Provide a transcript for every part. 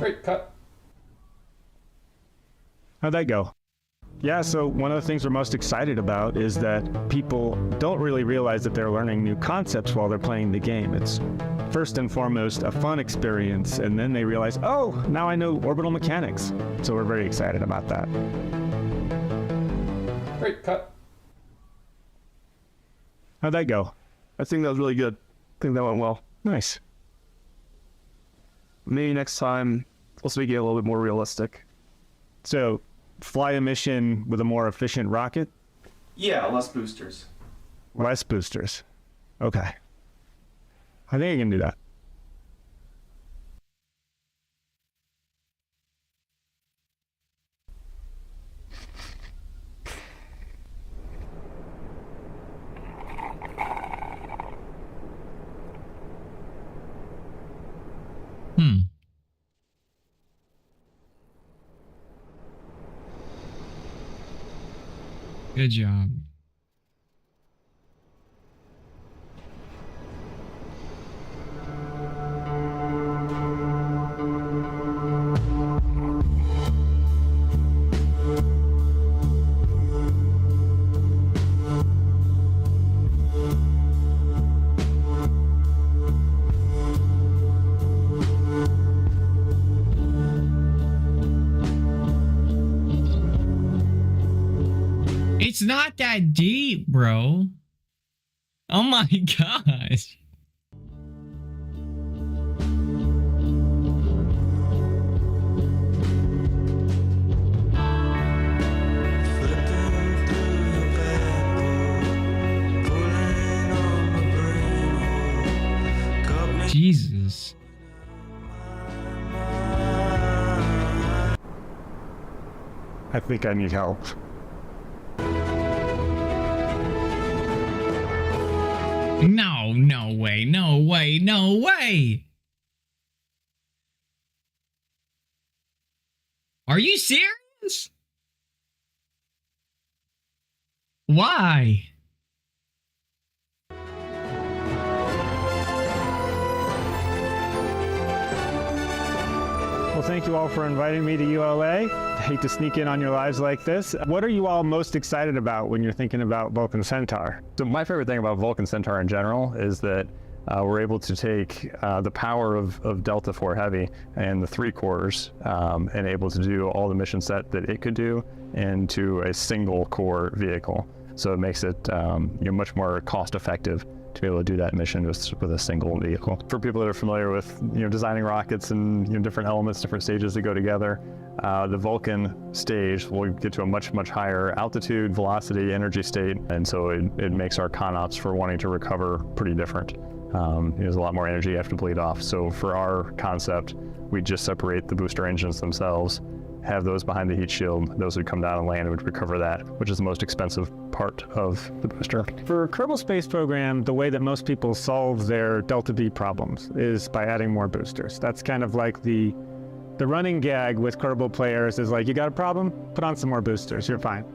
Great, cut. How'd that go? Yeah, so one of the things we're most excited about is that people don't really realize that they're learning new concepts while they're playing the game. It's first and foremost a fun experience, and then they realize, oh, now I know orbital mechanics. So we're very excited about that. Great, cut. How'd that go? I think that was really good. I think that went well. Nice. Maybe next time, let's make it a little bit more realistic. So, fly a mission with a more efficient rocket? Yeah, less boosters. Less boosters. Okay. I think I can do that. Good job. It's not that deep, bro. Oh my gosh. Jesus. I think I need help. No, no way, no way, no way. Are you serious? Why? Well, thank you all for inviting me to ULA. I hate to sneak in on your lives like this. What are you all most excited about when you're thinking about Vulcan Centaur? So my favorite thing about Vulcan Centaur in general is that we're able to take the power of Delta IV Heavy and the 3 cores and able to do all the mission set that it could do into a single core vehicle. So it makes it much more cost effective to be able to do that mission with a single vehicle. For people that are familiar with designing rockets and different elements, different stages that go together, the Vulcan stage will get to a much higher altitude, velocity, energy state, and so it makes our ConOps for wanting to recover pretty different. There's a lot more energy you have to bleed off. So for our concept, we just separate the booster engines themselves, have those behind the heat shield. Those would come down and land and would recover that, which is the most expensive part of the booster. For Kerbal Space Program, the way that most people solve their Delta V problems is by adding more boosters. That's kind of like the running gag with Kerbal players is like, you got a problem? Put on some more boosters, you're fine.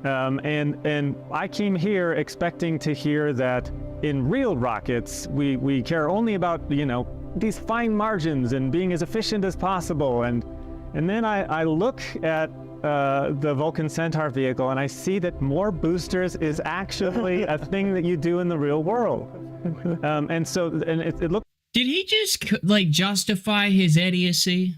And I came here expecting to hear that in real rockets, we care only about, these fine margins and being as efficient as possible. And then I look at the Vulcan Centaur vehicle and I see that more boosters is actually a thing that you do in the real world. And it looked. Did he just like justify his idiocy?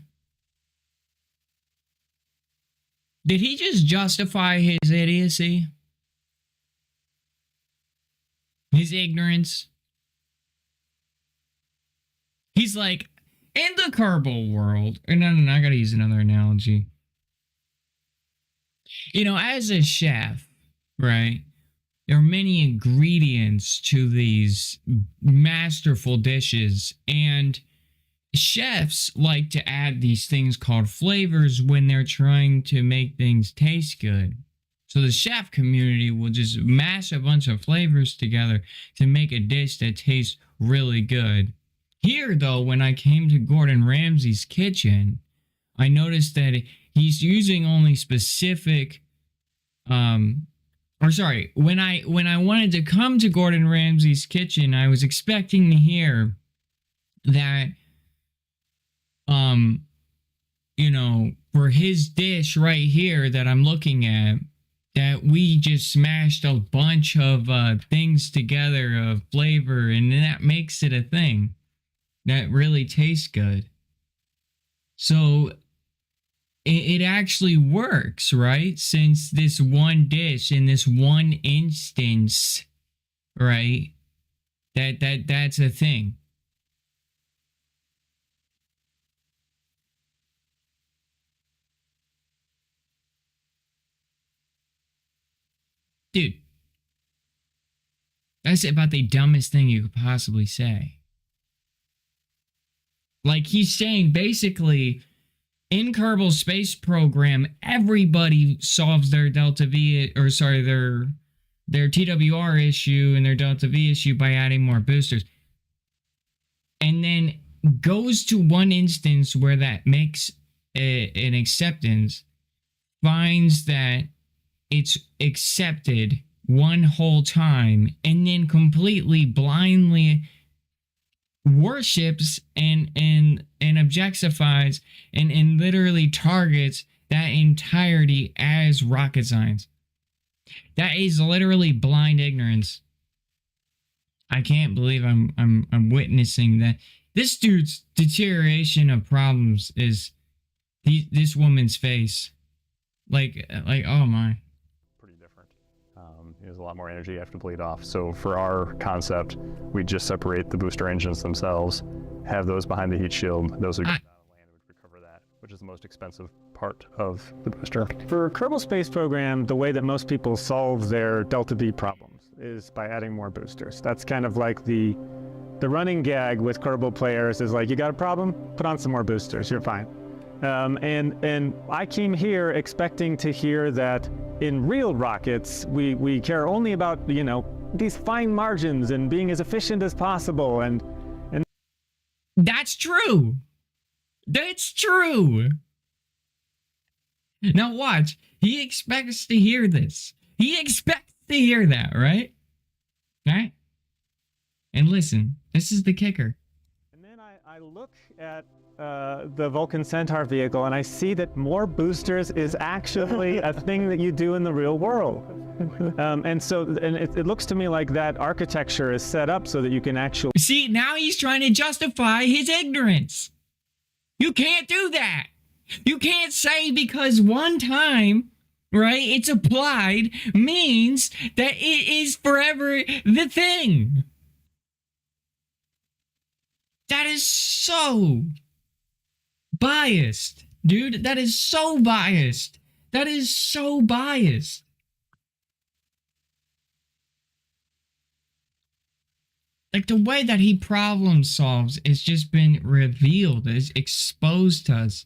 Did he just justify his idiocy? His ignorance? He's like, in the Kerbal world, no, I gotta use another analogy. As a chef, right, there are many ingredients to these masterful dishes, and chefs like to add these things called flavors when they're trying to make things taste good. So the chef community will just mash a bunch of flavors together to make a dish that tastes really good. Here, though, when I came to Gordon Ramsay's kitchen, I noticed that he's using only specific, when I wanted to come to Gordon Ramsay's kitchen, I was expecting to hear that, for his dish right here that I'm looking at, that we just smashed a bunch of things together of flavor, and that makes it a thing that really tastes good. So it actually works, right? Since this one dish in this one instance, right? That's a thing. Dude, that's about the dumbest thing you could possibly say. Like, he's saying basically in Kerbal Space Program, everybody solves their Delta V, or sorry, their TWR issue and their Delta V issue by adding more boosters. And then goes to one instance where that makes an acceptance, finds that it's accepted one whole time, and then completely blindly worships and objectifies and literally targets that entirety as rocket science. That is literally blind ignorance. I can't believe I'm witnessing that. This dude's deterioration of problems is this woman's face. Like, oh my. Pretty different. There's a lot more energy you have to bleed off. So for our concept, we just separate the booster engines themselves, have those behind the heat shield. Those would go down on land and would recover that, which is the most expensive part of the booster. For Kerbal Space Program, the way that most people solve their Delta V problems is by adding more boosters. That's kind of like the running gag with Kerbal players is like, you got a problem? Put on some more boosters, you're fine. And I came here expecting to hear that in real rockets, we care only about, these fine margins and being as efficient as possible. And that's true. That's true. Now watch. He expects to hear this. He expects to hear that, right? Right? And listen, this is the kicker. And then I look at the Vulcan Centaur vehicle, and I see that more boosters is actually a thing that you do in the real world. And it looks to me like that architecture is set up so that you can actually... See, now he's trying to justify his ignorance. You can't do that. You can't say because one time, right, it's applied means that it is forever the thing. That is so biased, dude. That is so biased. That is so biased. Like, the way that he problem solves has just been revealed, is exposed to us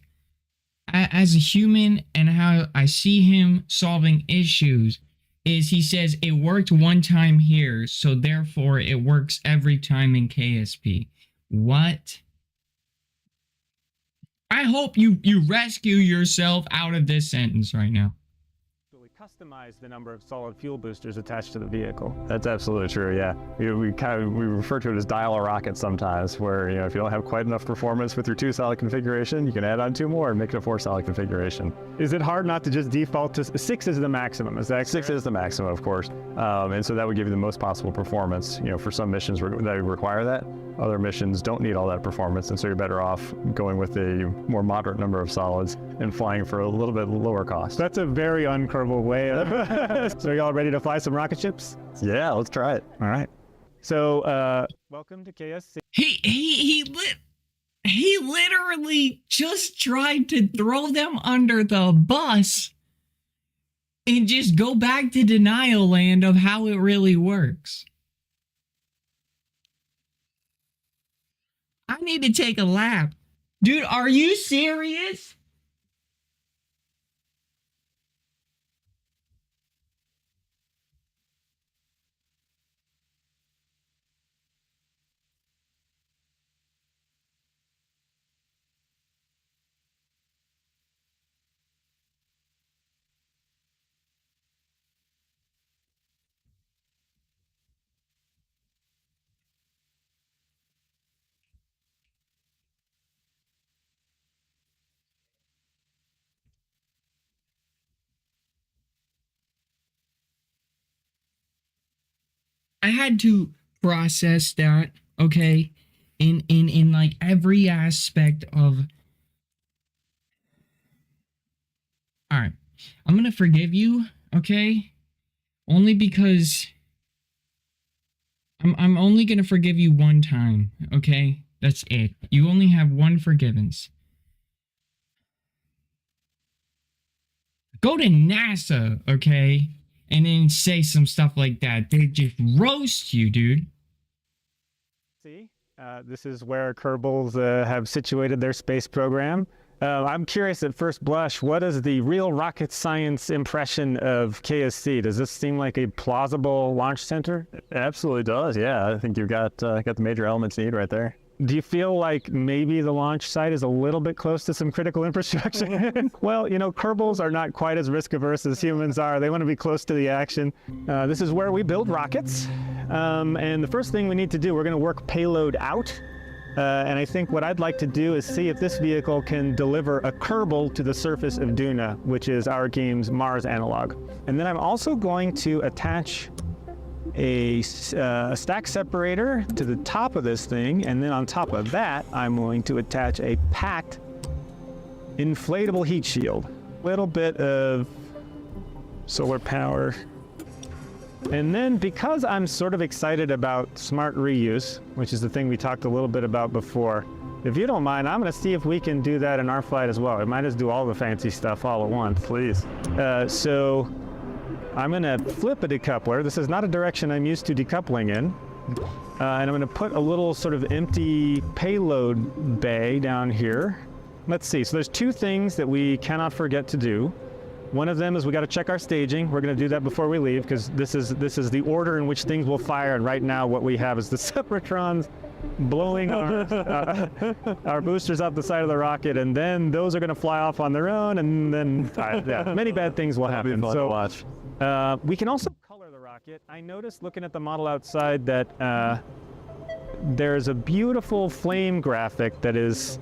as a human, and how I see him solving issues is he says it worked one time here, so therefore it works every time in KSP. What? I hope you rescue yourself out of this sentence right now. Customize the number of solid fuel boosters attached to the vehicle. That's absolutely true, yeah. We refer to it as dial a rocket sometimes, where if you don't have quite enough performance with your 2-solid configuration, you can add on 2 more and make it a 4-solid configuration. Is it hard not to just default to 6 is the maximum? Is that 6 is the maximum, of course. And so that would give you the most possible performance. For some missions that require that. Other missions don't need all that performance, and so you're better off going with a more moderate number of solids and flying for a little bit lower cost. That's a very unkerbal way of... So are y'all ready to fly some rocket ships? Yeah, let's try it. All right. So, welcome to KSC. He literally just tried to throw them under the bus and just go back to denial land of how it really works. I need to take a lap. Dude, are you serious? I had to process that, okay, in like every aspect of. All right, I'm gonna forgive you, okay, only because I'm only gonna forgive you one time, okay? That's it. You only have one forgiveness. Go to NASA, okay? And then say some stuff like that. They just roast you, dude. See, this is where Kerbals have situated their space program. I'm curious at first blush, what is the real rocket science impression of KSC? Does this seem like a plausible launch center? It absolutely does. Yeah, I think you've got the major elements you need right there. Do you feel like maybe the launch site is a little bit close to some critical infrastructure? Well, you know, Kerbals are not quite as risk averse as humans are. They want to be close to the action. This is where we build rockets. And the first thing we need to do, we're going to work payload out. And I think what I'd like to do is see if this vehicle can deliver a Kerbal to the surface of Duna, which is our game's Mars analog. And then I'm also going to attach a stack separator to the top of this thing, and then on top of that, I'm going to attach a packed inflatable heat shield. Little bit of solar power. And then because I'm sort of excited about smart reuse, which is the thing we talked a little bit about before, if you don't mind, I'm going to see if we can do that in our flight as well. We might just do all the fancy stuff all at once. Please. So I'm going to flip a decoupler. This is not a direction I'm used to decoupling in. And I'm going to put a little sort of empty payload bay down here. Let's see. So there's two things that we cannot forget to do. One of them is we got to check our staging. We're going to do that before we leave because this is the order in which things will fire. And right now what we have is the Separatrons blowing our boosters out the side of the rocket, and then those are going to fly off on their own, and then yeah, many bad things will happen. Fun to watch. We can also color the rocket. I noticed looking at the model outside that there's a beautiful flame graphic that is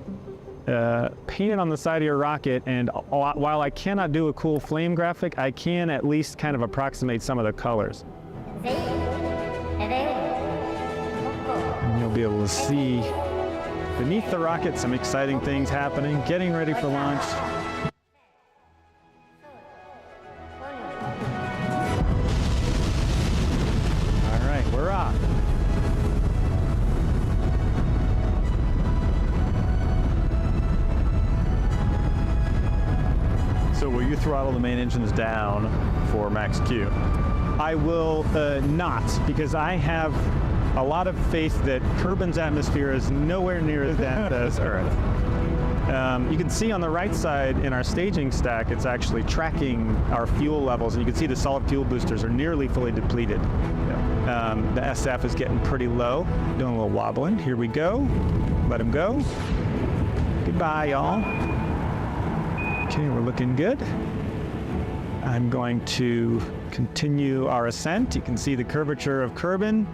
painted on the side of your rocket, and while I cannot do a cool flame graphic, I can at least kind of approximate some of the colors. And you'll be able to see beneath the rocket some exciting things happening, getting ready for launch. All right, we're off. So will you throttle the main engines down for max Q? I will not, because I have a lot of faith that Kerbin's atmosphere is nowhere near as dense as Earth. You can see on the right side in our staging stack, it's actually tracking our fuel levels, and you can see the solid fuel boosters are nearly fully depleted. The SF is getting pretty low, doing a little wobbling. Here we go. Let him go. Goodbye, y'all. Okay, we're looking good. I'm going to continue our ascent. You can see the curvature of Kerbin.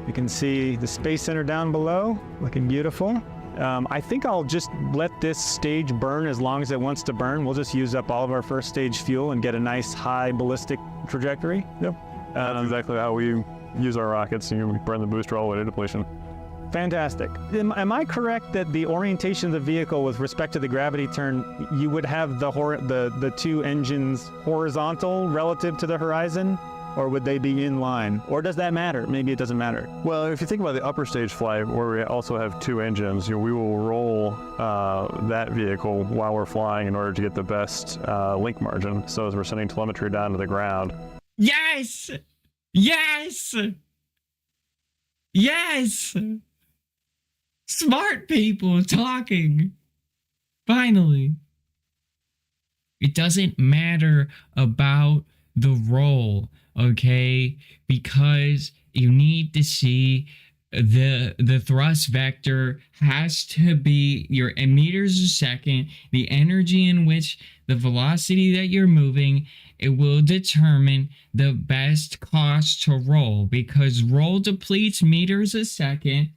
You can see the Space Center down below, looking beautiful. I think I'll just let this stage burn as long as it wants to burn. We'll just use up all of our first stage fuel and get a nice high ballistic trajectory. Yep. That's exactly how we use our rockets. You burn the booster all the way to depletion. Fantastic. Am I correct that the orientation of the vehicle with respect to the gravity turn, you would have the two engines horizontal relative to the horizon? Or would they be in line? Or does that matter? Maybe it doesn't matter. Well, if you think about the upper stage flight, where we also have two engines, we will roll that vehicle while we're flying in order to get the best link margin. So as we're sending telemetry down to the ground. Yes! Yes! Yes! Smart people talking. Finally. It doesn't matter about the roll, okay? Because you need to see the thrust vector has to be your meters a second, the energy in which the velocity that you're moving, it will determine the best cost to roll, because roll depletes meters a second.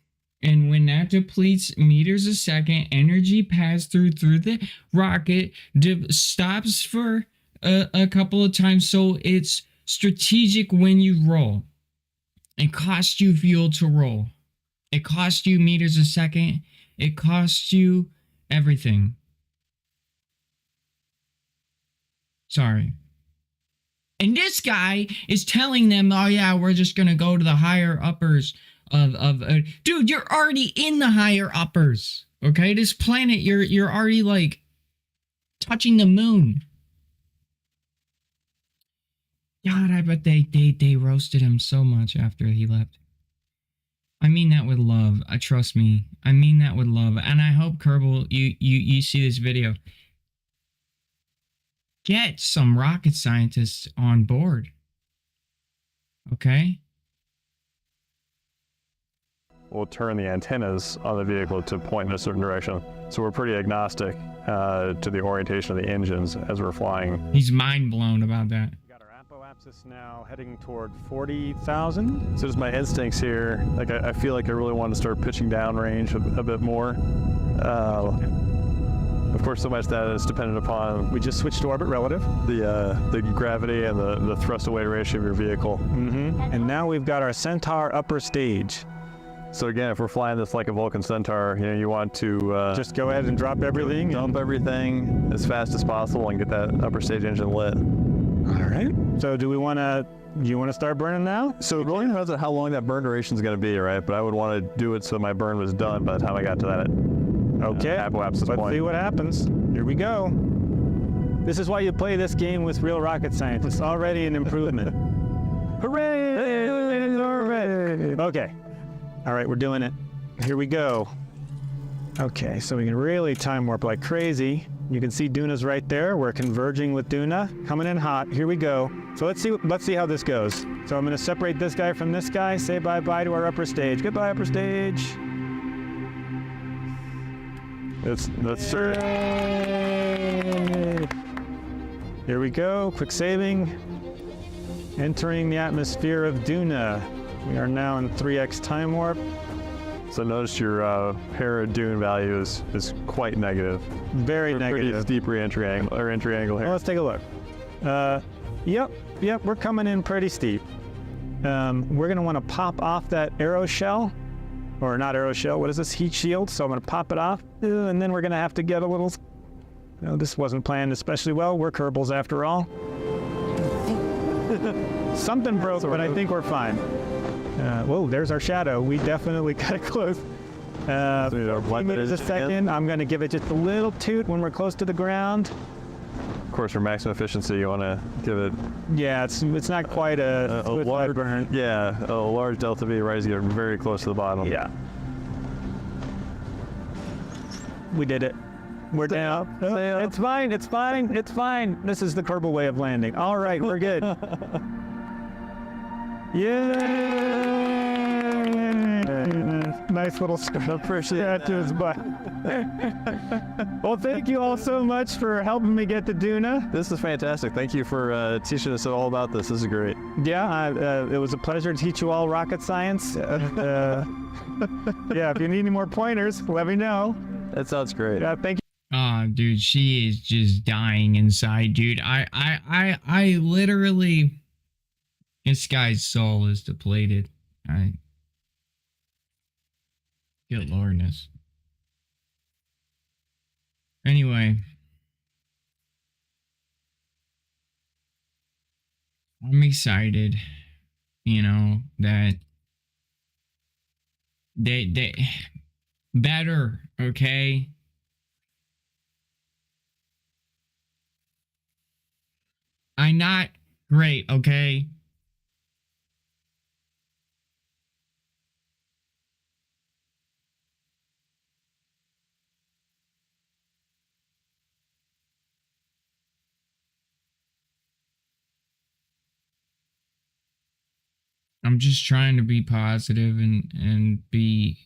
And when that depletes meters a second, energy passed through the rocket stops for a couple of times. So it's strategic when you roll. It costs you fuel to roll. It costs you meters a second. It costs you everything. Sorry. And this guy is telling them, oh yeah, we're just going to go to the higher uppers of dude, you're already in the higher uppers. Okay? This planet, you're already like touching the moon. God, I bet they roasted him so much after he left. I mean that with love. Trust me. I mean that with love. And I hope, Kerble, you see this video. Get some rocket scientists on board. Okay? We'll turn the antennas on the vehicle to point in a certain direction. So we're pretty agnostic to the orientation of the engines as we're flying. He's mind blown about that. We got our apoapsis now heading toward 40,000. So just my instincts here, like I feel like I really want to start pitching downrange a bit more. Of course, so much that is dependent upon We just switched to orbit relative. the gravity and the thrust to weight ratio of your vehicle. And now we've got our Centaur upper stage. So again, if we're flying this like a Vulcan Centaur, you know, you want to Just go ahead and drop everything. dump everything as fast as possible and get that upper stage engine lit. All right. So do you want to start burning now? So it really depends on how long that burn duration is going to be, right? But I would want to do it so my burn was done by the time I got to that Okay. apoapsis Let's point. see what happens. Here we go. This is why you play this game with real rocket scientists. Already an improvement. Hooray! Hooray! Okay. All right, we're doing it. Here we go. Okay, so we can really time warp like crazy. You can see Duna's right there. We're converging with Duna. Coming in hot. Here we go. So let's see how this goes. So I'm going to separate this guy from this guy. Say bye-bye to our upper stage. Goodbye, upper stage. That's Here we go, quick saving. Entering the atmosphere of Duna. We are now in 3x time warp. So notice your Hera Dune value is quite negative. Very negative. Pretty steep entry angle Well, here. let's take a look. Yep, we're coming in pretty steep. We're gonna wanna pop off that arrow shell. Or not arrow shell, what is this? Heat shield. So I'm gonna pop it off, and then we're gonna have to get a little, this wasn't planned especially well. We're Kerbles after all. Something broke, but I think we're fine. Whoa, there's our shadow. We definitely got it close. Minutes a second. I'm gonna give it just a little toot when we're close to the ground. Of course, for maximum efficiency, you want to give it Yeah, it's not quite a large burn. Yeah, a large delta V, right, as you get very close to the bottom. Yeah. We did it. We're down. It's fine. It's fine. It's fine. This is the Kerble way of landing. All right, we're good. Yeah. Nice little scratch to his butt. Well, thank you all so much for helping me get to Duna. This is fantastic. Thank you for teaching us all about this. This is great. Yeah, it was a pleasure to teach you all rocket science. Yeah, if you need any more pointers, let me know. That sounds great. Thank you. Oh, dude, she is just dying inside, dude. I literally, this guy's soul is depleted. Good lordness. Anyway, I'm excited, that they better, okay? I'm not great, okay? I'm just trying to be positive and be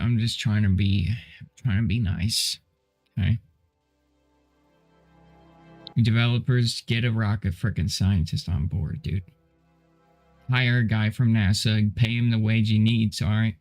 I'm just trying to be nice. Okay. Developers, get a rocket frickin' scientist on board, dude. Hire a guy from NASA, pay him the wage he needs, alright?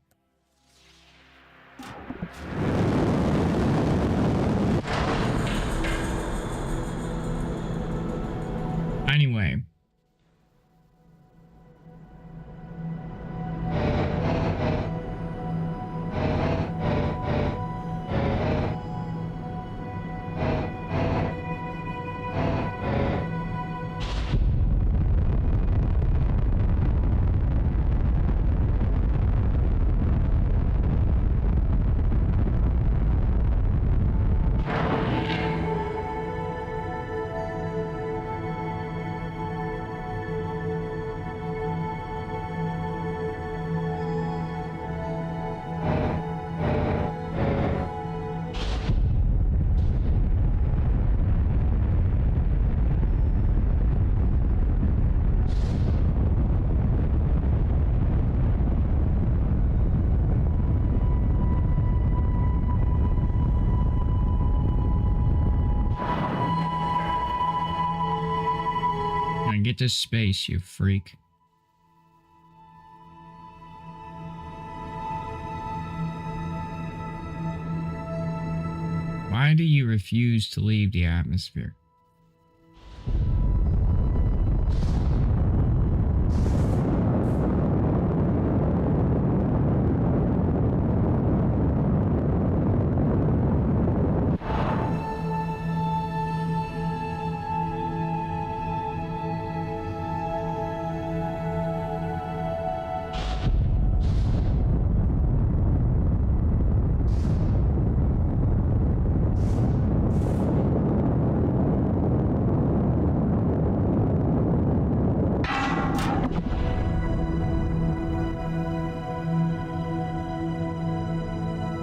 to space, you freak. Why do you refuse to leave the atmosphere?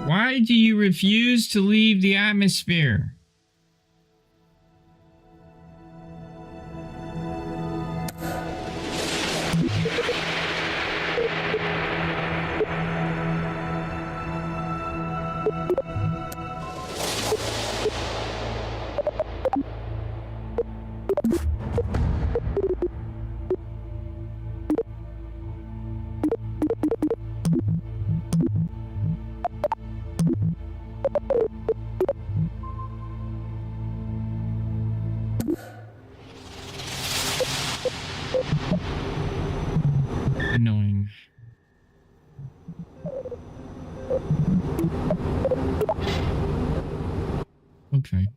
Why do you refuse to leave the atmosphere? Annoying. Okay.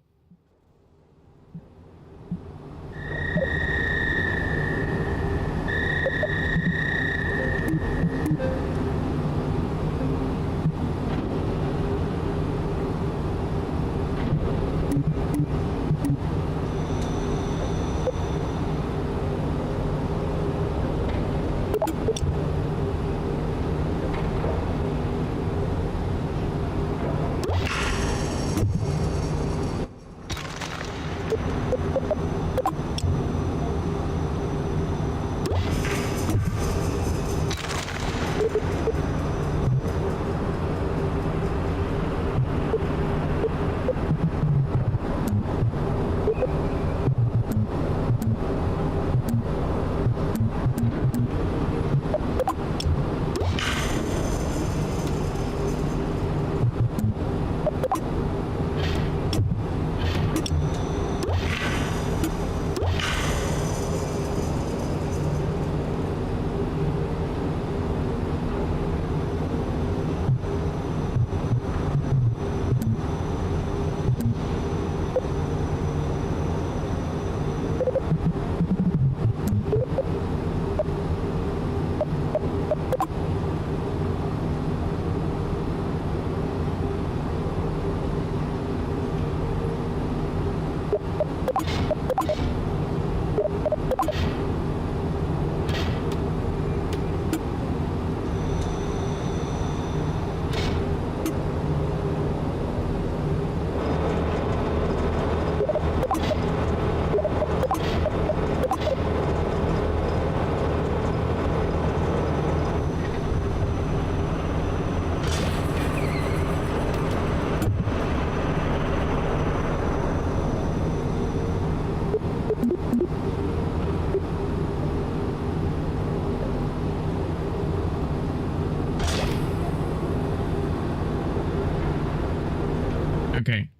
Okay.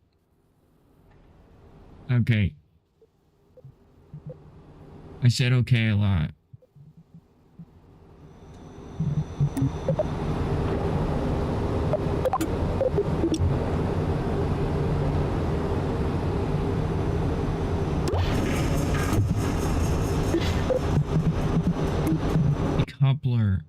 Okay. I said okay a lot. Coupler.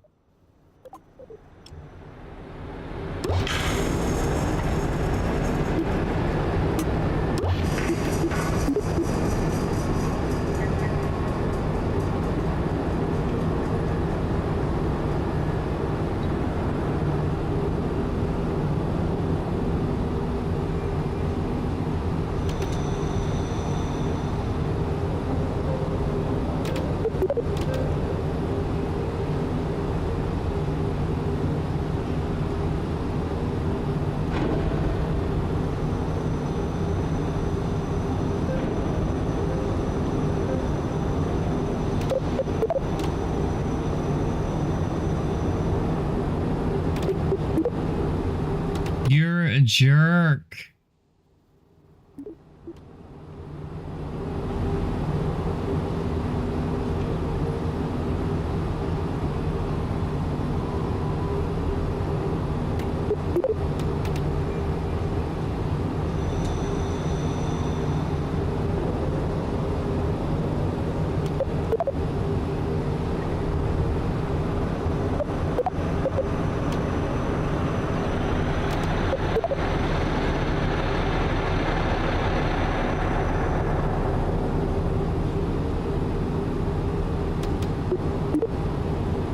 a jerk.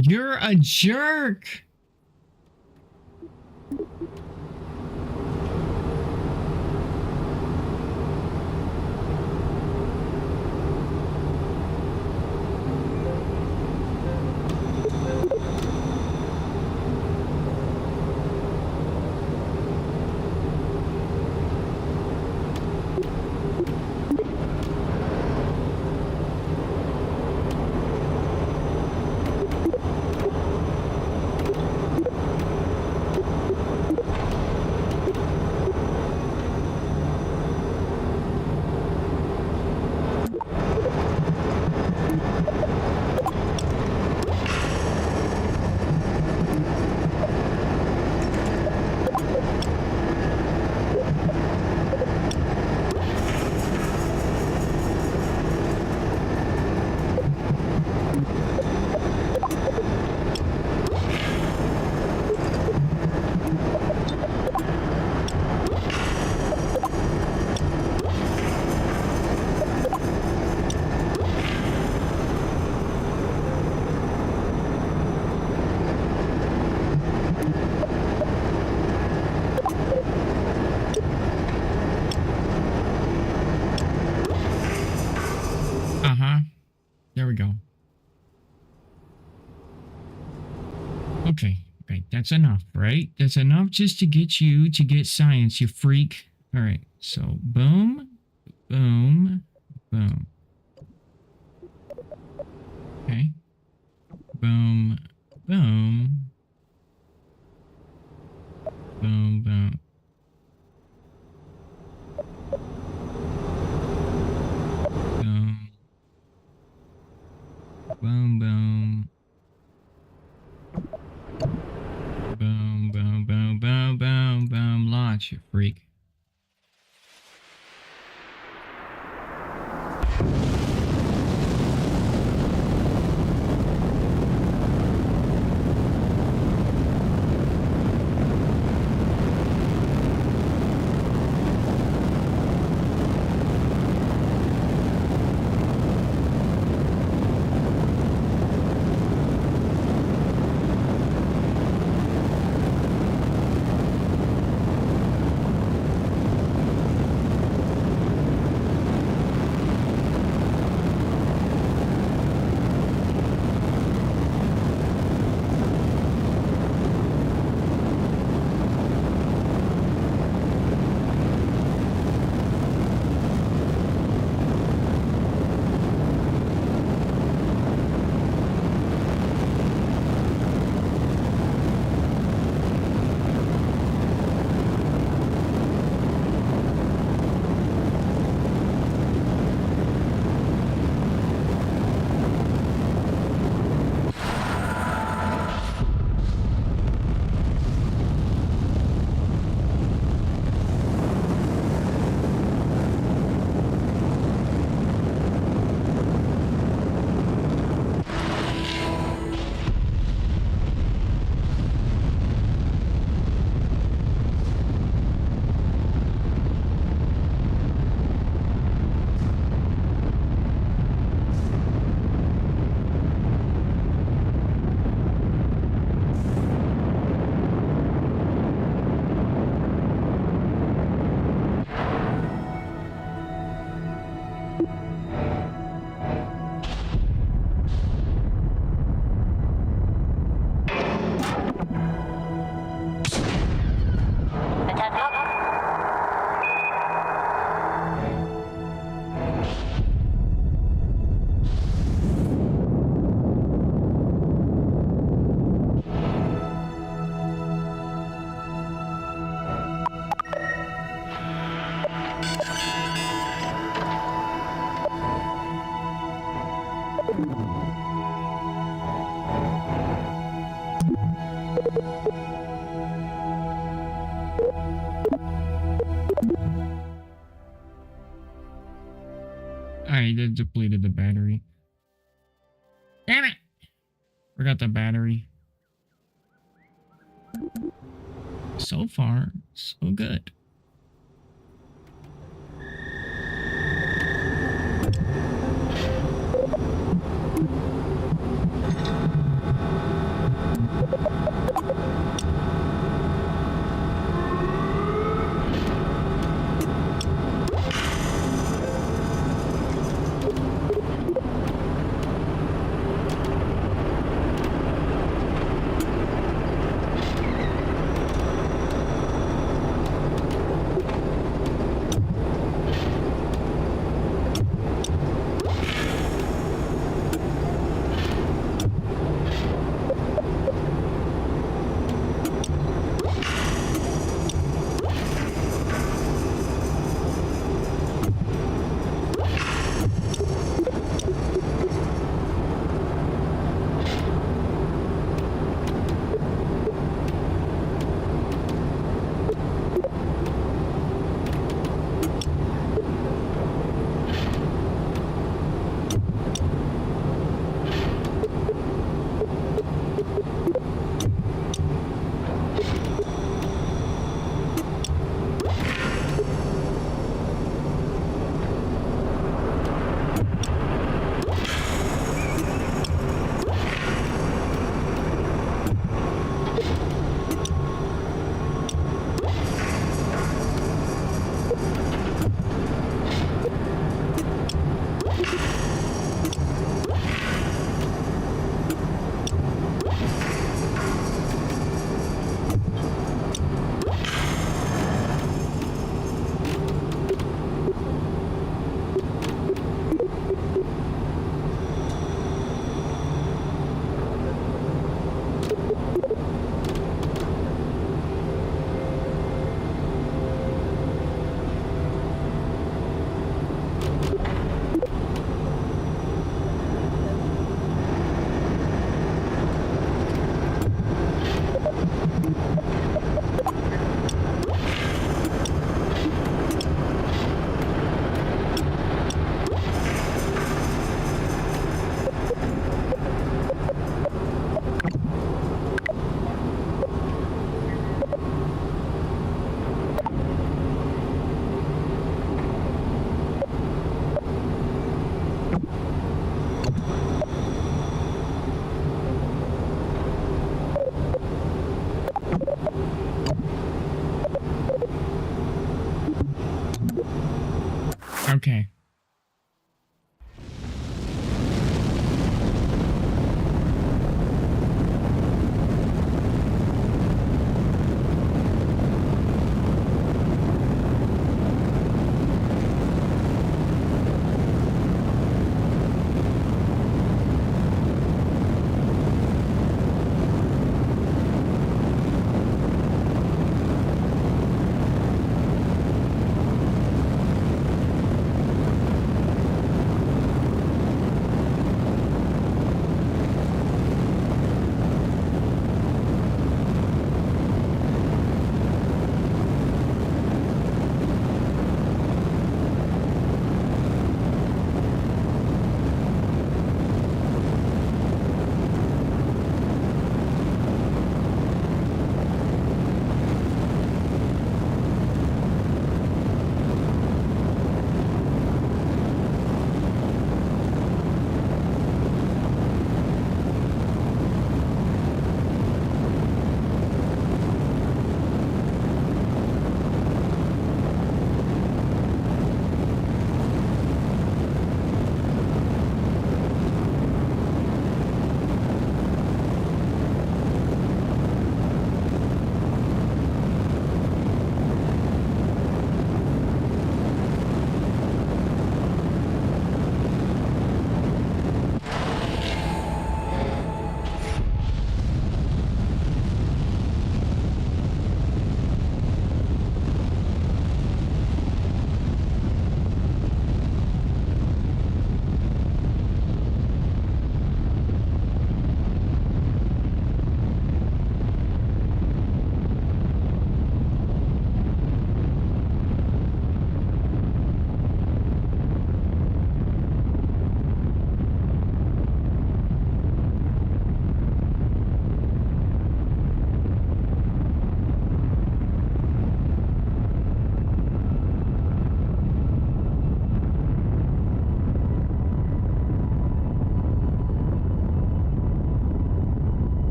You're a jerk. There we go. Okay, that's enough, right? That's enough just to get you to get science, you freak. All right, so boom, boom, boom. Okay. Boom, boom. Boom, boom. Boom. Boom, boom. Boom, boom, boom, boom, boom, boom. Launch, you freak. I depleted the battery. Damn it! Forgot the battery. So far, so good. Okay.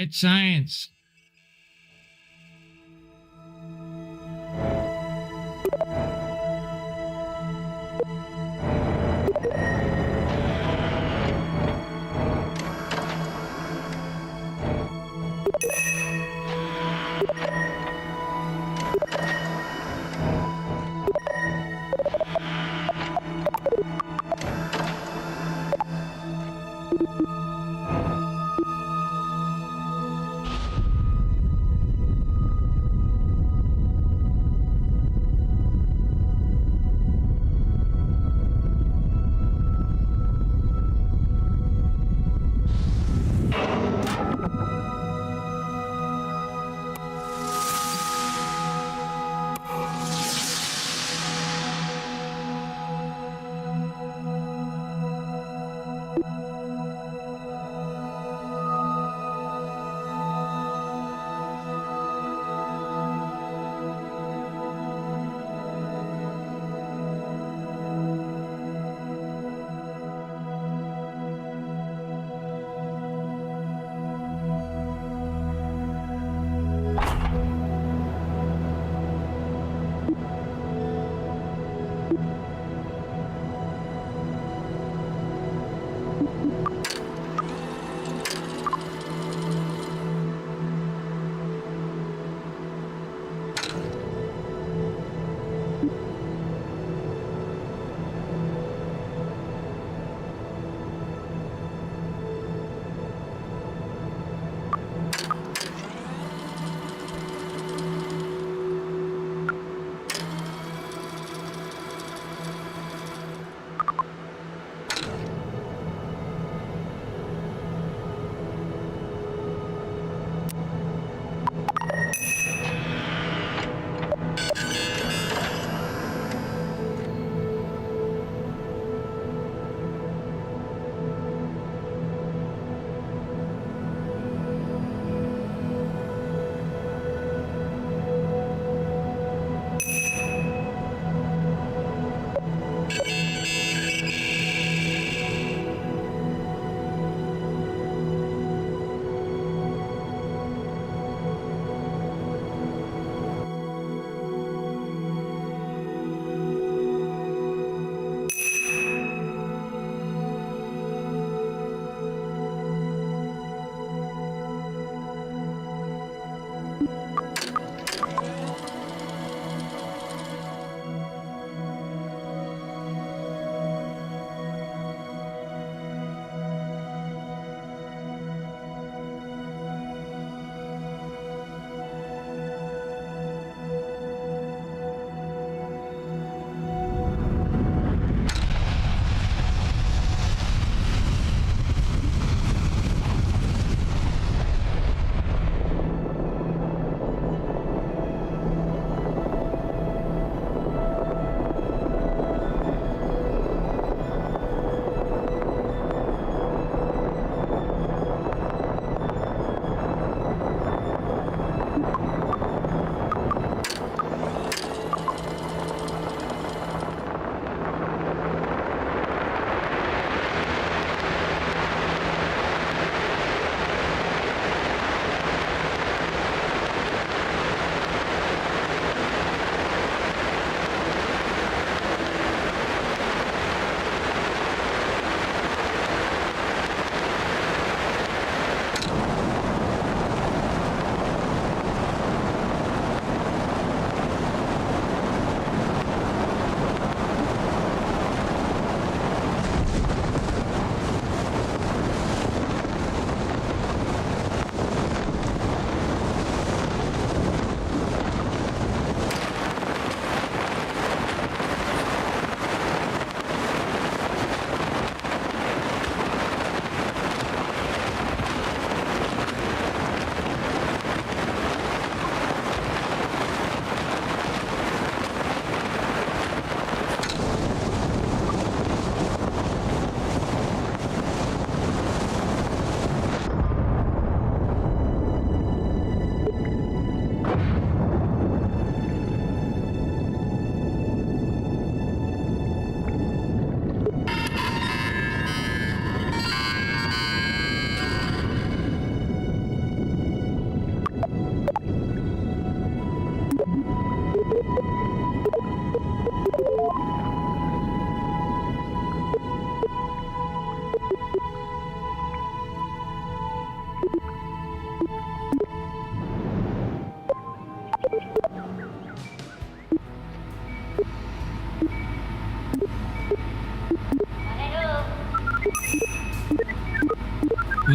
It's science.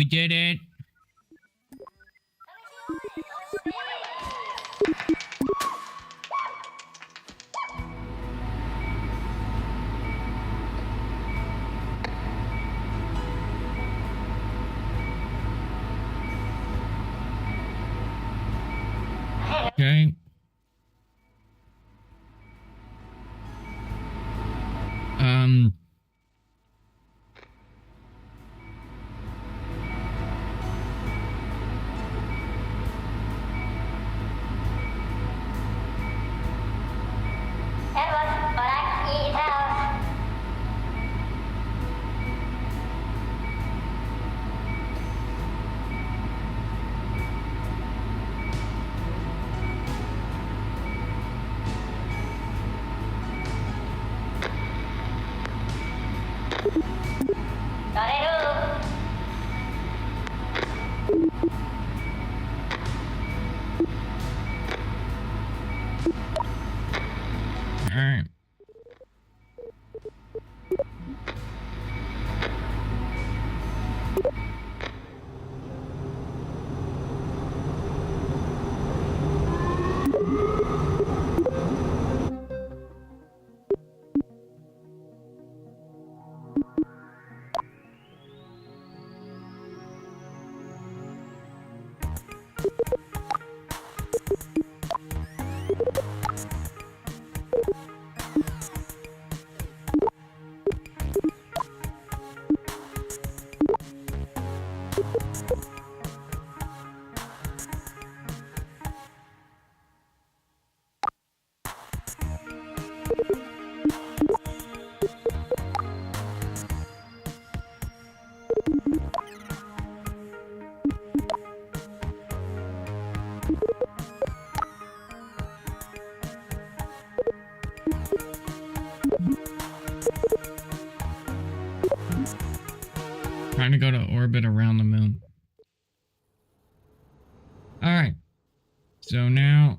We did it. Okay. All right. Trying to go to orbit around the moon. All right. So now.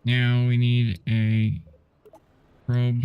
Now we need a probe.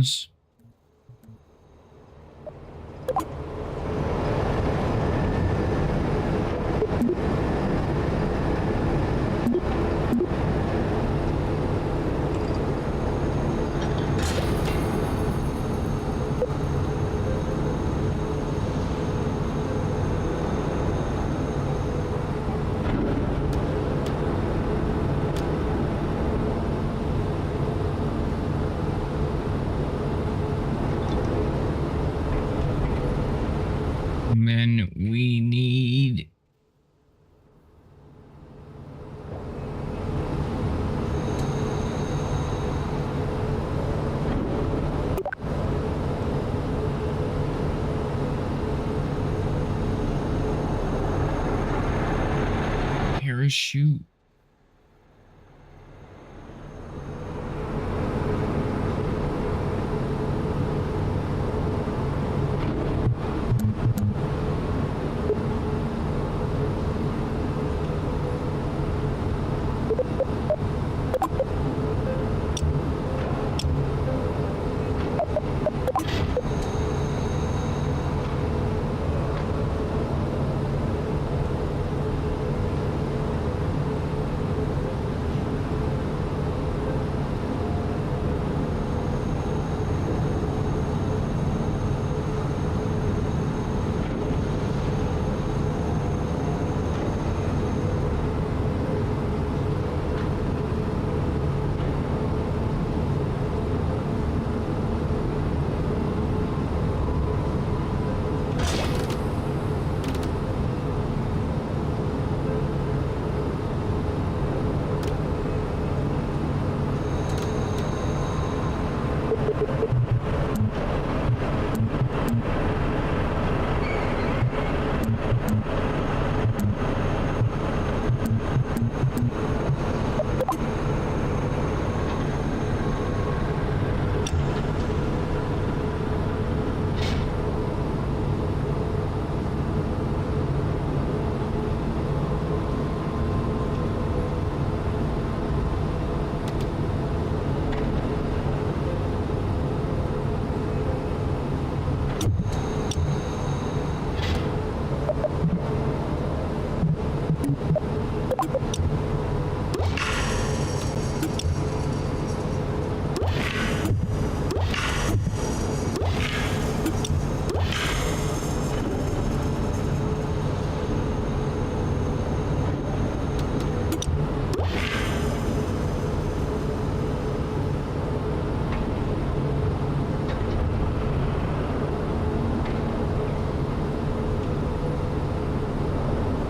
goes. And then we need parachute.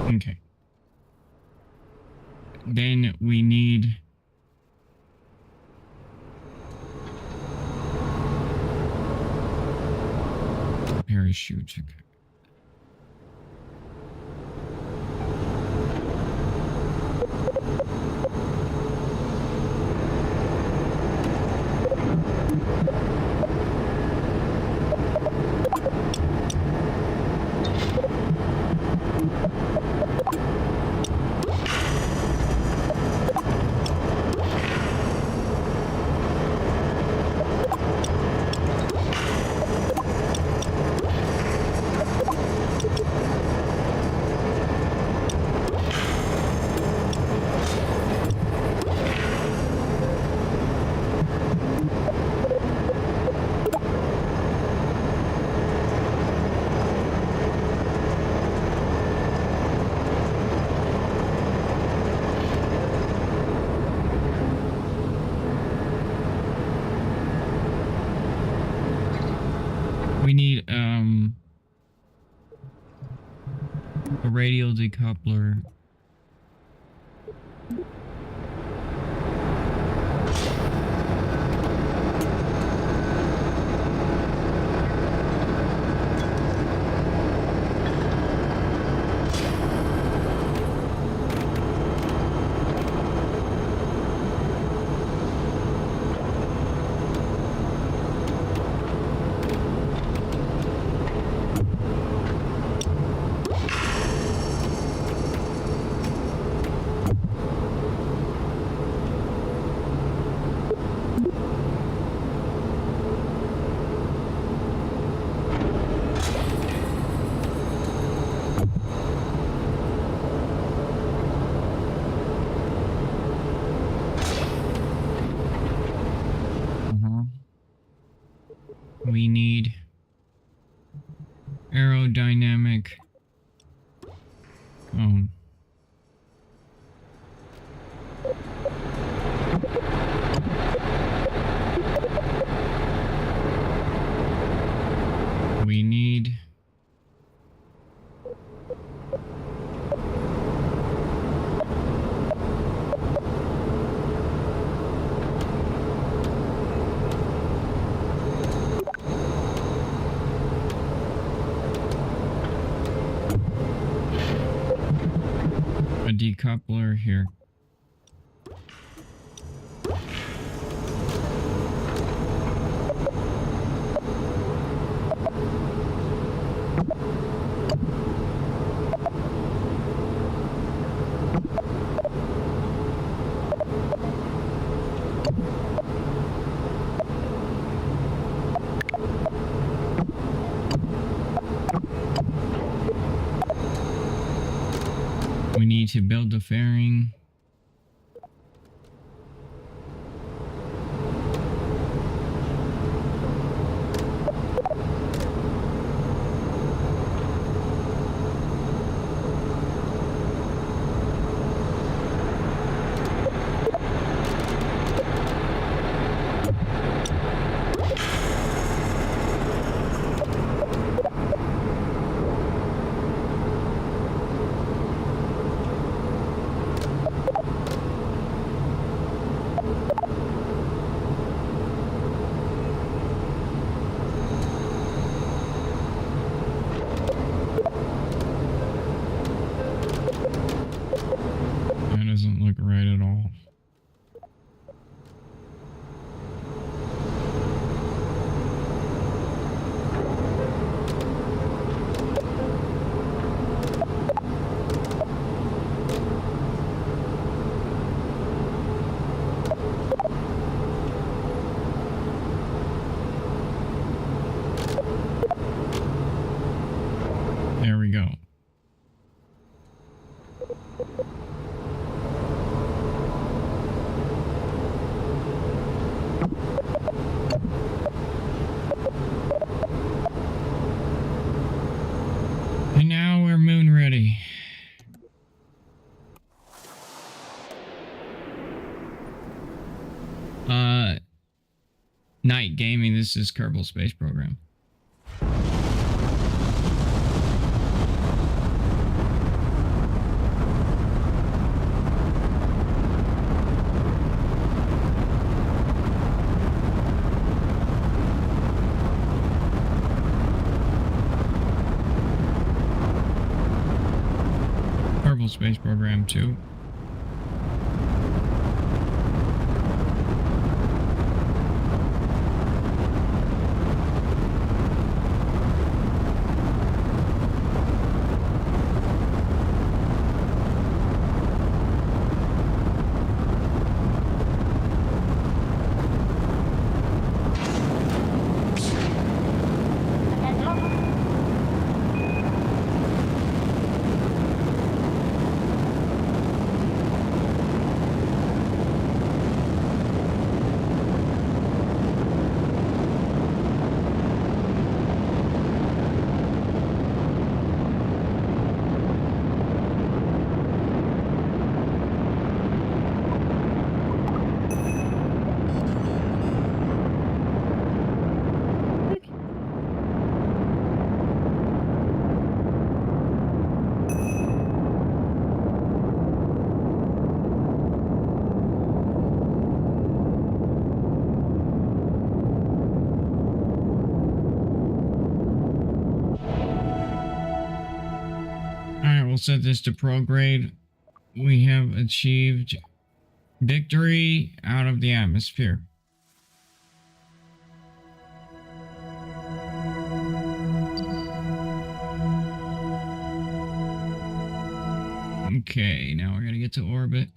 Okay. Then we need parachute. Okay. We need a radial decoupler. we need aerodynamic cone. We need a decoupler here. We need to build the fairing. That doesn't look right at all. There we go. And now we're moon ready. Night gaming, this is Kerbal Space Program. Kerbal Space Program 2. We'll set this to prograde. We have achieved victory out of the atmosphere. Okay, now we're gonna get to orbit.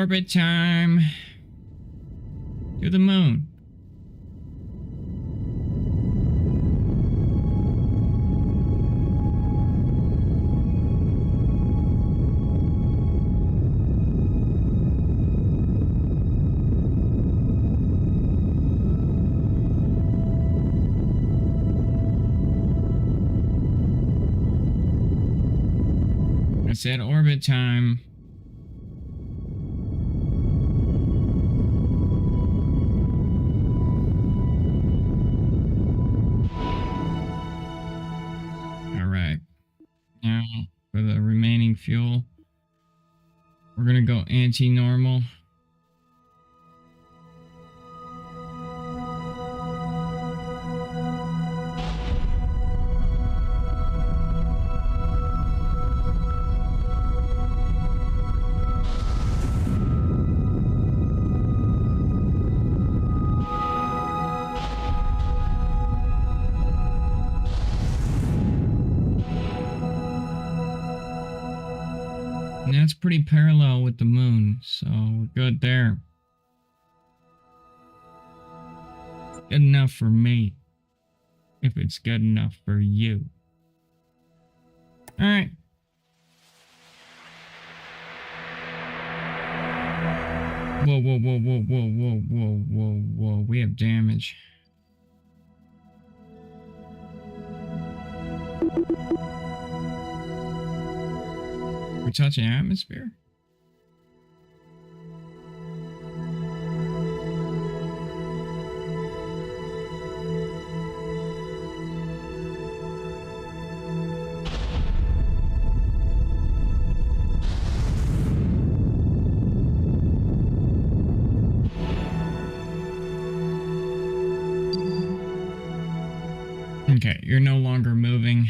Orbit time. To the moon. I said orbit time. All right. Now for the remaining fuel, we're gonna go anti-normal. And that's pretty parallel with the moon, so we're good there. Good enough for me. If it's good enough for you. Alright. Whoa, whoa, whoa, whoa, whoa, whoa, whoa, whoa, whoa. We have damage. We're touching atmosphere? Okay, you're no longer moving.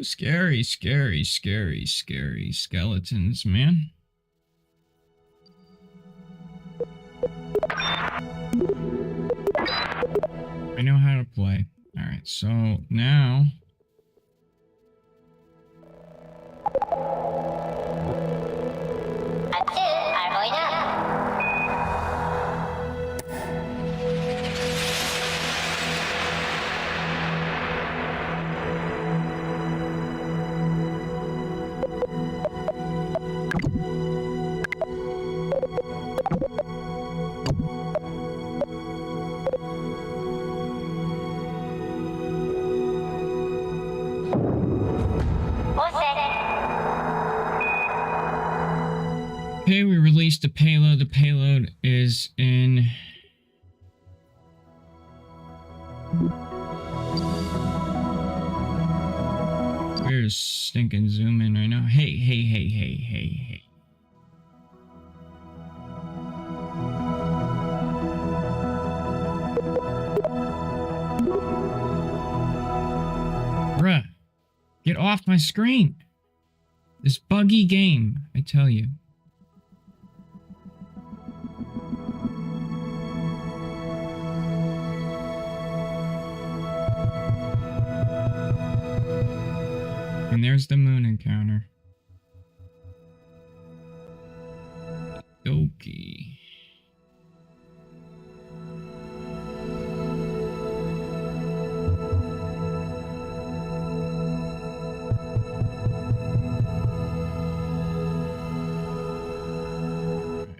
Scary, scary, scary, scary skeletons, man. I know how to play. Alright, so now... Okay, we released the payload. The payload is in... Where's stinking zoom in right now? Hey, hey, hey, hey, hey, hey. Bruh, get off my screen. This buggy game, I tell you. And there's the moon encounter. Okay.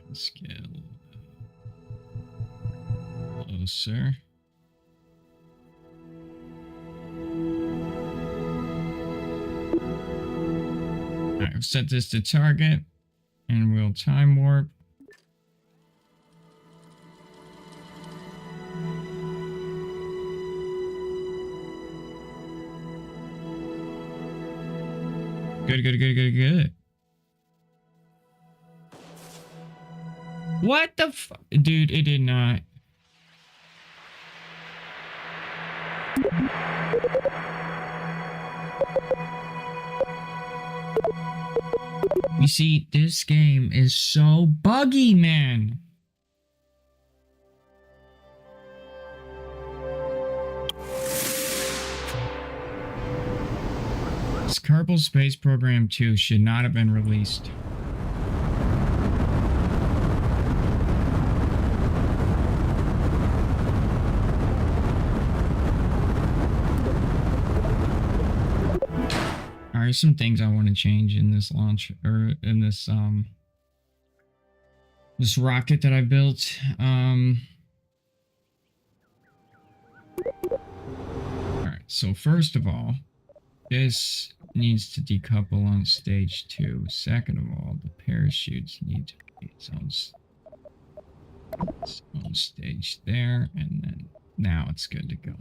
Let's get a little closer. Alright, I've set this to target, and we'll time warp. Good, good, good, good, good. What the f- Dude, it did not. You see, this game is so buggy, man. This Kerbal Space Program 2 should not have been released. There's some things I want to change in this launch, or in this this rocket that I built. Alright, so first of all, this needs to decouple on stage 2. Second of all, the parachutes need to be its own stage there, and then now it's good to go.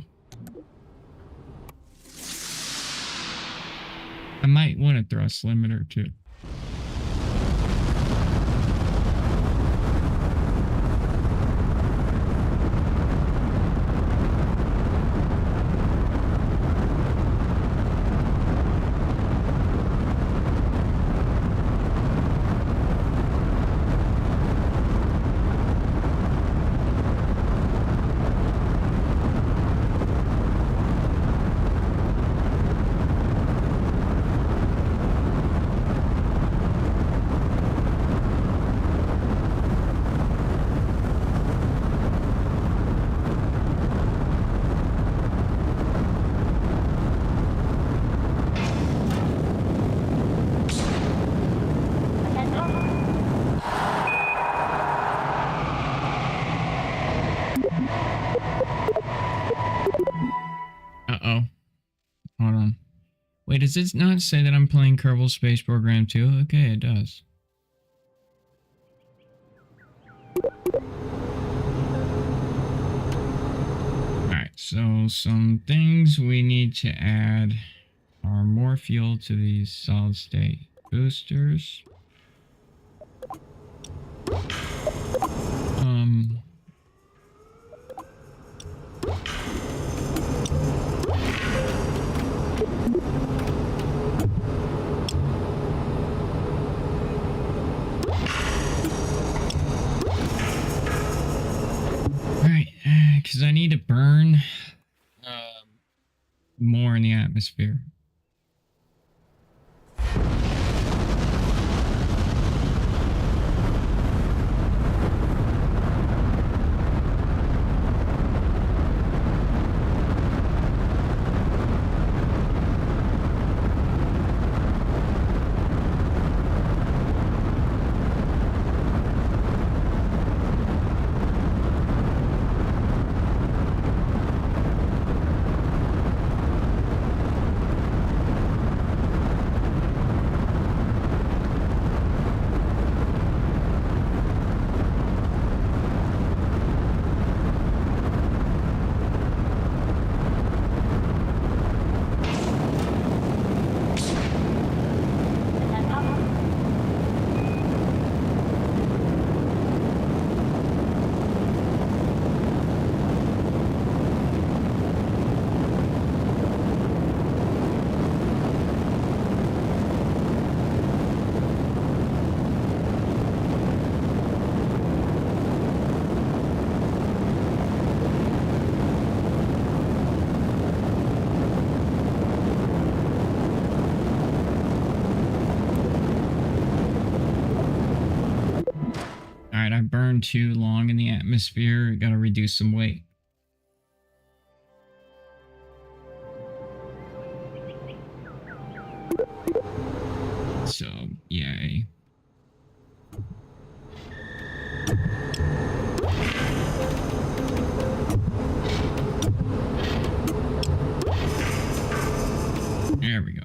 I might want a thrust limiter too. Uh-oh. Hold on. Wait, does it not say that I'm playing Kerbal Space Program 2? Okay, it does. Alright, so some things we need to add are more fuel to these solid state boosters. Because I need to burn more in the atmosphere. Alright, I burned too long in the atmosphere. Gotta reduce some weight. So, yay. There we go.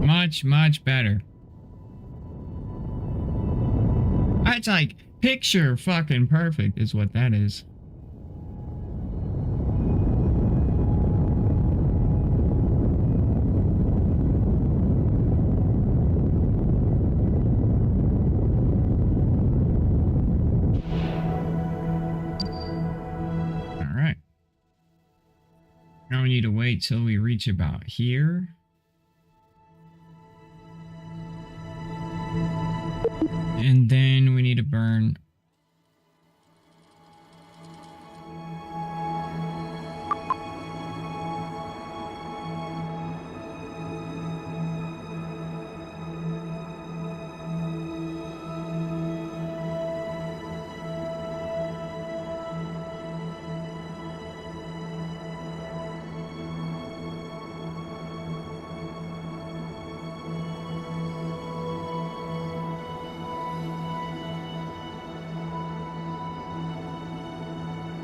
Much, much better. That's like picture fucking perfect is what that is. Alright. Now we need to wait till we reach about here. And then we need to burn.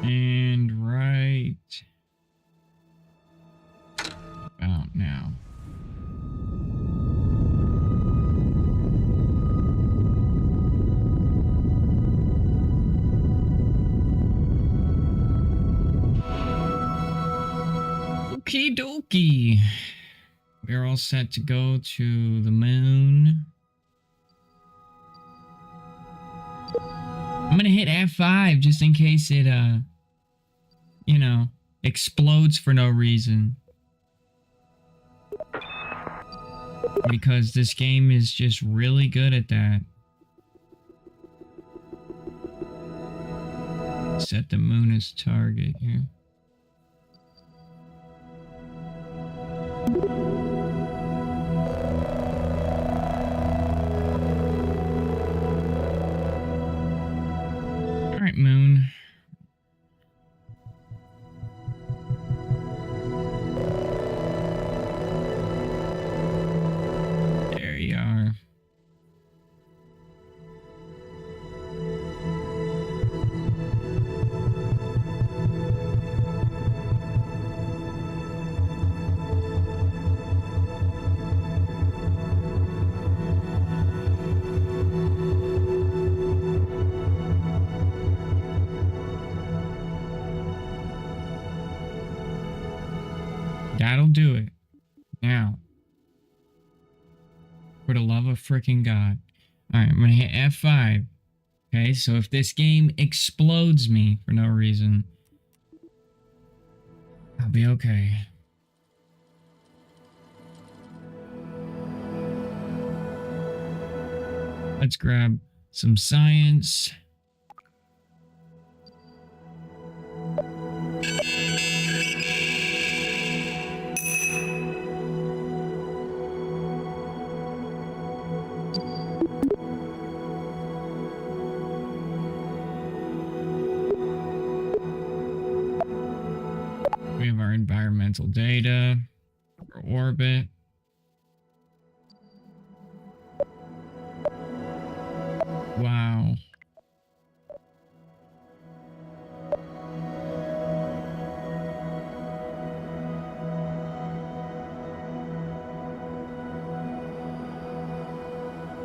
And right about now. Okie dokie. We're all set to go to the moon. I'm gonna hit F5 just in case it, you know, explodes for no reason. Because this game is just really good at that. Set the moon as target here. Alright, moon. There you are. That'll do it. Now. For the love of freaking God. Alright, I'm gonna hit F5. Okay, so if this game explodes me for no reason, I'll be okay. Let's grab some science. We have our environmental data for orbit. Wow.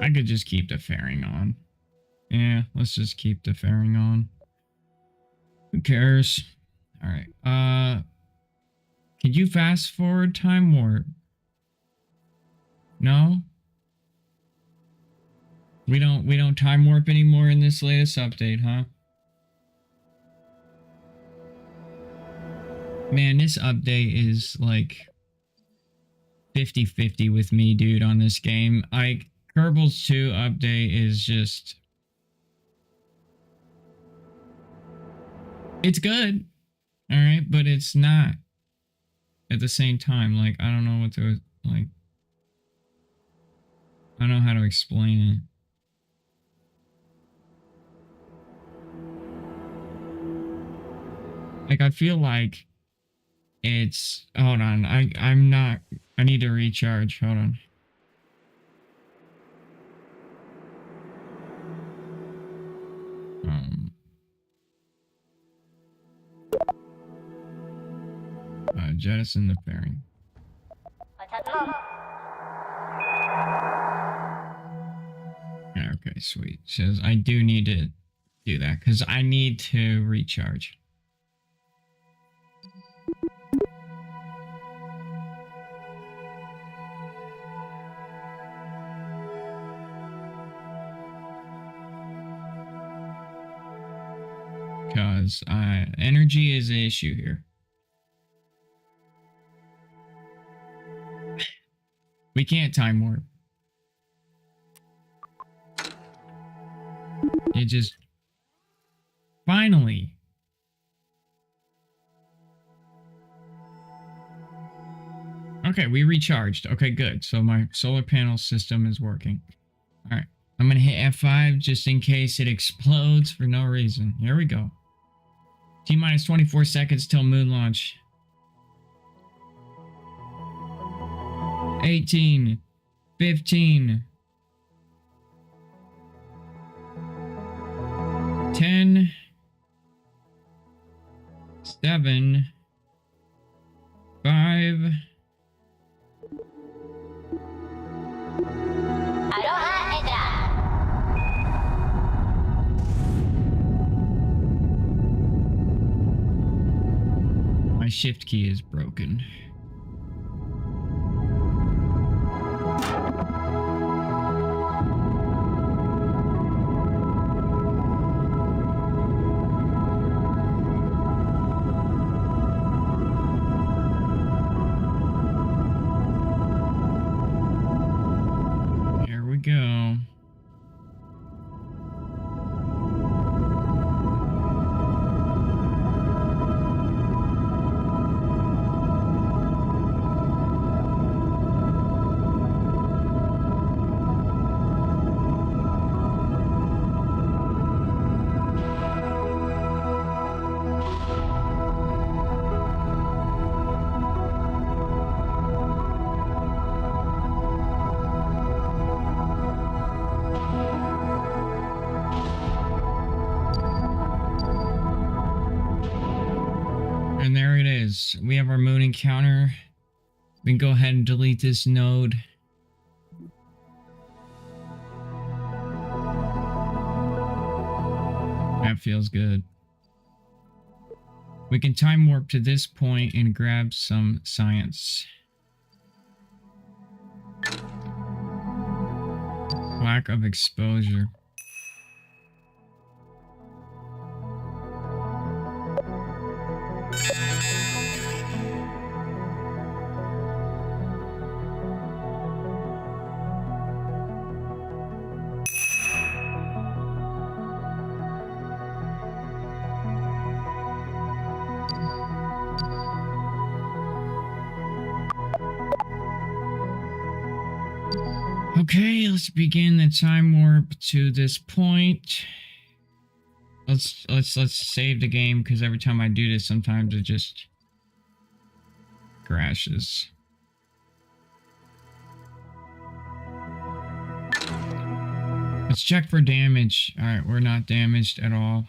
I could just keep the fairing on. Yeah, let's just keep the fairing on. Who cares? All right. Could you fast forward time warp? No? We don't time warp anymore in this latest update, huh? Man, this update is like 50-50 with me, dude, on this game. Kerble's 2 update is just... It's good. Alright, but it's not. At the same time, like, I don't know what to, like... I don't know how to explain it. Like, I feel like it's... Hold on, I'm not... I need to recharge. Hold on. Jettison the fairing. Okay, sweet. Says I do need to do that because I need to recharge. Because energy is an issue here. We can't time warp. It just... Finally! Okay, we recharged. Okay, good. So my solar panel system is working. Alright. I'm gonna hit F5 just in case it explodes for no reason. Here we go. T-minus 24 seconds till moon launch. 18. 15. 10. 7. 5. My shift key is broken. Here we go. And there it is. We have our moon encounter. We can go ahead and delete this node. That feels good. We can time warp to this point and grab some science. Lack of exposure. Okay, let's begin the time warp to this point. Let's save the game because every time I do this, sometimes it just crashes. Let's check for damage. All right, we're not damaged at all.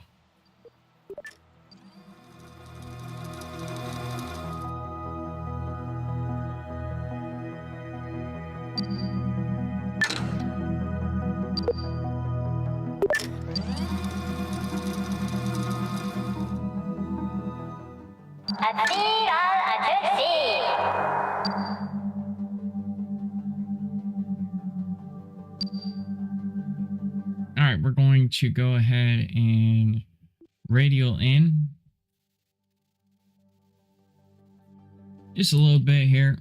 Alright, we're going to go ahead and radial in. Just a little bit here.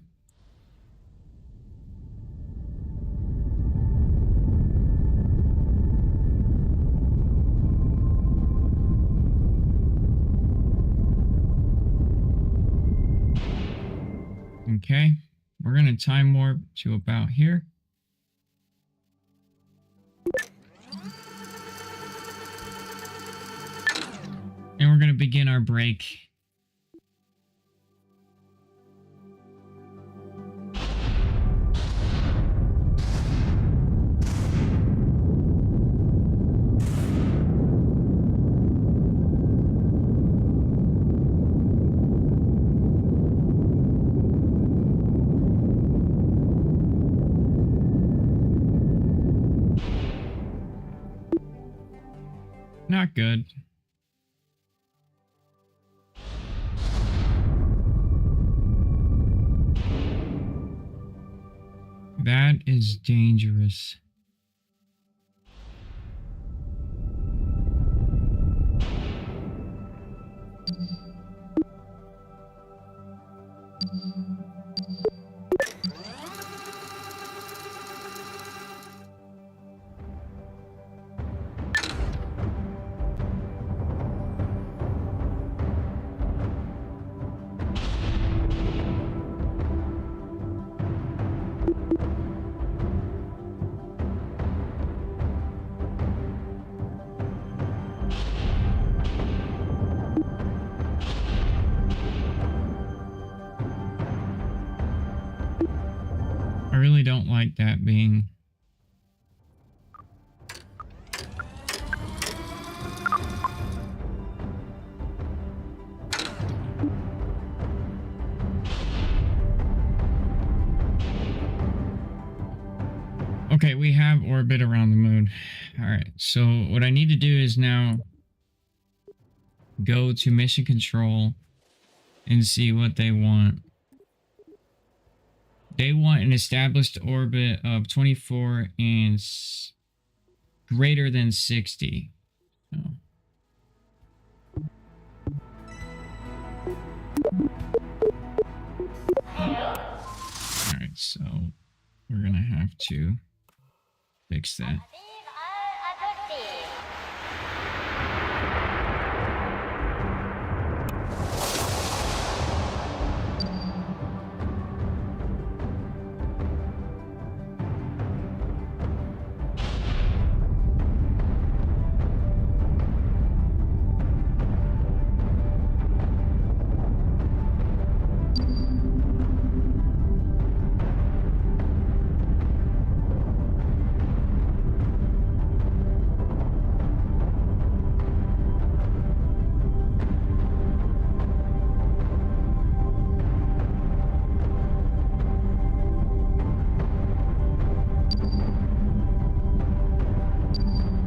Okay, we're going to time warp to about here. And we're going to begin our break. Not good. That is dangerous. I really don't like that being. Okay, we have orbit around the moon. All right, so what I need to do is now go to mission control and see what they want. They want an established orbit of 24 and greater than 60. So. Alright, so we're gonna have to fix that.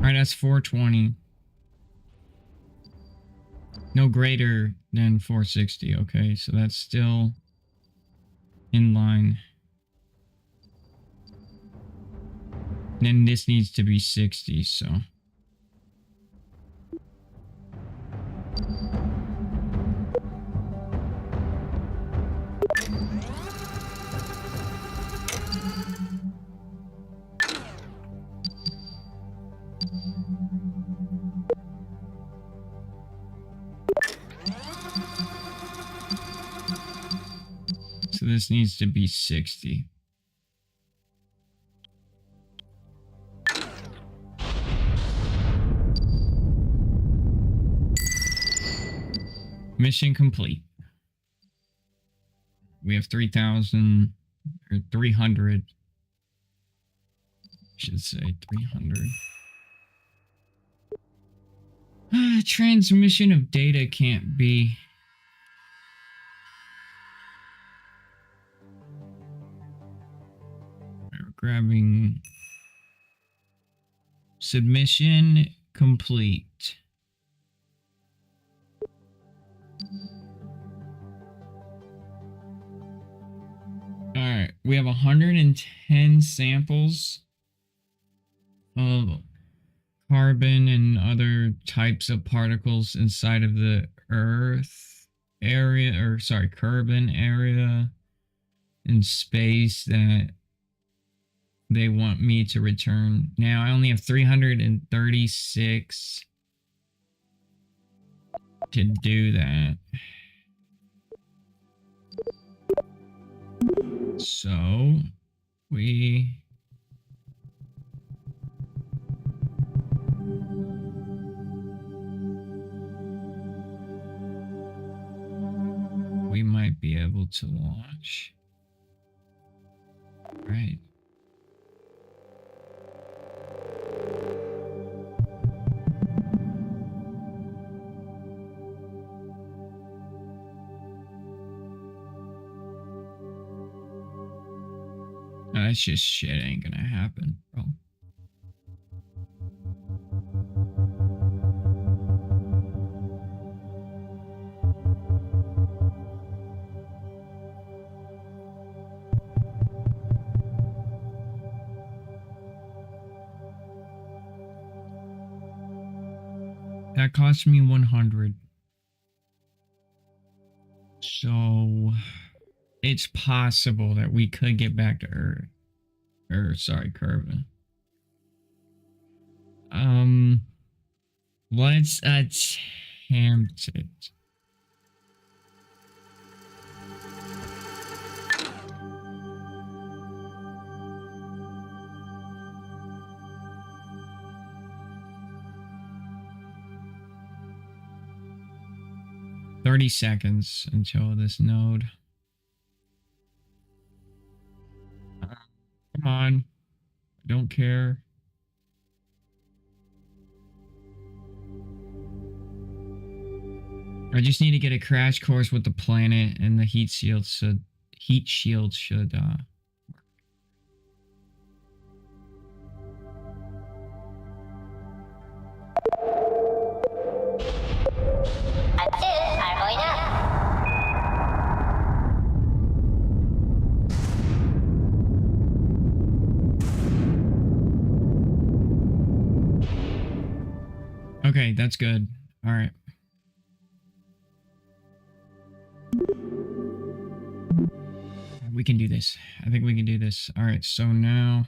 Alright, that's 420. No greater than 460. Okay, so that's still in line. Then this needs to be 60, so. So this needs to be 60. Mission complete. We have 3,000 or 300. Should say 300. Transmission of data can't be. We're grabbing submission complete. All right, we have 110 samples of carbon and other types of particles inside of the Earth area, or sorry, carbon area in space that they want me to return. Now I only have 336 to do that. So we might be able to launch. Right. That's just shit ain't gonna happen, bro. That cost me 100. So it's possible that we could get back to Earth. Or sorry, Kerbe. Let's attempt it. $30 until this node. Come on. I don't care. I just need to get a crash course with the planet, and the heat shield should Okay, that's good. All right. We can do this. I think we can do this. All right, so now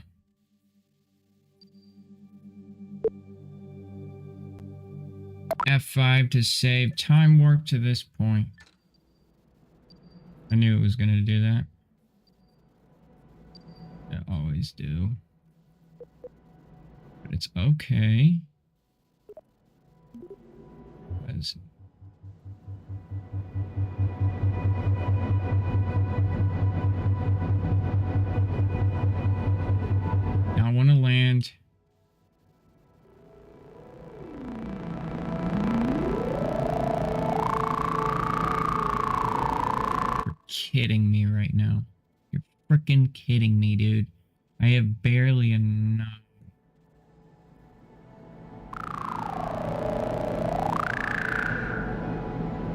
F5 to save time warp to this point. I knew it was going to do that. I always do. But it's okay. Because now I want to land. You're kidding me right now. You're freaking kidding me, dude. I have barely enough.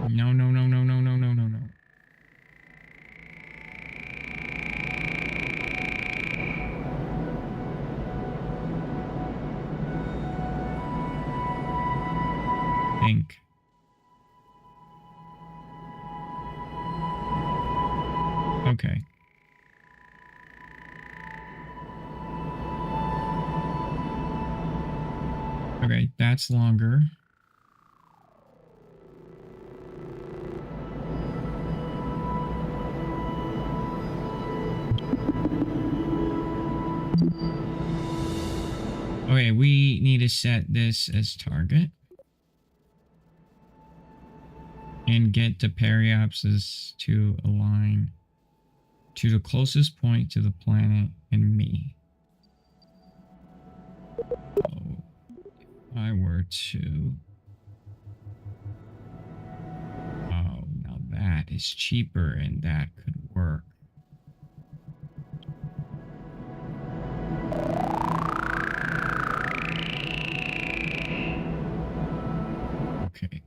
No, no, no, no, no, no, no, no, no. Think. Okay. Okay, that's longer. Okay, we need to set this as target. And get the periapses to align to the closest point to the planet and me. Oh, if I were to... Oh, now that is cheaper and that could work. Okay.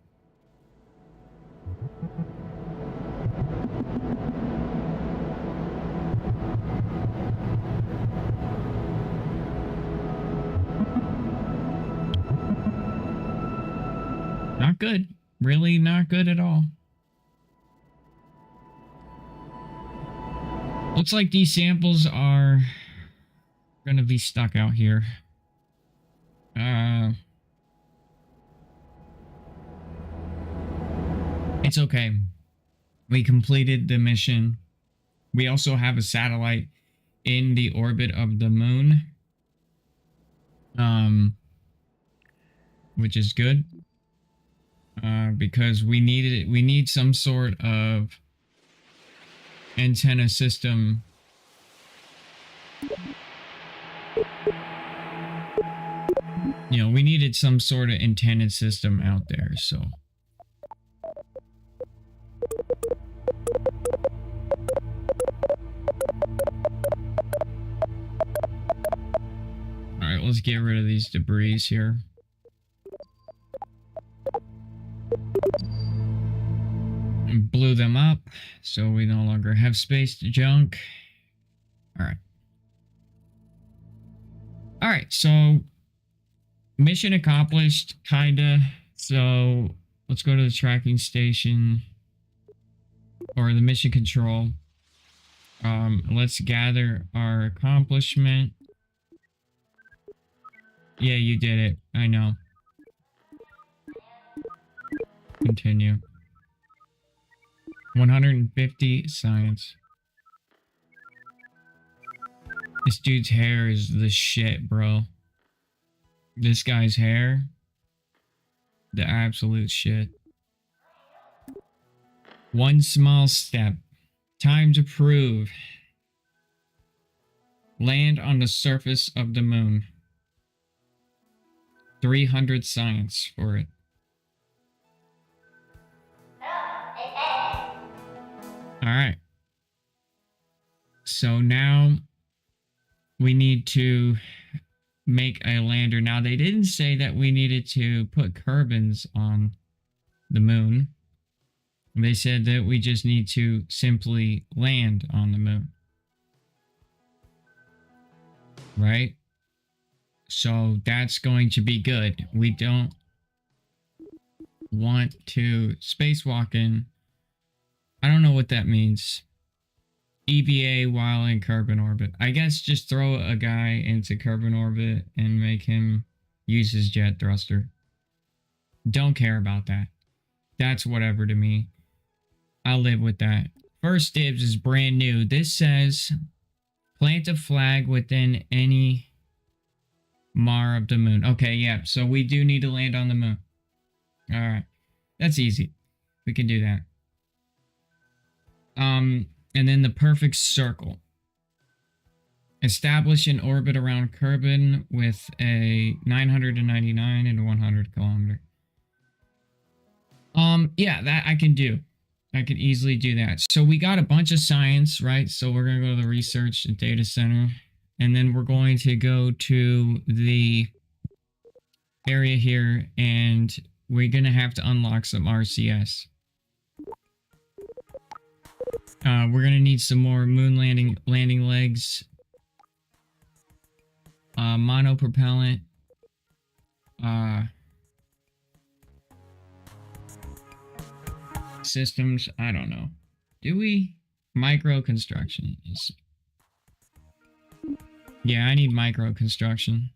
Not good. Really not good at all. Looks like these samples are gonna be stuck out here. It's okay. We completed the mission. We also have a satellite in the orbit of the moon. Which is good. Because we need some sort of antenna system. You know, we needed some sort of antenna system out there, so. Alright, let's get rid of these debris here. And blew them up, so we no longer have space to junk. Alright. Alright, so mission accomplished, kinda. So let's go to the tracking station or the mission control. Let's gather our accomplishment. Yeah, you did it. I know. Continue. 150 science. This dude's hair is the shit, bro. This guy's hair, the absolute shit. One small step. Time to prove. Land on the surface of the moon. 300 science for it. Alright. So now we need to make a lander. Now they didn't say that we needed to put kerbins on the moon. They said that we just need to simply land on the moon. Right? So that's going to be good. We don't want to spacewalk in. I don't know what that means. EVA while in Kerbin orbit. I guess just throw a guy into Kerbin orbit and make him use his jet thruster. Don't care about that. That's whatever to me. I'll live with that. First dibs is brand new. This says plant a flag within any mar of the moon. Okay, yeah. So we do need to land on the moon. All right. That's easy. We can do that. And then the perfect circle. Establish an orbit around Kerbin with a 999 and 100 kilometer. Yeah, that I can do. I can easily do that. So we got a bunch of science, right? So we're going to go to the research and data center. And then we're going to go to the area here. And we're going to have to unlock some RCS. We're going to need some more moon landing legs. Monopropellant. Systems, I don't know. Do we? Micro construction. Yeah, I need micro construction.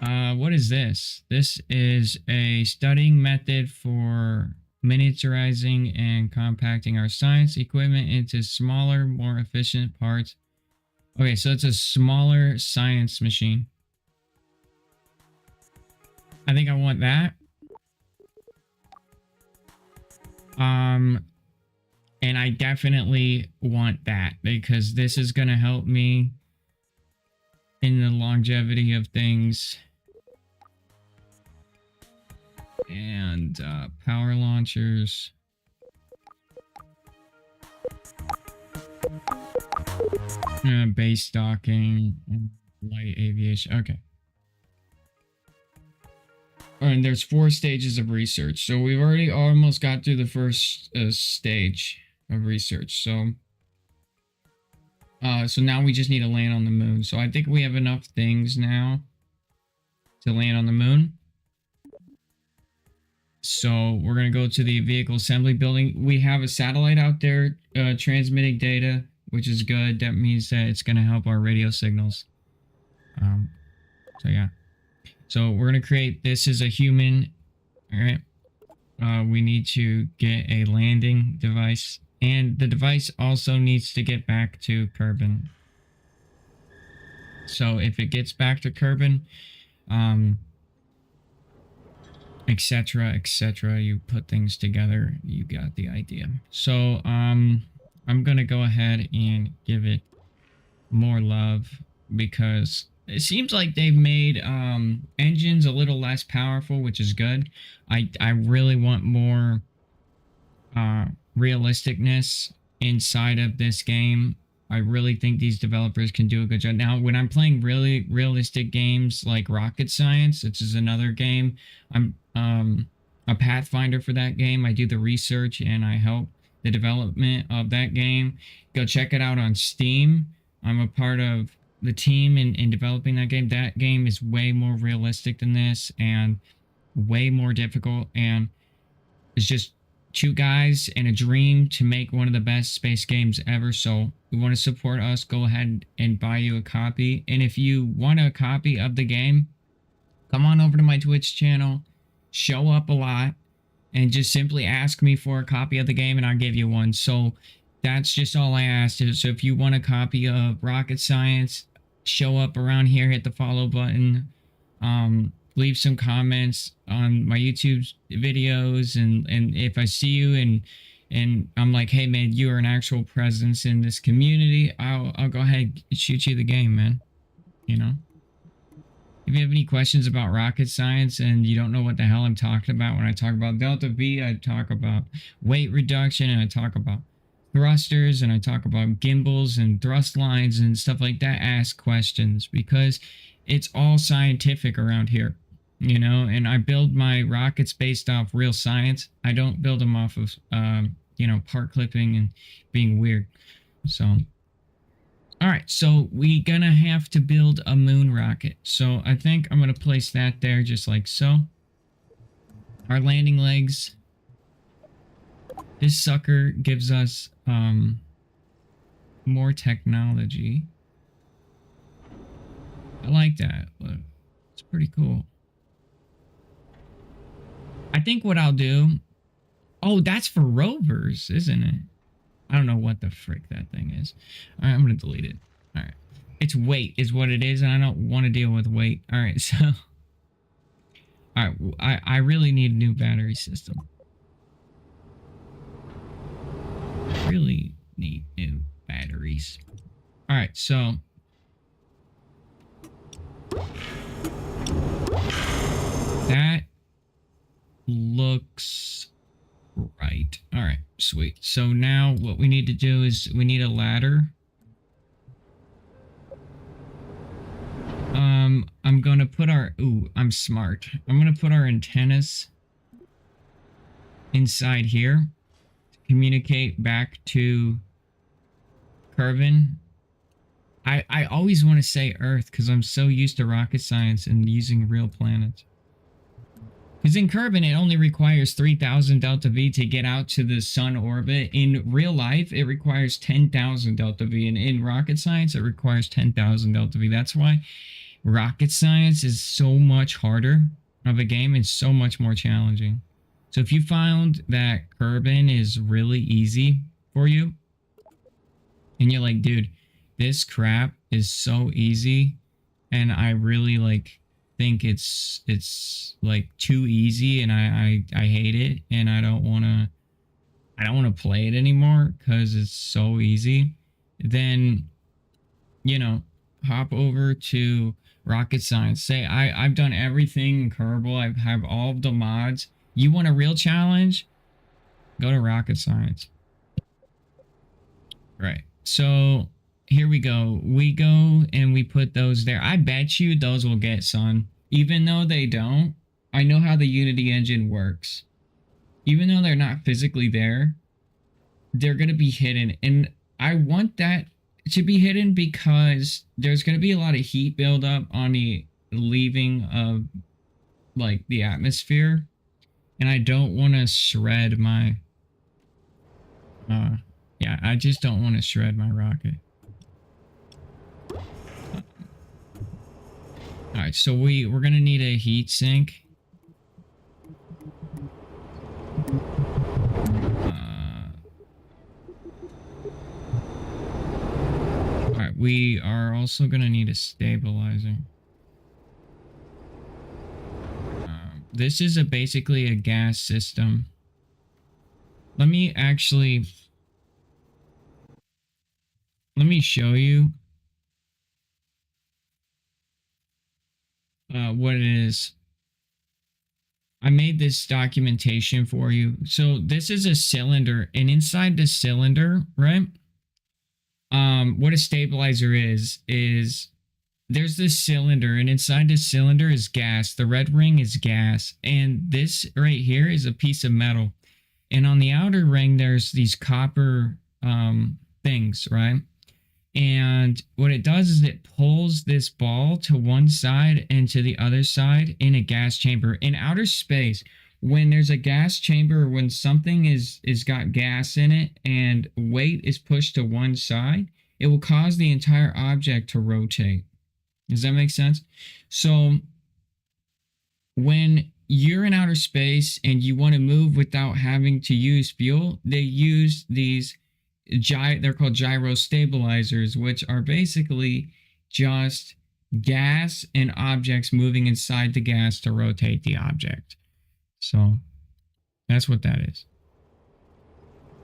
What is this? This is a studying method for miniaturizing and compacting our science equipment into smaller, more efficient parts. Okay, so it's a smaller science machine. I think I want that. And I definitely want that because this is going to help me in the longevity of things. And power launchers. Base docking and light aviation. Okay. And there's 4 stages of research. So we've already almost got through the first stage of research. So now we just need to land on the moon. So I think we have enough things now to land on the moon. So we're going to go to the vehicle assembly building. We have a satellite out there transmitting data, which is good. That means that it's going to help our radio signals. So yeah. So we're going to create, this is a human, all right? We need to get a landing device. And the device also needs to get back to Kerbin. So if it gets back to Kerbin, etc., etc., you put things together, you got the idea. So I'm going to go ahead and give it more love because it seems like they've made engines a little less powerful, which is good. I really want more realisticness inside of this game. I really think these developers can do a good job. Now, when I'm playing really realistic games like Rocket Science, which is another game, I'm a Pathfinder for that game. I do the research and I help the development of that game. Go check it out on Steam. I'm a part of the team in developing that game is way more realistic than this and way more difficult, and it's just two guys and a dream to make one of the best space games ever. So you want to support us, go ahead and buy you a copy. And if you want a copy of the game, come on over to my Twitch channel, show up a lot, and just simply ask me for a copy of the game and I'll give you one. So that's just all I asked. So if you want a copy of Rocket Science, show up around here, hit the follow button, leave some comments on my YouTube videos, and if I see you and I'm like, hey man, you are an actual presence in this community, I'll go ahead and shoot you the game, man. You know? If you have any questions about rocket science and you don't know what the hell I'm talking about when I talk about delta V, I talk about weight reduction, and I talk about thrusters, and I talk about gimbals and thrust lines and stuff like that, ask questions, because it's all scientific around here, you know, and I build my rockets based off real science. I don't build them off of, you know, part clipping and being weird. So, all right, so we gonna have to build a moon rocket. So I think I'm gonna place that there just like so. Our landing legs. This sucker gives us more technology. I like that. Look, it's pretty cool. I think what I'll do... Oh, that's for rovers, isn't it? I don't know what the frick that thing is. All right, I'm going to delete it. All right. It's weight is what it is, and I don't want to deal with weight. All right, so... All right, I really need a new battery system. Really need new batteries. All right, so... That looks right. All right, sweet. So now what we need to do is we need a ladder. I'm going to put our... Ooh, I'm smart. I'm going to put our antennas inside here to communicate back to Kerbin. I always want to say Earth because I'm so used to rocket science and using real planets. Because in Kerbin, it only requires 3,000 delta V to get out to the sun orbit. In real life, it requires 10,000 delta V. And in rocket science, it requires 10,000 delta V. That's why rocket science is so much harder of a game and so much more challenging. So if you found that Kerbin is really easy for you, and you're like, dude, this crap is so easy, and I really think it's like too easy, and I hate it, and I don't want to play it anymore because it's so easy, then, you know, hop over to rocket science. Say I've done everything in Kerbal. I have all of the mods. You want a real challenge? Go to rocket science. Right. So here we go. We go and we put those there. I bet you those will get sun. Even though they don't, I know how the Unity engine works. Even though they're not physically there, they're going to be hidden. And I want that to be hidden because there's going to be a lot of heat buildup on the leaving of like the atmosphere. And I don't want to shred my... yeah, I just don't want to shred my rocket. Alright, so we're gonna need a heat sink. Alright, we are also gonna need a stabilizer. This is basically a gas system. Let me show you what it is. I made this documentation for you. So this is a cylinder, and inside the cylinder, right? What a stabilizer is there's this cylinder, and inside this cylinder is gas. The red ring is gas, and this right here is a piece of metal. And on the outer ring, there's these copper things, right? And what it does is it pulls this ball to one side and to the other side in a gas chamber. In outer space, when there's a gas chamber, when something is got gas in it and weight is pushed to one side, it will cause the entire object to rotate. Does that make sense? So when you're in outer space and you want to move without having to use fuel, they use these they're called gyro stabilizers, which are basically just gas and objects moving inside the gas to rotate the object. So that's what that is.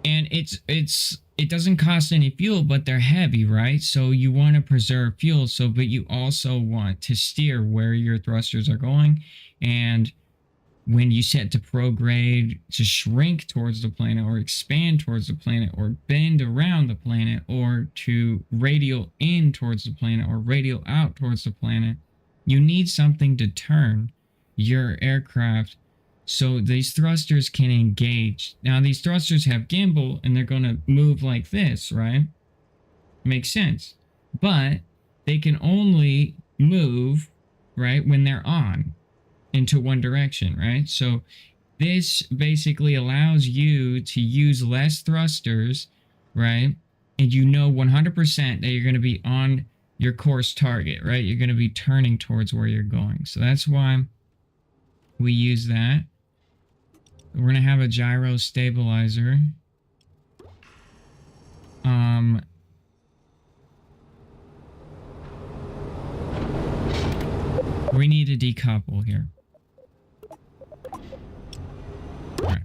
And it doesn't cost any fuel, but they're heavy, right? So you want to preserve fuel, but you also want to steer where your thrusters are going. And when you set to prograde to shrink towards the planet or expand towards the planet or bend around the planet or to radial in towards the planet or radial out towards the planet, you need something to turn your aircraft so these thrusters can engage. Now, these thrusters have gimbal and they're going to move like this, right? Makes sense. But they can only move, right, when they're on into one direction, right? So this basically allows you to use less thrusters, right? And you know 100% that you're going to be on your course target, right? You're going to be turning towards where you're going. So that's why we use that. We're going to have a gyro stabilizer. We need to decouple here. Alright.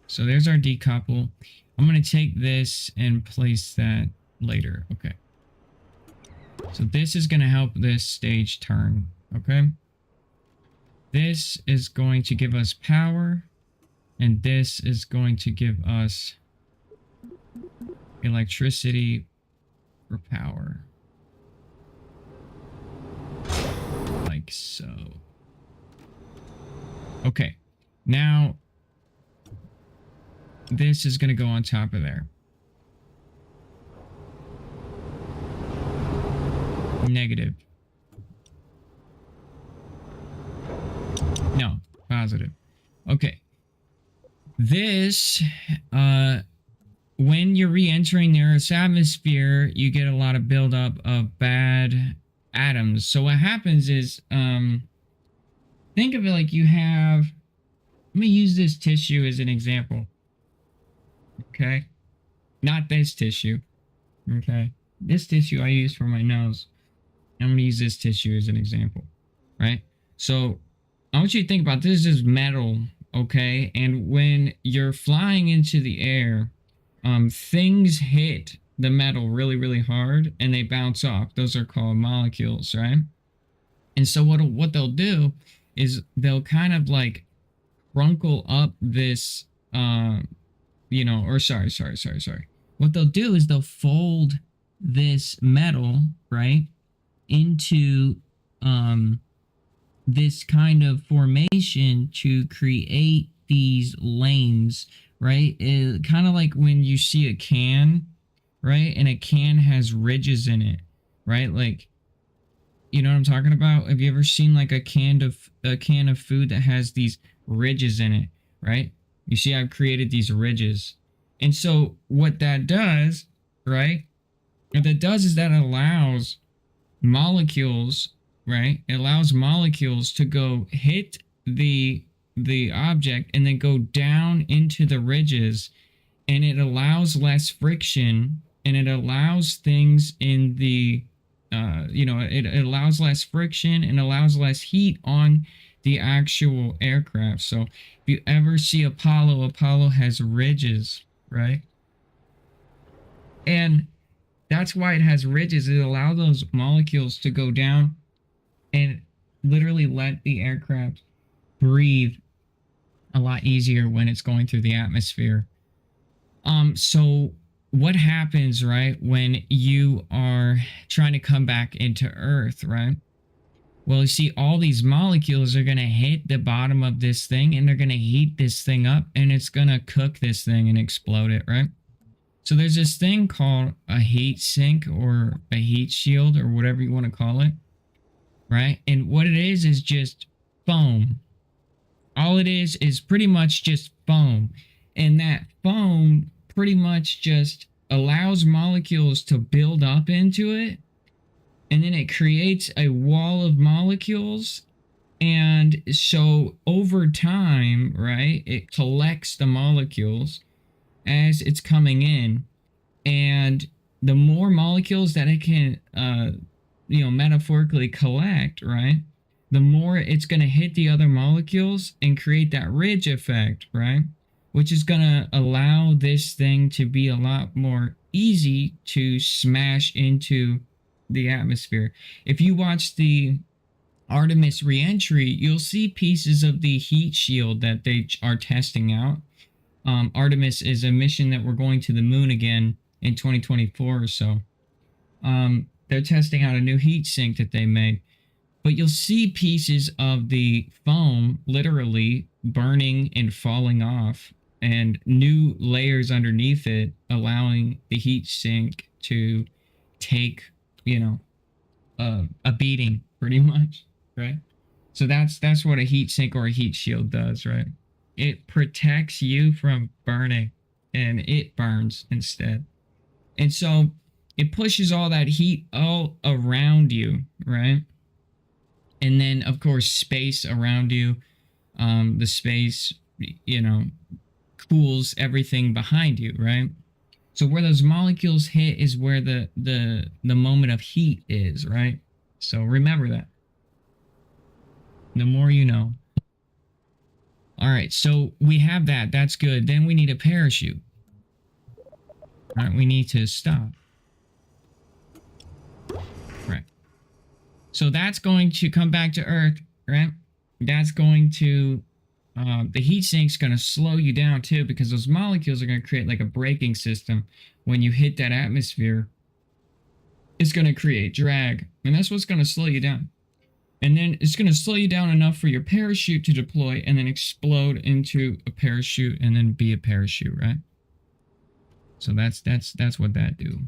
So there's our decouple. I'm going to take this and place that later. Okay. So this is going to help this stage turn. Okay. This is going to give us power. And this is going to give us electricity for power. Like so. Okay. Now, this is going to go on top of there. Negative. No, positive. Okay. This, when you're re-entering the Earth's atmosphere, you get a lot of buildup of bad atoms. So what happens is, think of it like you have, let me use this tissue as an example. Okay? Not this tissue. Okay? This tissue I use for my nose. I'm going to use this tissue as an example. Right? So I want you to think about this as metal. Okay, and when you're flying into the air, things hit the metal really, really hard and they bounce off. Those are called molecules, right? And so what they'll do is they'll kind of like crunkle up this, What they'll do is they'll fold this metal, right, into, this kind of formation to create these lanes, right? Kind of like when you see a can, right? And a can has ridges in it, right? Like, you know what I'm talking about? Have you ever seen like a can of food that has these ridges in it, right? You see, I've created these ridges. And so what that does, right? What that does is that allows molecules, right? It allows molecules to go hit the object and then go down into the ridges, and it allows less friction, and it allows things in the it allows less friction and allows less heat on the actual aircraft. So if you ever see Apollo has ridges, right? And that's why it has ridges. It allows those molecules to go down and literally let the aircraft breathe a lot easier when it's going through the atmosphere. So what happens, right, when you are trying to come back into Earth, right? Well, you see, all these molecules are going to hit the bottom of this thing, and they're going to heat this thing up, and it's going to cook this thing and explode it, right? So there's this thing called a heat sink or a heat shield or whatever you want to call it, right? And what it is just foam. All it is pretty much just foam. And that foam pretty much just allows molecules to build up into it. And then it creates a wall of molecules. And so over time, right, it collects the molecules as it's coming in. And the more molecules that it can, metaphorically collect, right, the more it's going to hit the other molecules and create that ridge effect, right? Which is going to allow this thing to be a lot more easy to smash into the atmosphere. If you watch the Artemis reentry, you'll see pieces of the heat shield that they are testing out. Artemis is a mission that we're going to the moon again in 2024 or so. They're testing out a new heat sink that they made. But you'll see pieces of the foam literally burning and falling off, and new layers underneath it, allowing the heat sink to take, a beating pretty much, right? So that's what a heat sink or a heat shield does, right? It protects you from burning, and it burns instead. And so it pushes all that heat all around you, right? And then, of course, space around you, the space, cools everything behind you, right? So where those molecules hit is where the moment of heat is, right? So remember that. The more you know. All right, so we have that. That's good. Then we need a parachute. All right, we need to stop. Right. So that's going to come back to Earth, right? That's going to, the heat sink's going to slow you down too, because those molecules are going to create like a braking system. When you hit that atmosphere, it's going to create drag, and that's what's going to slow you down. And then it's going to slow you down enough for your parachute to deploy and then explode into a parachute and then be a parachute, right? So that's what that do.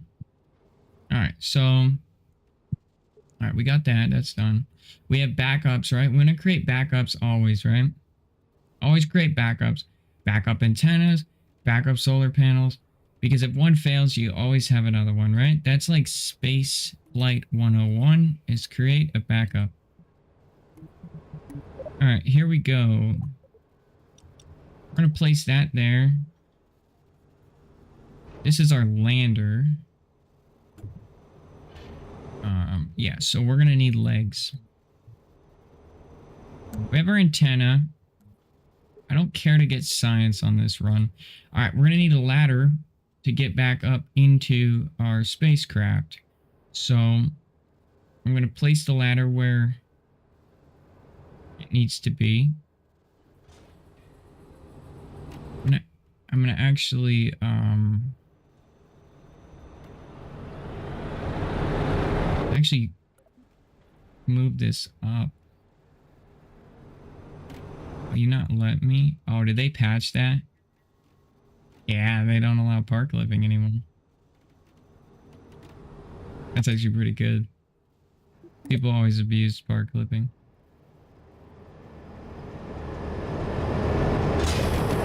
All right, so all right, we got that. That's done. We have backups, right? We're going to create backups always, right? Always create backups. Backup antennas, backup solar panels. Because if one fails, you always have another one, right? That's like Space Flight 101 is create a backup. All right, here we go. We're going to place that there. This is our lander. Yeah, so we're going to need legs. We have our antenna. I don't care to get science on this run. All right, we're going to need a ladder to get back up into our spacecraft. So I'm going to place the ladder where it needs to be. I'm going to actually move this up. Will you not let me? Oh, did they patch that? Yeah, they don't allow park living anymore. That's actually pretty good. People always abuse park living.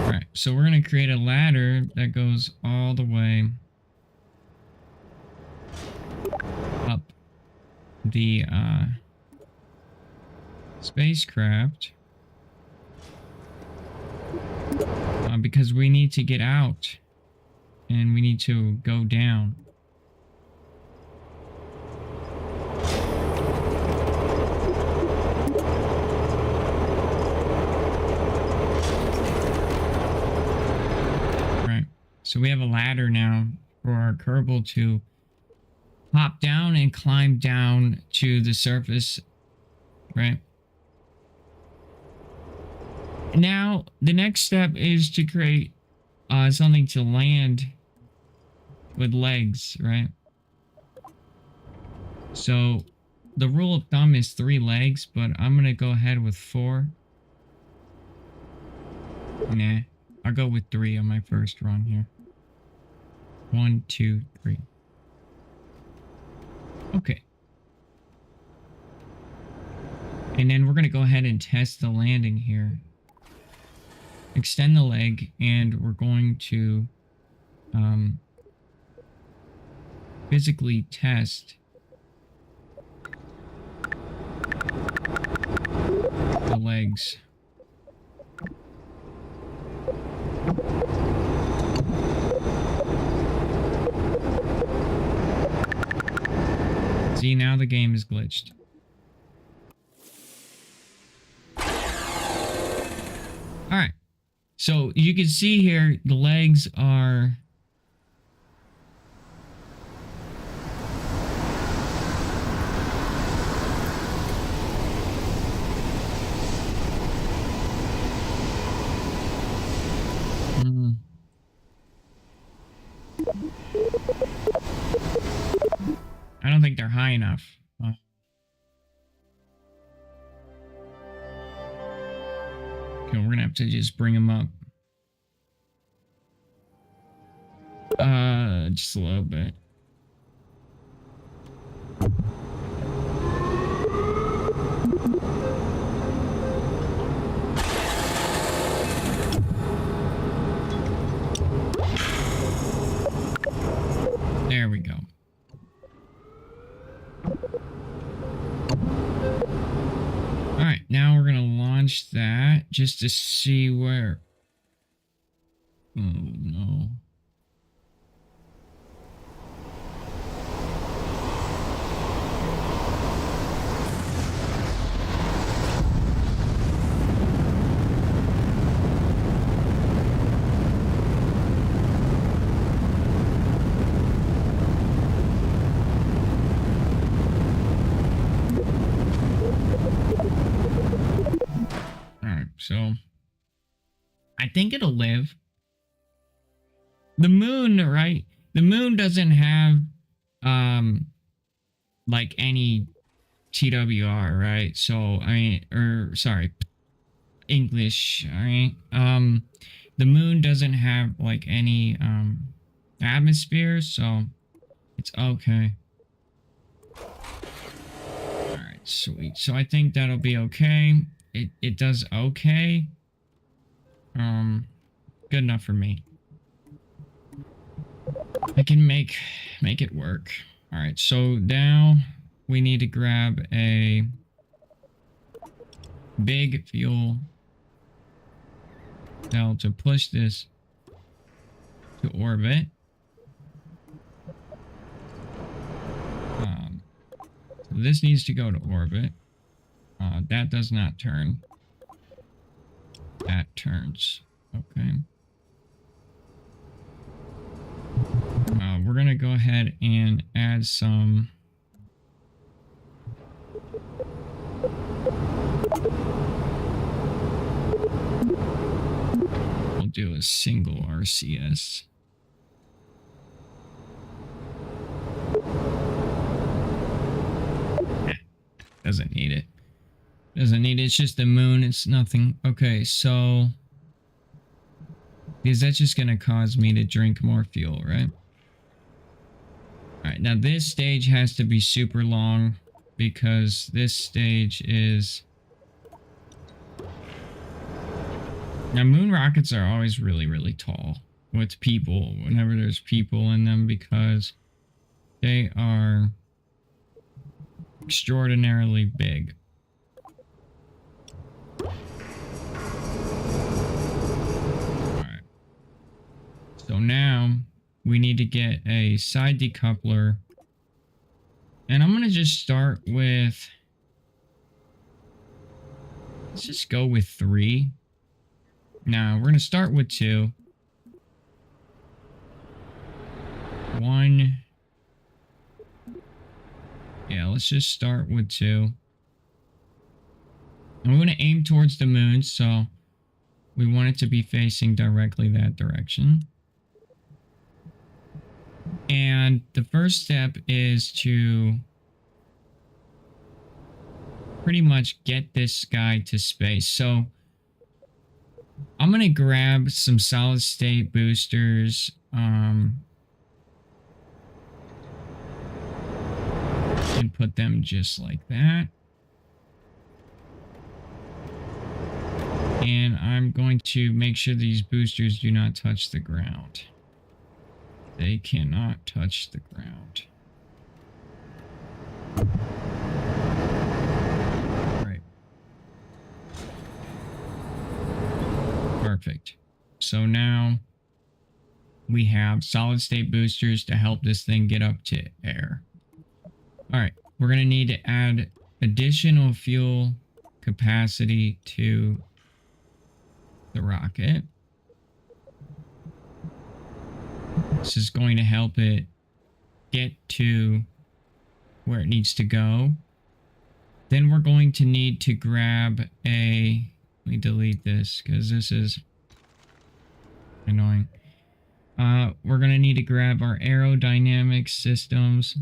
Alright, so we're going to create a ladder that goes all the way up the spacecraft. Because we need to get out and we need to go down. Right. So we have a ladder now for our kerble to hop down and climb down to the surface, right? Now, the next step is to create something to land with legs, right? So, the rule of thumb is 3 legs, but I'm going to go ahead with 4. Nah, I'll go with 3 on my first run here. 1, 2, 3. Okay. And then we're going to go ahead and test the landing here. Extend the leg, and we're going to physically test the legs. See, now the game is glitched. All right. So you can see here, the legs are I don't think they're high enough. Okay, we're gonna have to just bring them up. Just a little bit. There we go. All right, now we're gonna launch that just to see where. Oh no. So I think it'll live. The moon, right? The moon doesn't have like any TWR, right? So I mean, or sorry, English, all right? The moon doesn't have like any atmosphere, so it's okay. All right, sweet. So I think that'll be okay. It does okay. Good enough for me. I can make it work. All right, so now we need to grab a big fuel cell to push this to orbit. So this needs to go to orbit. That does not turn. That turns. Okay. We're going to go ahead and add some... We'll do a single RCS. Doesn't need it. Doesn't need it. It's just the moon. It's nothing. Okay, so... Because that's just going to cause me to drink more fuel, right? Alright, now this stage has to be super long because this stage is... Now, moon rockets are always really, really tall with people, whenever there's people in them, because they are extraordinarily big. Alright. So now we need to get a side decoupler. And I'm going to just start with... Let's just go with 3. Now, we're going to start with 2. 1. Yeah, let's just start with 2. And we're going to aim towards the moon, so we want it to be facing directly that direction. And the first step is to pretty much get this guy to space. So I'm going to grab some solid state boosters. and put them just like that. And I'm going to make sure these boosters do not touch the ground. They cannot touch the ground. Right. Perfect. So now we have solid state boosters to help this thing get up to air. All right, we're going to need to add additional fuel capacity to the rocket. This is going to help it get to where it needs to go. Then we're going to need to grab a... Let me delete this because this is annoying. We're going to need to grab our aerodynamic systems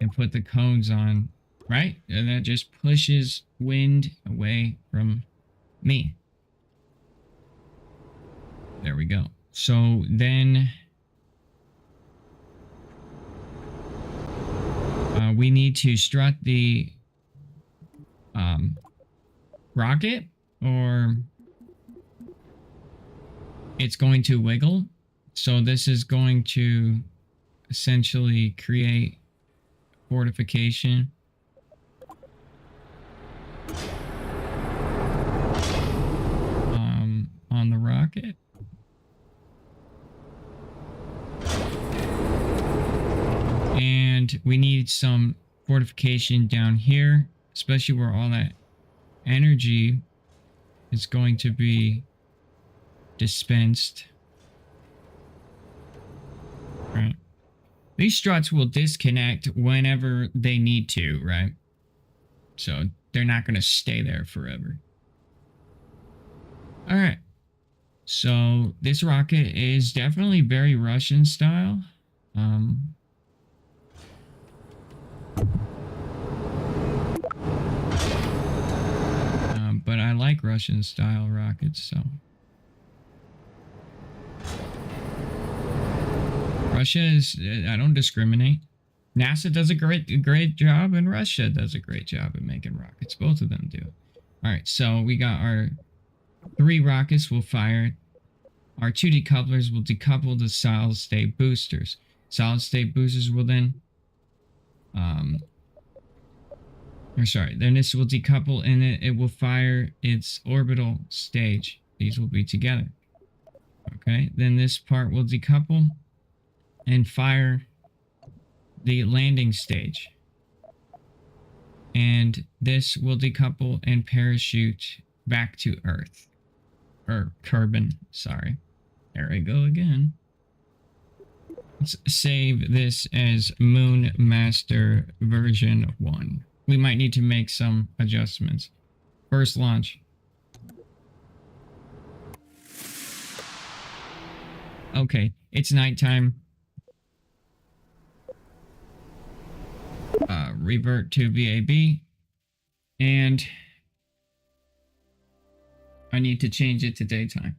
and put the cones on, right? And that just pushes wind away from me. There we go. So then we need to strut the rocket, or it's going to wiggle. So this is going to essentially create fortification. On the rocket. And we need some fortification down here, especially where all that energy is going to be dispensed. Right. These struts will disconnect whenever they need to, right? So they're not going to stay there forever. All right. So this rocket is definitely very Russian style. But I like Russian style rockets, so. Russia is, I don't discriminate. NASA does a great job, and Russia does a great job at making rockets. Both of them do. All right, so we got our 3 rockets will fire. Our 2 decouplers will decouple the solid state boosters. Solid state boosters will then, then this will decouple and it will fire its orbital stage. These will be together. Okay, then this part will decouple and fire the landing stage. And this will decouple and parachute back to Earth. Or Kerbin, sorry. There I go again. Let's save this as Moon Master version 1. We might need to make some adjustments. First launch. Okay, it's nighttime. Revert to VAB. And I need to change it to daytime.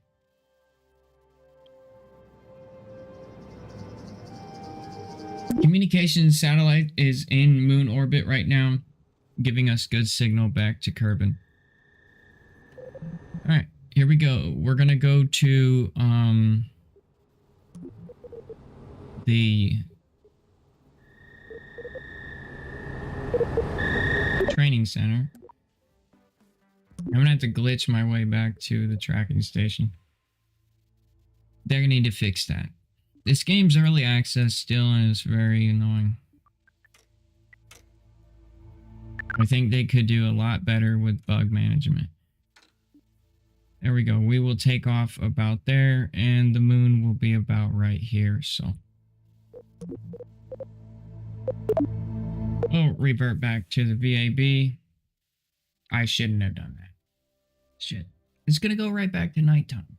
Communications satellite is in moon orbit right now, giving us good signal back to Kerbin. All right, here we go. We're gonna go to the training center. I'm gonna have to glitch my way back to the tracking station. They're gonna need to fix that. This game's early access still, and it's very annoying. I think they could do a lot better with bug management. There we go. We will take off about there, and the moon will be about right here, so. We'll revert back to the VAB. I shouldn't have done that. Shit. It's gonna go right back to nighttime.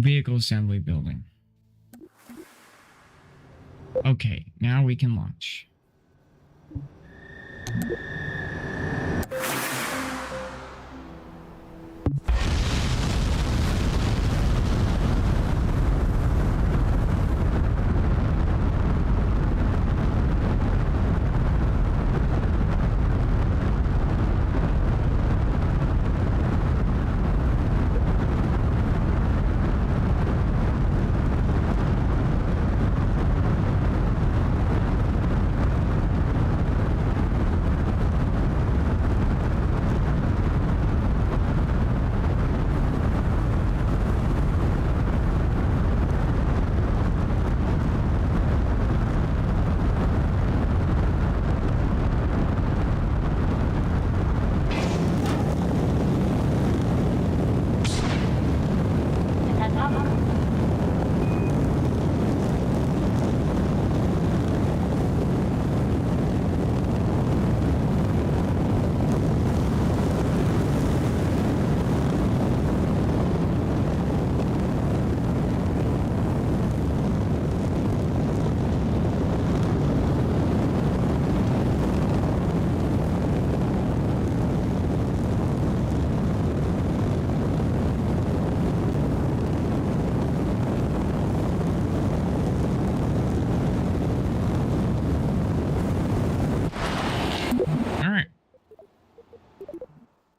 vehicle assembly building. Okay, now we can launch.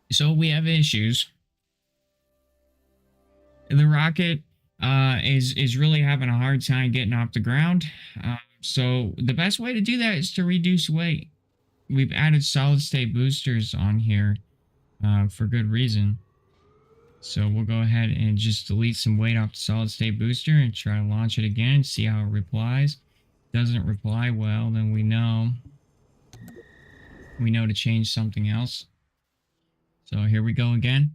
So we have issues. The rocket is really having a hard time getting off the ground. So the best way to do that is to reduce weight. We've added solid state boosters on here for good reason. So we'll go ahead and just delete some weight off the solid state booster and try to launch it again, see how it replies. Doesn't reply well, then we know to change something else. So here we go again.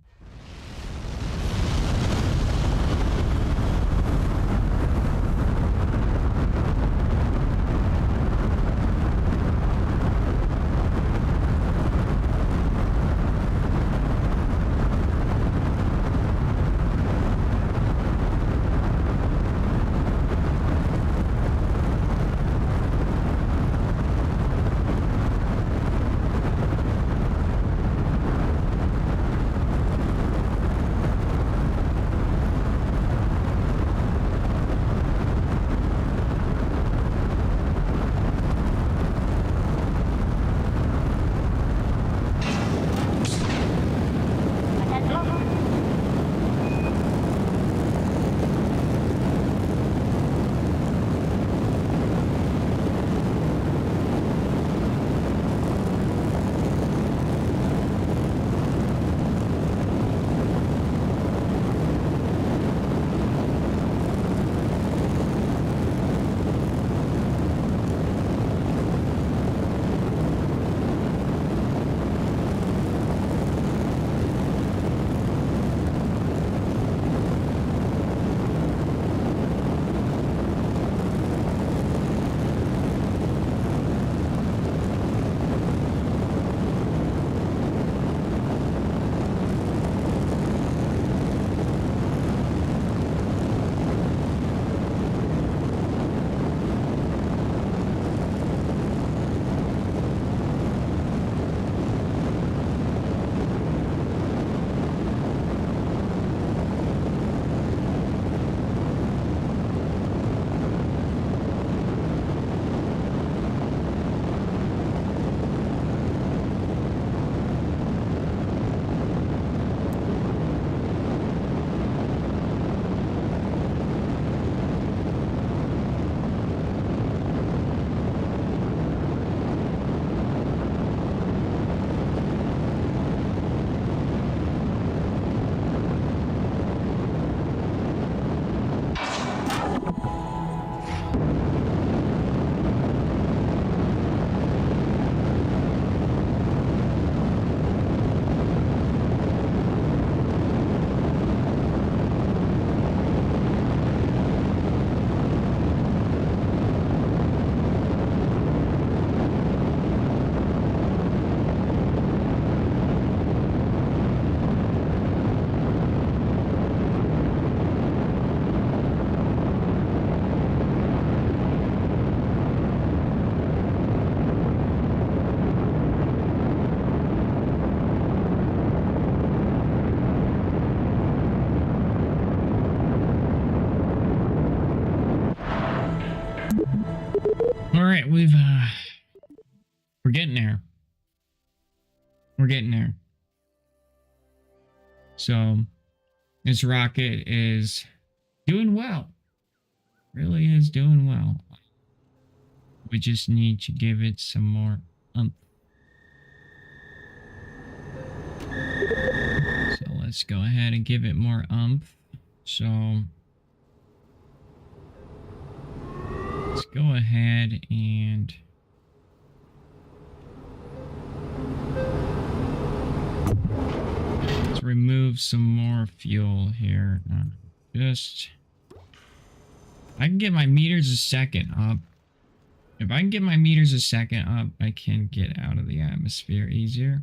right, we're getting there. We're getting there. So this rocket is doing well. Really is doing well. We just need to give it some more oomph. So let's go ahead and give it more oomph. So let's go ahead and let's remove some more fuel here. I can get my meters a second up. If I can get my meters a second up, I can get out of the atmosphere easier.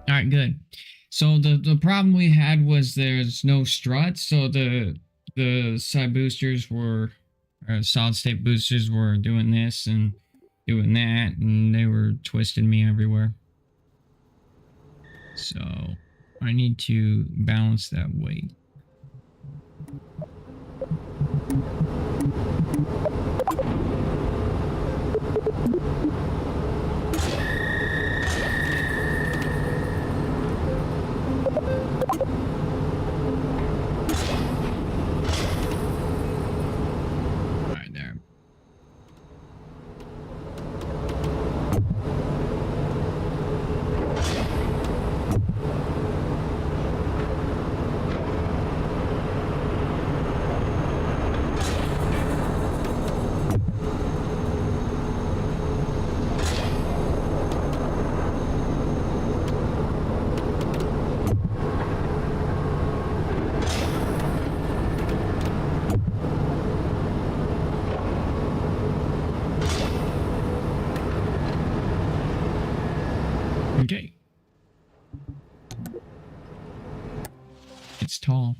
Alright, good. So the problem we had was there's no struts, so the side boosters were, or solid state boosters were doing this and doing that, and they were twisting me everywhere. So I need to balance that weight. Alright, there. Okay. It's tall.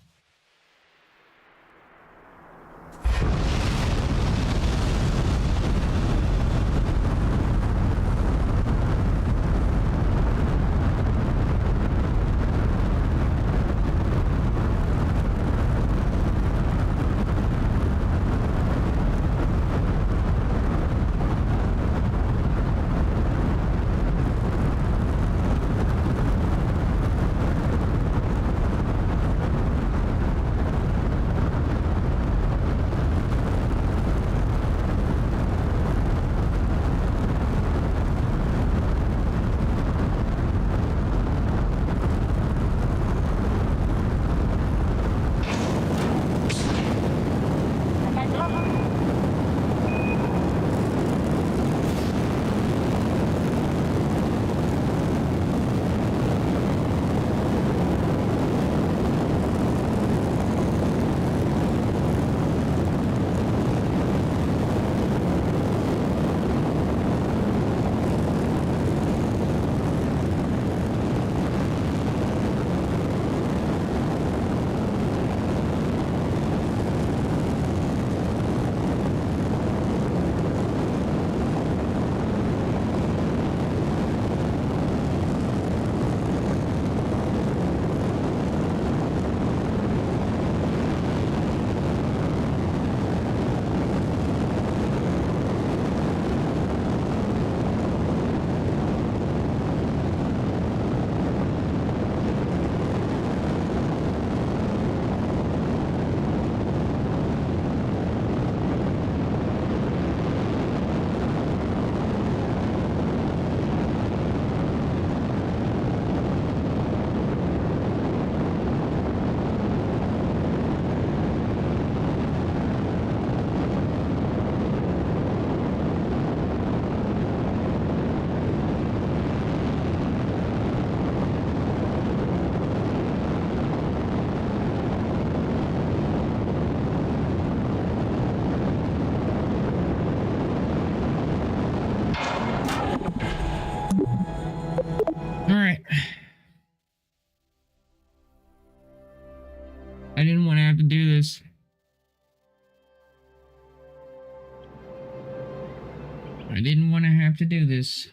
I didn't want to have to do this,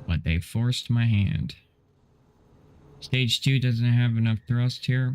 but they forced my hand. Stage 2 doesn't have enough thrust here.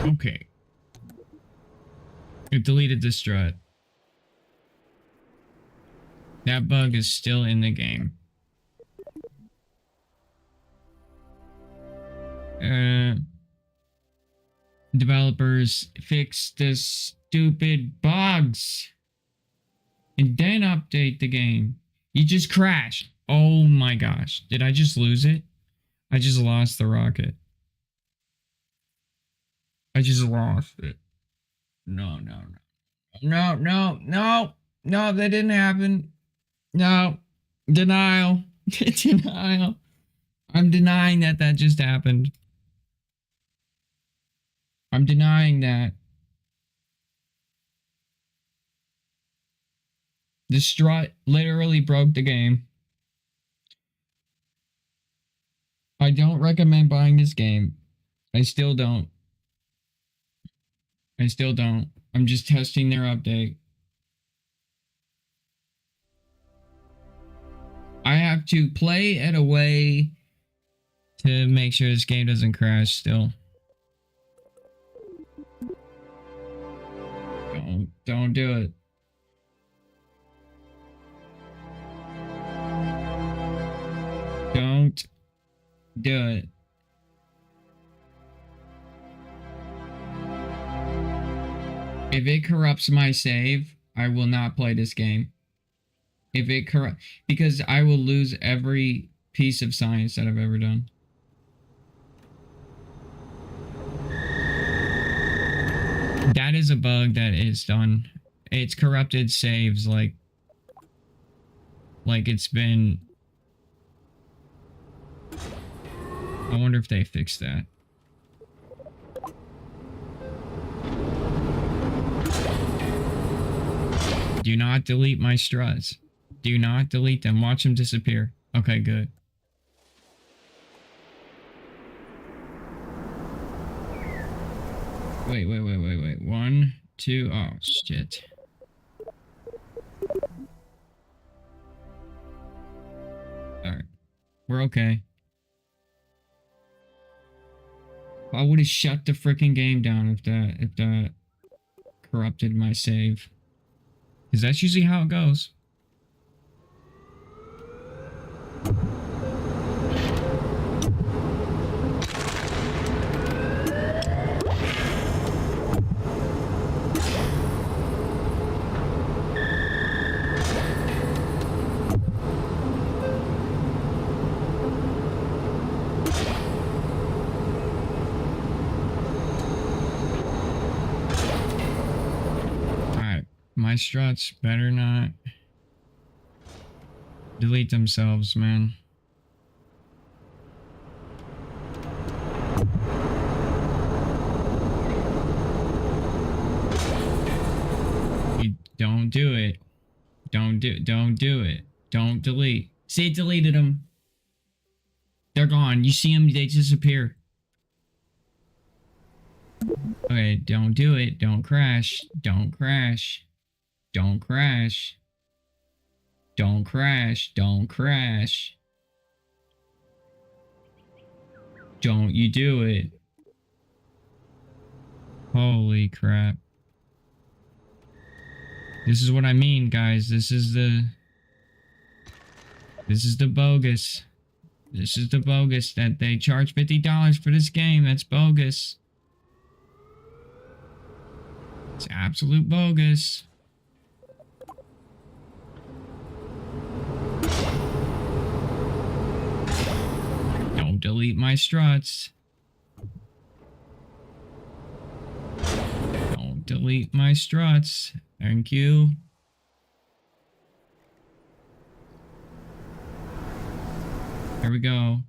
Okay. It deleted the strut. That bug is still in the game. Developers fix the stupid bugs and then update the game. You just crashed. Oh my gosh. Did I just lose it? I just lost the rocket. I just lost it. No, no, no. No, no, no. No, that didn't happen. No. Denial. Denial. I'm denying that that just happened. I'm denying that. The strut literally broke the game. I don't recommend buying this game. I still don't. I still don't. I'm just testing their update. I have to play at a way to make sure this game doesn't crash still. Don't do it. Don't do it. If it corrupts my save, I will not play this game. If it because I will lose every piece of science that I've ever done. That is a bug that is done. It's corrupted saves like it's been. I wonder if they fixed that. Do not delete my struts. Do not delete them. Watch them disappear. Okay, good. Wait. 1, 2. Oh, shit. Alright. We're okay. I would have shut the freaking game down if that corrupted my save. Because that's usually how it goes. My struts better not delete themselves, man. You don't do it. Don't do it. Don't delete. See, it deleted them. They're gone. You see them, they disappear. Okay, don't do it. Don't crash. Don't crash. Don't crash. Don't crash. Don't crash. Don't you do it. Holy crap. This is what I mean, guys. This is the bogus. This is the bogus that they charge $50 for this game. That's bogus. It's absolute bogus. Don't delete my struts. Don't delete my struts. Thank you. Here we go.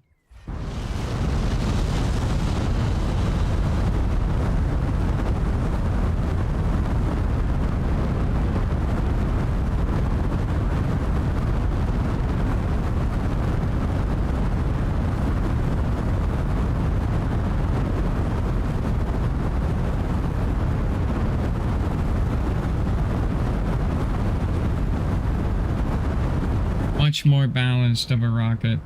Much more balanced of a rocket.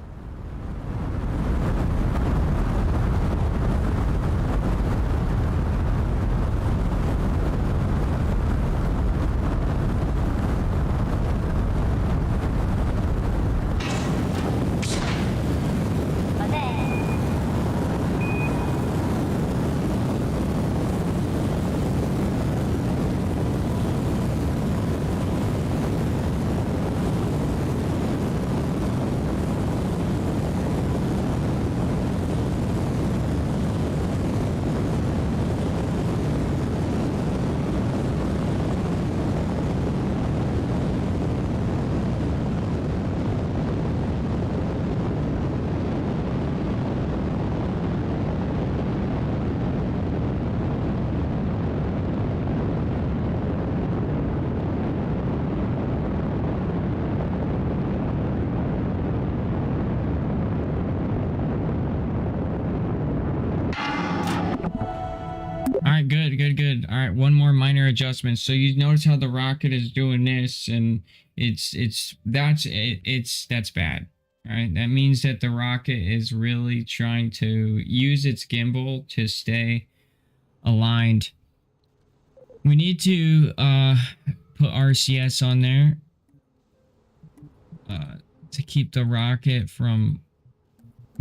Alright, good. Alright, one more minor adjustment. So you notice how the rocket is doing this, and that's bad. Alright, that means that the rocket is really trying to use its gimbal to stay aligned. We need to put RCS on there to keep the rocket from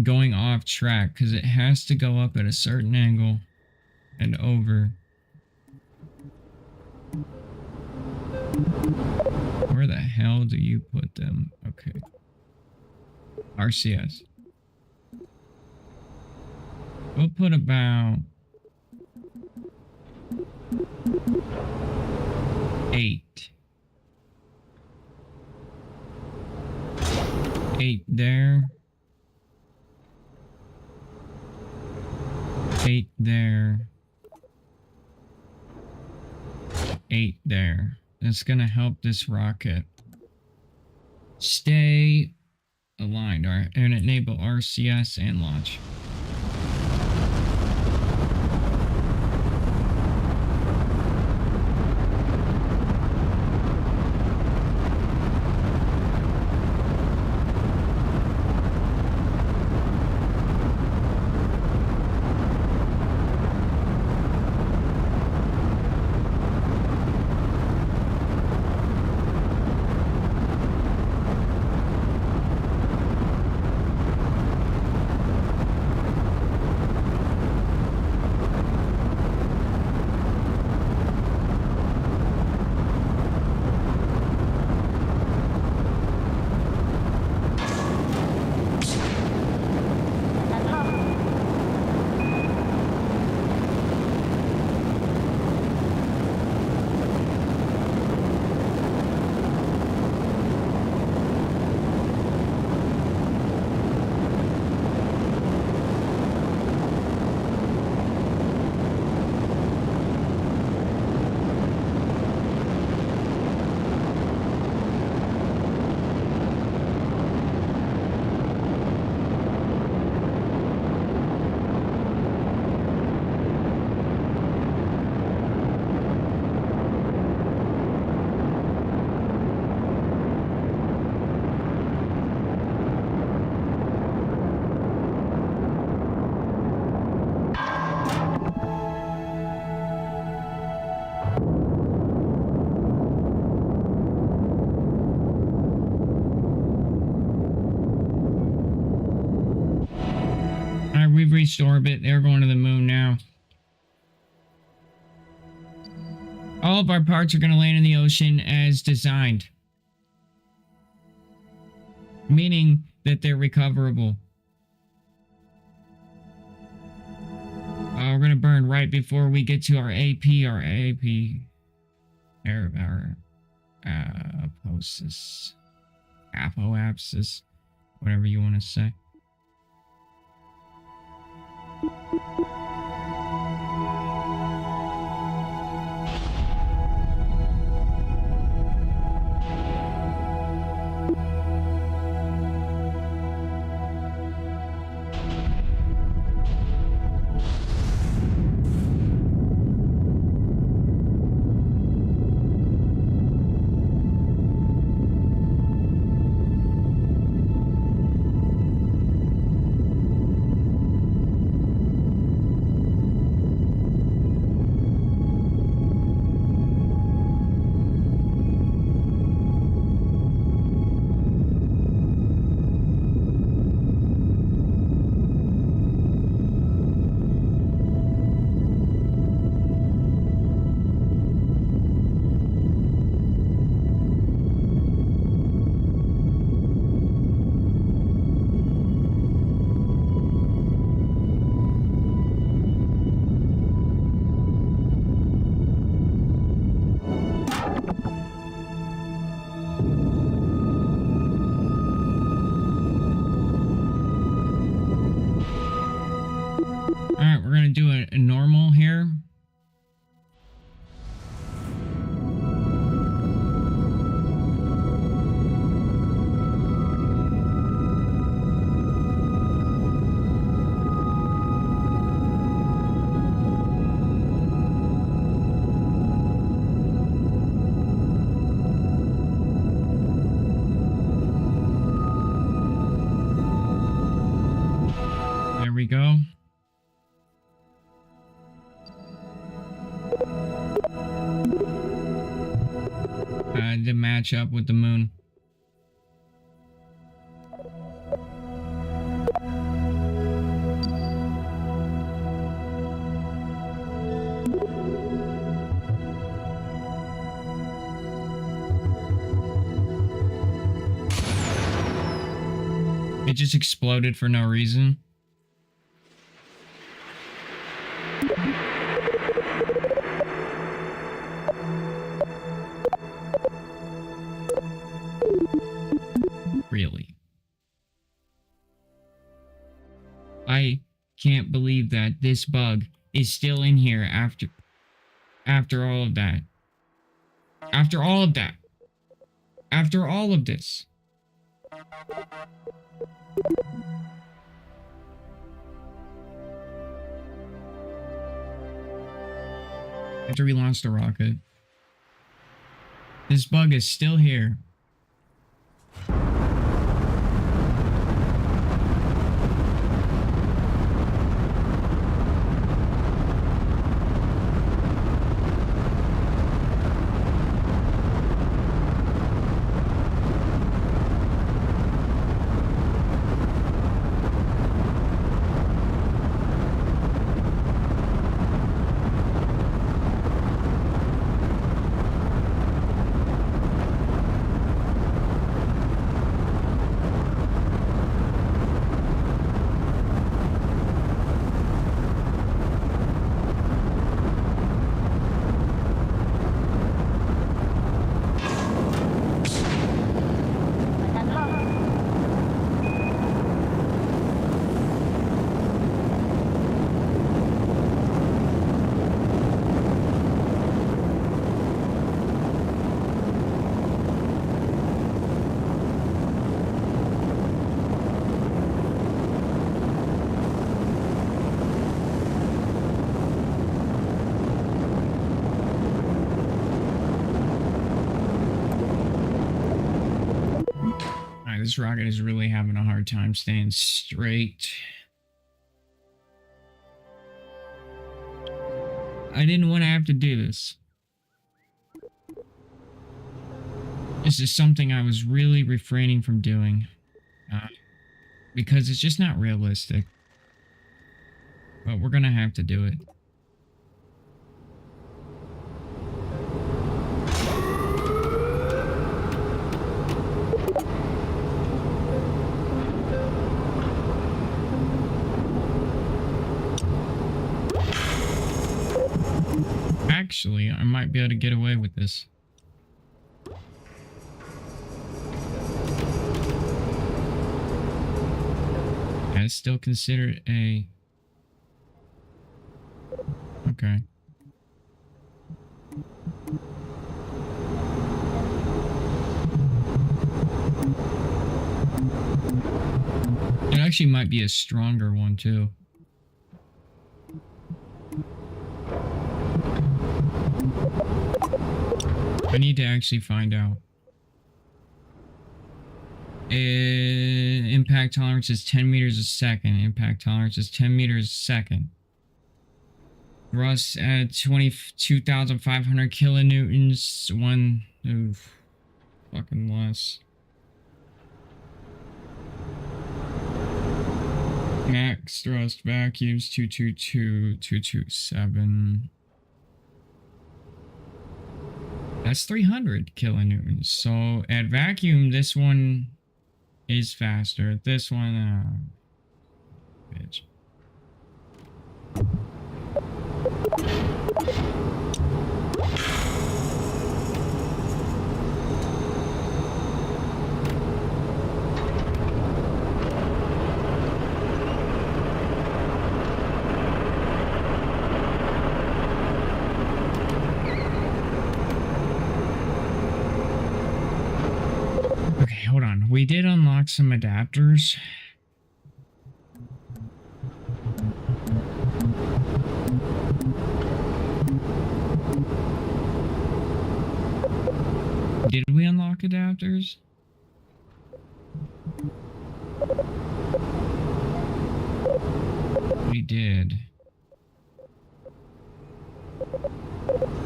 going off track, because it has to go up at a certain angle and over. Where the hell do you put them? Okay. RCS. We'll put about 8. 8 there. 8 there. 8 there. That's gonna help this rocket stay aligned. Alright, and enable RCS and launch. we've reached orbit. They're going to the moon now. All of our parts are going to land in the ocean as designed. Meaning that they're recoverable. We're going to burn right before we get to our AP, our apoapsis, apoapsis, whatever you want to say. Alright, we're going to do a normal here. There we go. To match up with the moon. It just exploded for no reason. Really. I can't believe that this bug is still in here after all of that. After all of that. After all of this. After we launched the rocket. This bug is still here. This rocket is really having a hard time staying straight. I didn't want to have to do this. This is something I was really refraining from doing. Because it's just not realistic. but we're gonna have to do it. Actually, I might be able to get away with this. I still consider it a... Okay. It actually might be a stronger one too. I need to actually find out. Impact tolerance is 10 meters a second. Impact tolerance is 10 meters a second. Thrust at 22,500 kilonewtons. Oof, fucking less. Max thrust vacuums 227. That's 300 kilonewtons. So at vacuum, this one is faster. This one, bitch. Okay, hold on. We did unlock some adapters. Did we unlock adapters? We did.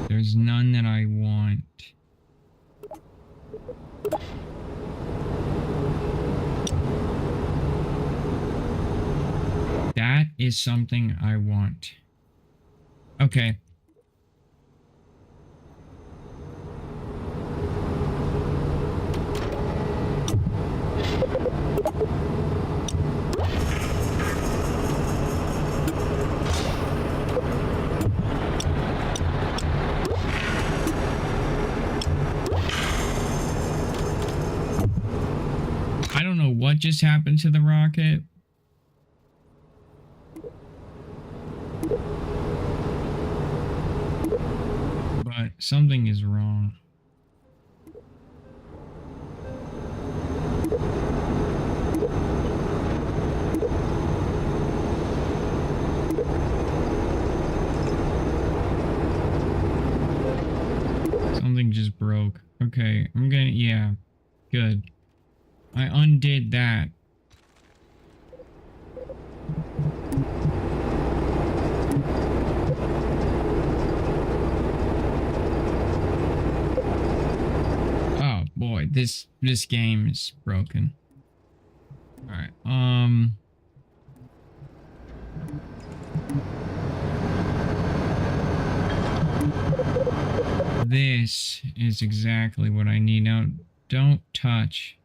There's none that I want. That is something I want. Okay. I don't know what just happened to the rocket. But something is wrong. Something just broke. Okay, I'm gonna, yeah, good. I undid that. Oh boy, this game is broken. All right. This is exactly what I need. Now, don't touch.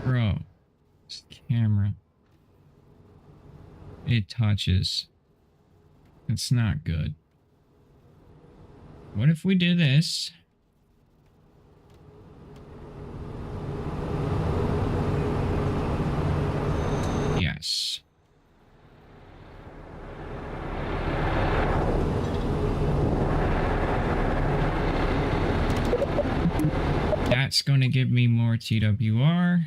Bro, this camera. It touches. It's not good. What if we do this? Yes. That's going to give me more TWR.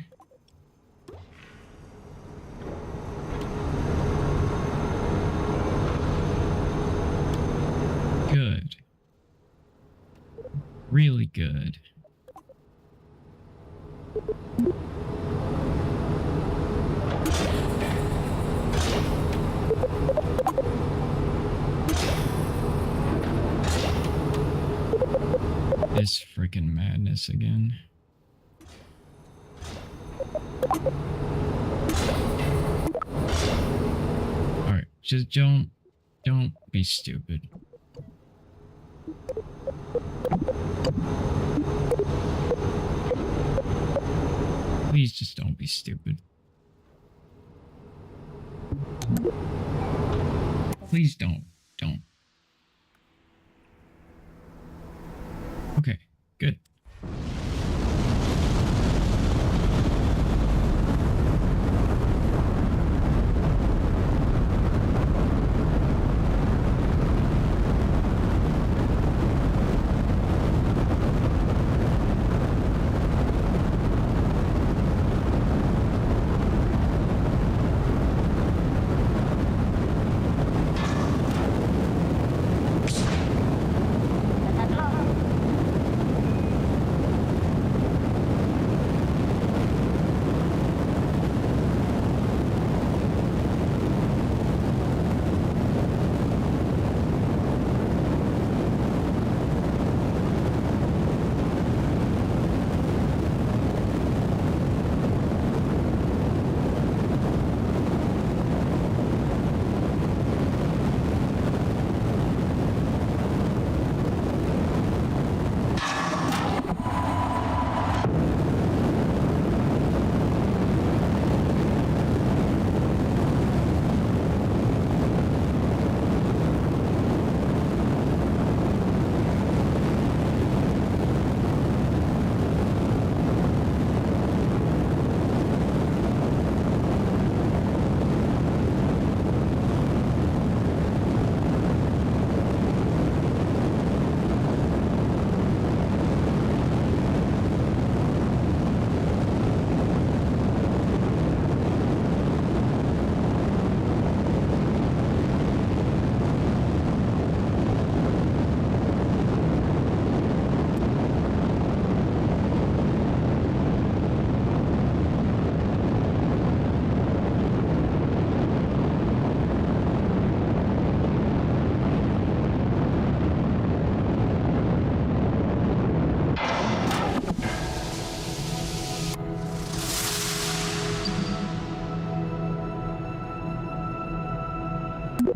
Good. Really good. This freaking madness again. Just don't be stupid. Please just don't be stupid. Please don't. Okay, good.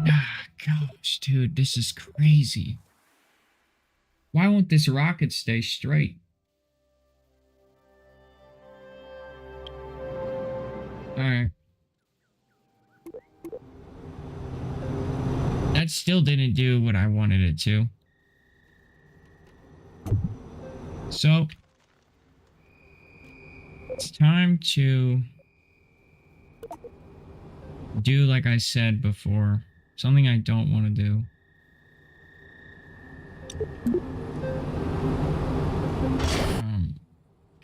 Ah, gosh, dude, this is crazy. Why won't this rocket stay straight? Alright. That still didn't do what I wanted it to. So, it's time to do like I said before. Something I don't want to do.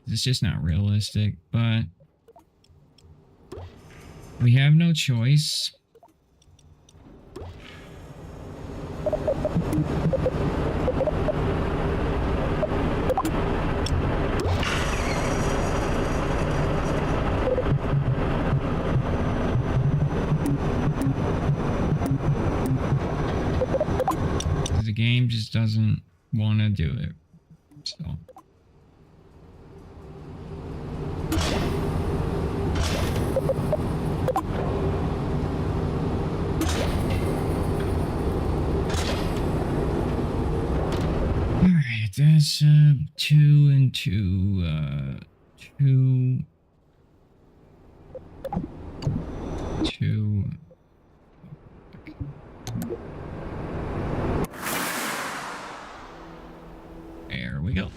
It's just not realistic, but we have no choice. The game just doesn't want to do it. So. Alright, that's 2 and 2. 2. There we go.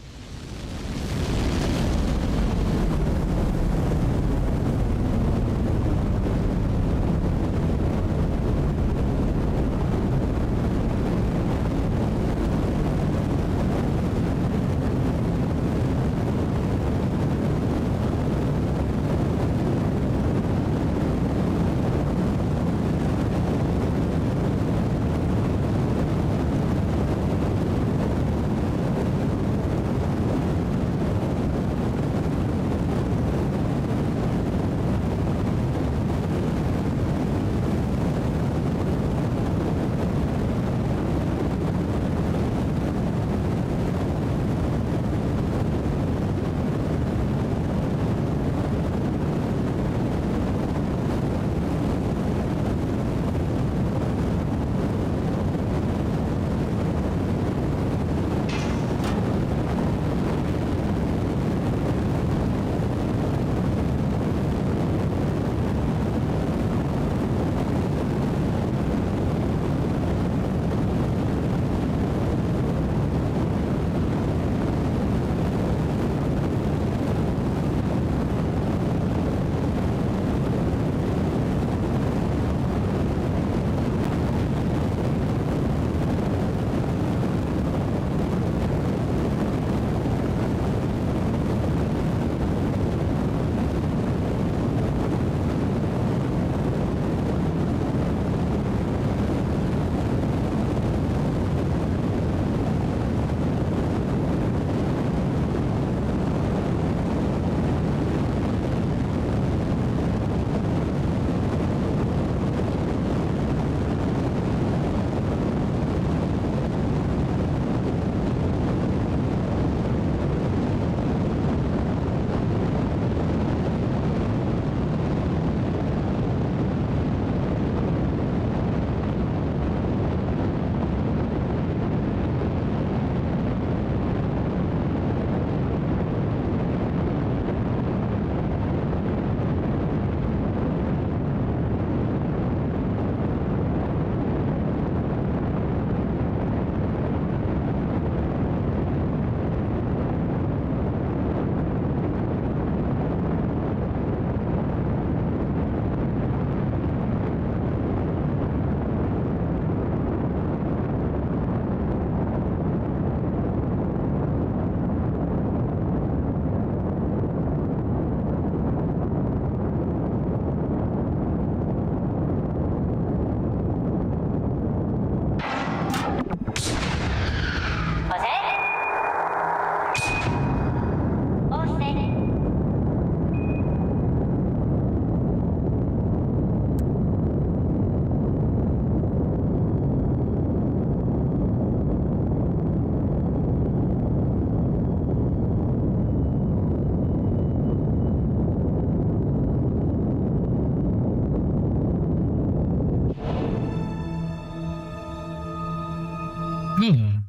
Ugh.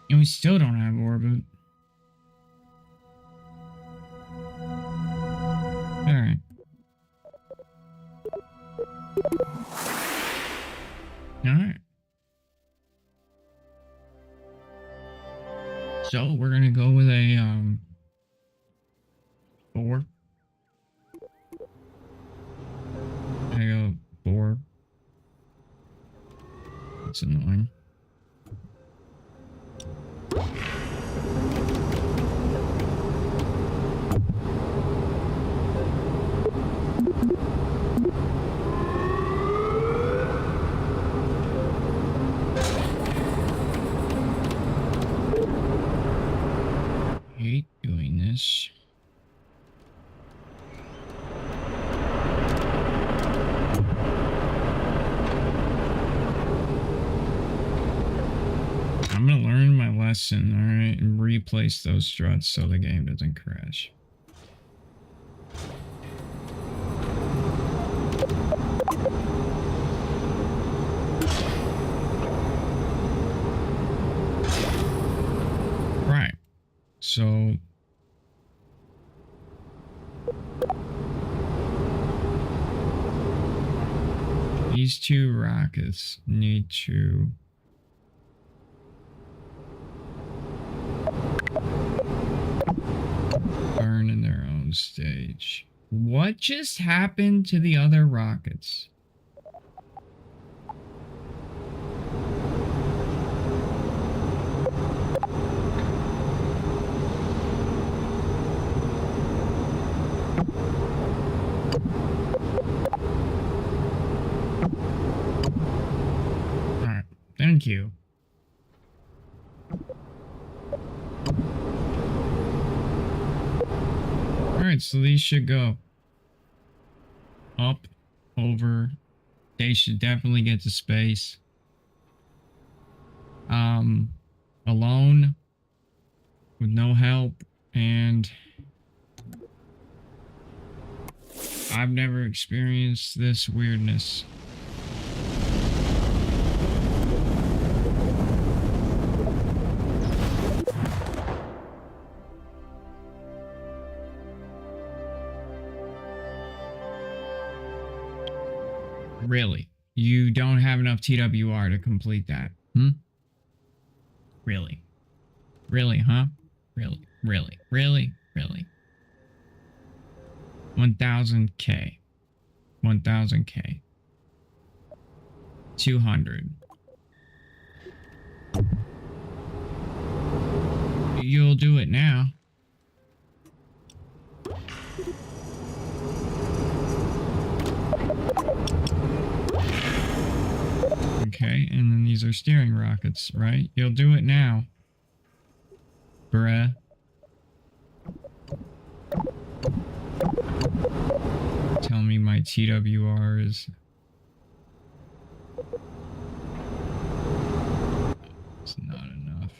And we still don't have orbit. Alright. Alright. So we're gonna go with a 4. I go 4. That's annoying. Hate doing this. I'm gonna learn my lesson, alright, and replace those struts so the game doesn't crash. Right. So these 2 rockets need to burn in their own stage. What just happened to the other rockets? Alright, thank you. Alright, so these should go up, over. They should definitely get to space. Alone, with no help, and I've never experienced this weirdness. Really? You don't have enough TWR to complete that? Really? Really, huh? Really? Really? Really? Really? 1000K. 1000K. 200. You'll do it now. Okay, and then these are steering rockets, right? You'll do it now. Bruh. Tell me my TWR is... It's not enough.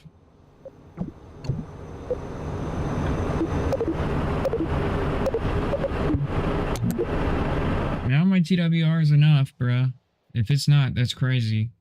Now my TWR is enough, bruh. If it's not, that's crazy.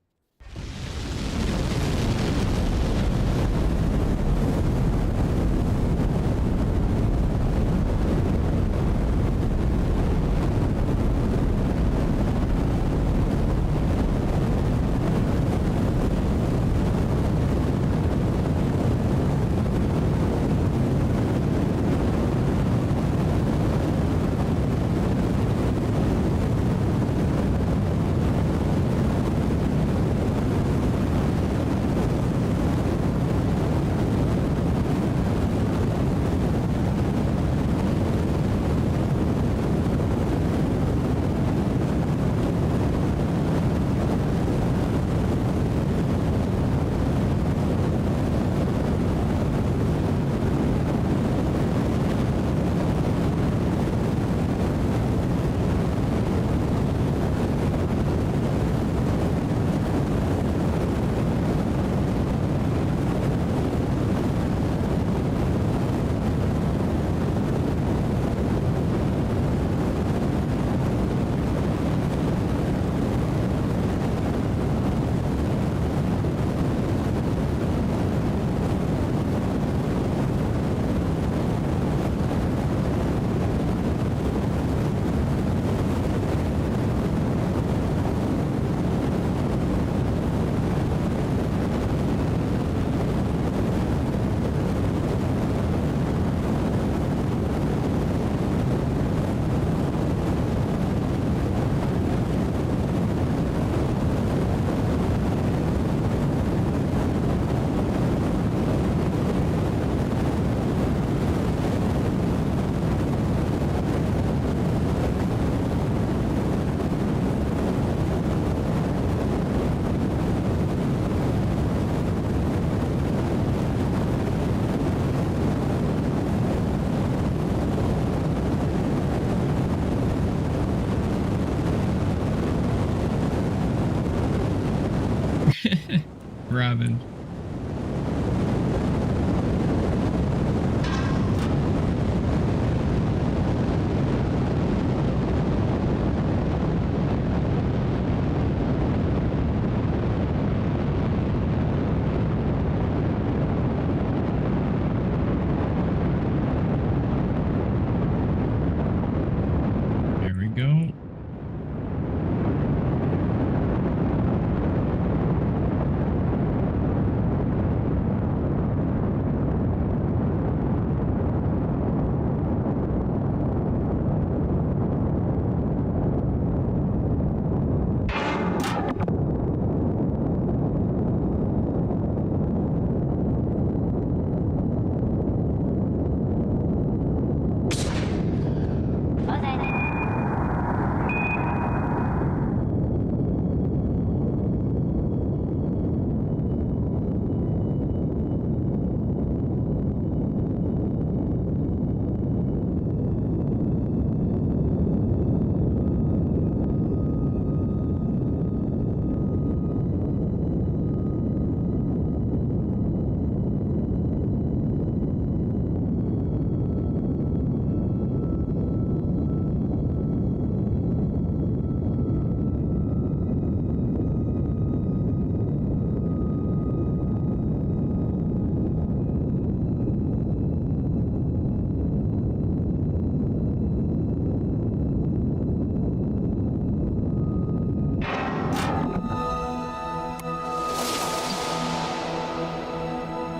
Robin. There we go.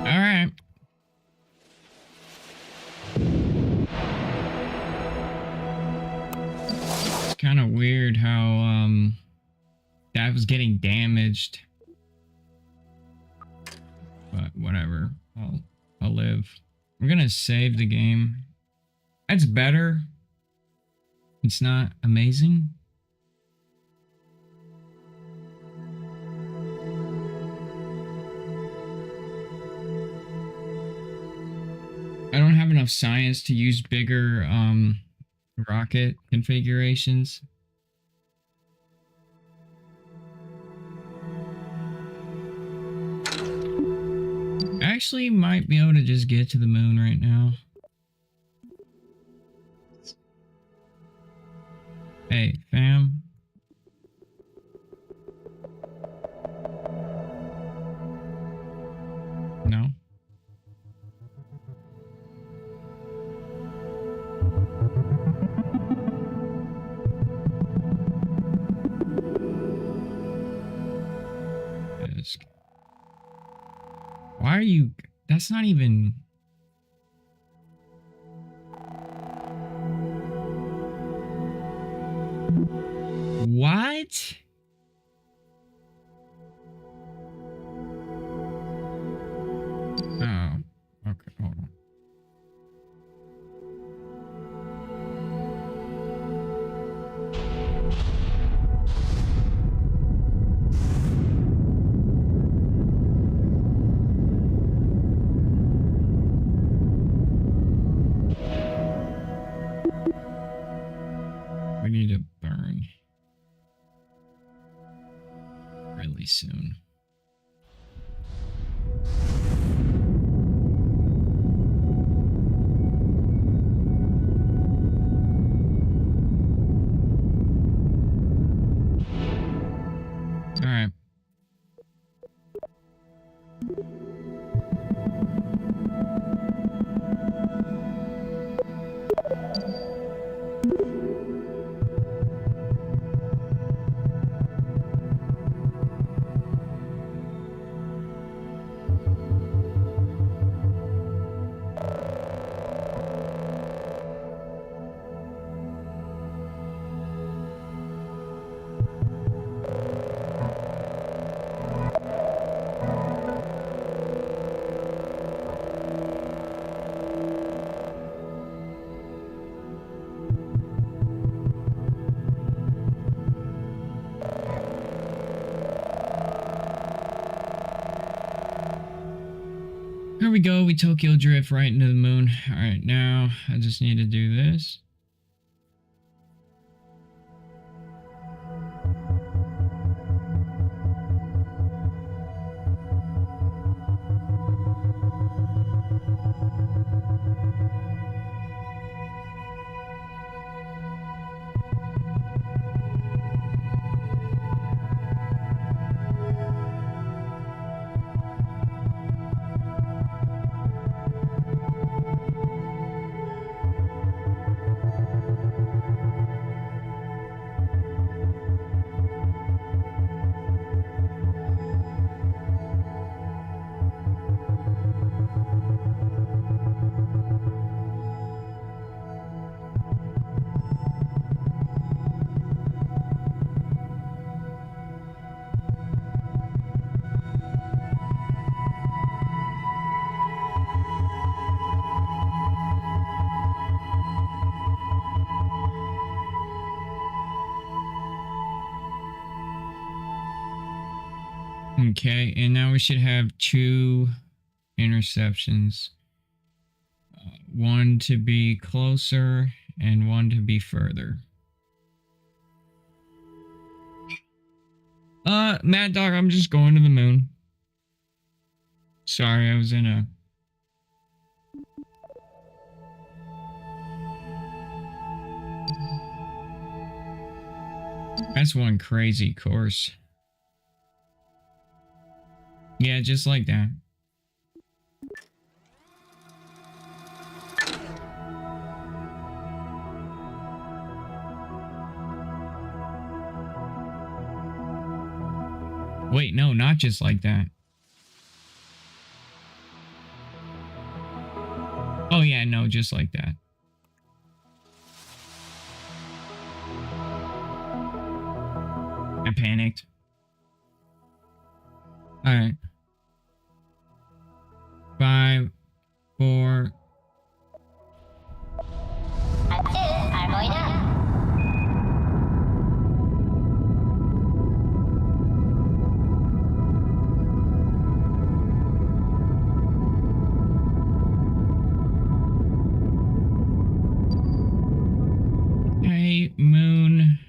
All right. It's kind of weird how that was getting damaged. But whatever. I'll live. We're going to save the game. That's better. It's not amazing. I don't have enough science to use bigger rocket configurations. I actually might be able to just get to the moon right now. Hey, fam. No. Why are you... That's not even... What? Oh. Okay, hold on. We need to burn really soon. All right. Here we go. We Tokyo drift right into the moon. All right, now I just need to do this. Okay, and now we should have 2 interceptions. One to be closer and one to be further. Mad Dog, I'm just going to the moon. Sorry, I was in a... That's one crazy course. Yeah, just like that. Wait, no, not just like that. Oh yeah, no, just like that. I panicked. Alright. 5, 4. Hey, moon.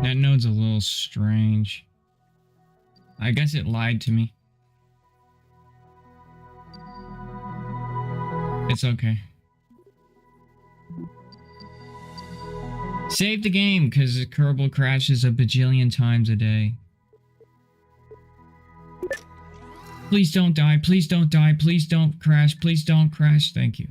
That node's a little strange. I guess it lied to me. It's okay. Save the game, because the Kerbal crashes a bajillion times a day. Please don't die, please don't die, please don't crash, please don't crash. Thank you.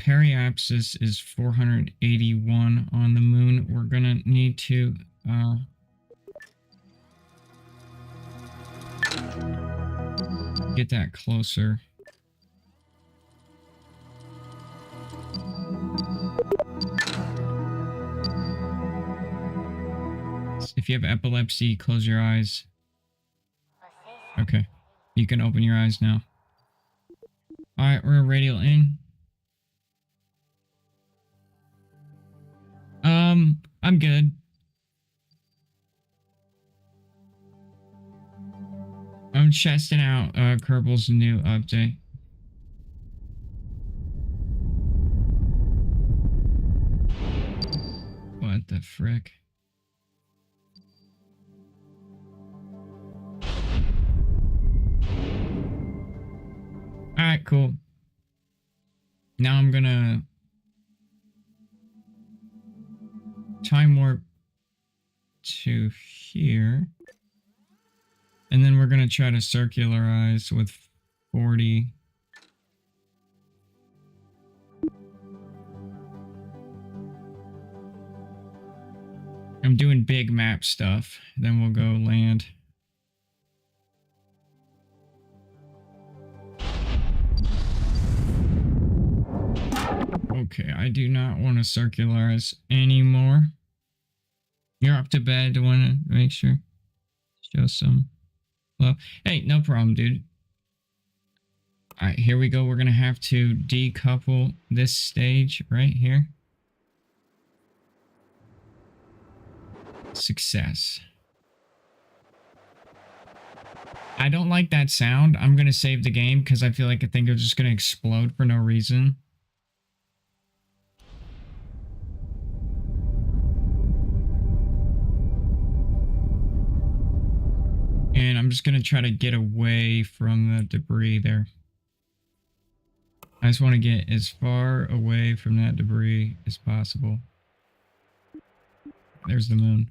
Periapsis is 481 on the moon. We're gonna need to get that closer. If you have epilepsy, close your eyes. Okay. You can open your eyes now. Alright, we're radial in. I'm good. I'm testing out Kerbal's new update. What the frick? Alright, cool. Now I'm gonna time warp to here. And then we're gonna try to circularize with 40. I'm doing big map stuff. Then we'll go land. Okay, I do not want to circularize anymore. You're up to bed. I want to make sure. Show some love. Hey, no problem, dude. Alright, here we go. We're going to have to decouple this stage right here. Success. I don't like that sound. I'm going to save the game because I feel like I think it's just going to explode for no reason. And I'm just going to try to get away from the debris there. I just want to get as far away from that debris as possible. There's the moon.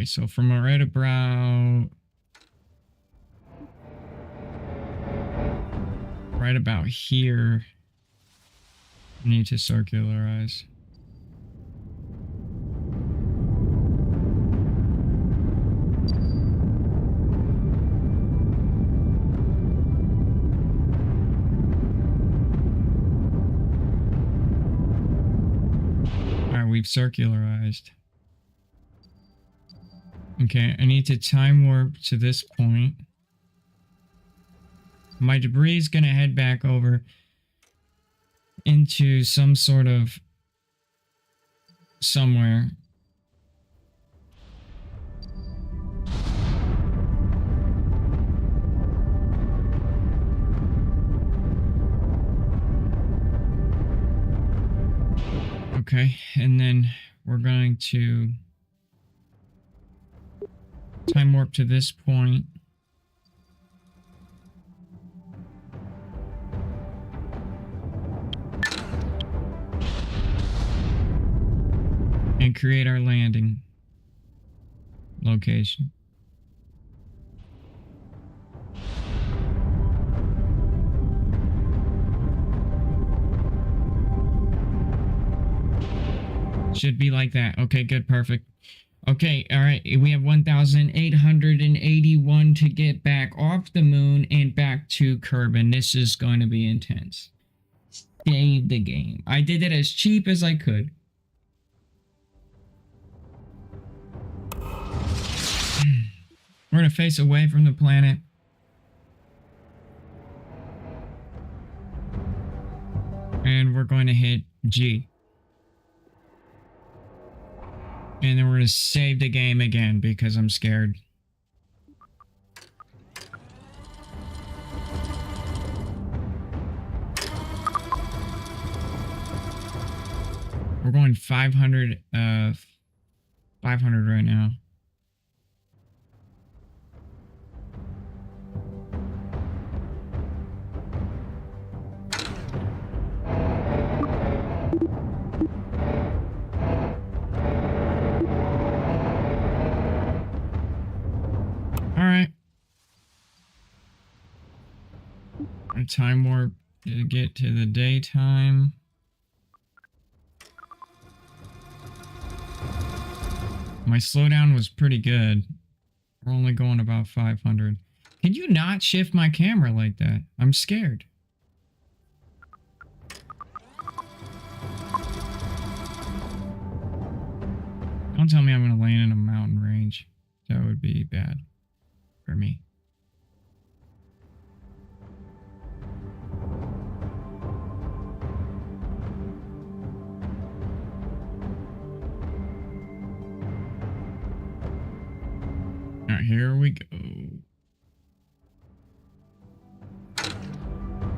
Okay, so from right about here, I need to circularize. Alright, we've circularized. Okay, I need to time warp to this point. My debris is going to head back over into some sort of somewhere. Okay, and then we're going to time warp to this point. And create our landing location. Should be like that. Okay, good, perfect. Okay, all right. We have 1,881 to get back off the moon and back to Kerbin. This is going to be intense. Save the game. I did it as cheap as I could. We're going to face away from the planet. And we're going to hit G. And then we're going to save the game again because I'm scared. We're going 500 right now. Time warp to get to the daytime. My slowdown was pretty good. We're only going about 500. Can you not shift my camera like that? I'm scared. Don't tell me I'm going to land in a mountain range. That would be bad for me. Alright, here we go.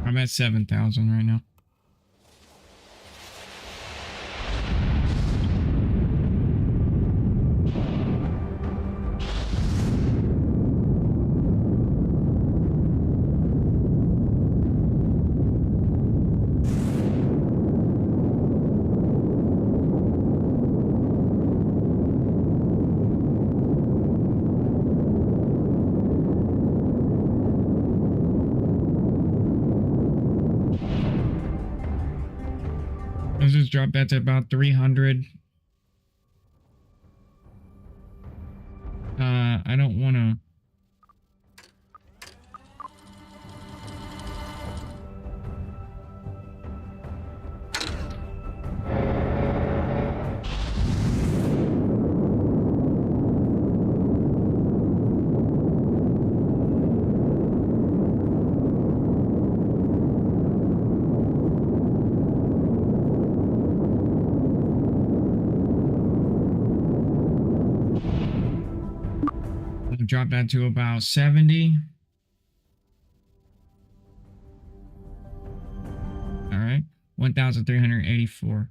I'm at 7,000 right now. Let's just drop that to about 300. I don't want to... Drop that to about 70. All right, 1,384.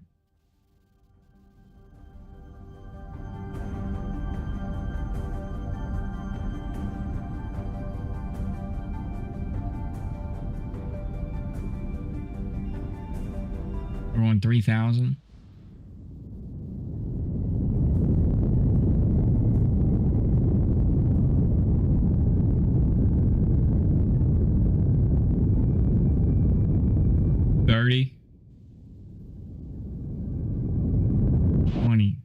We're on 3,000. 30. 20.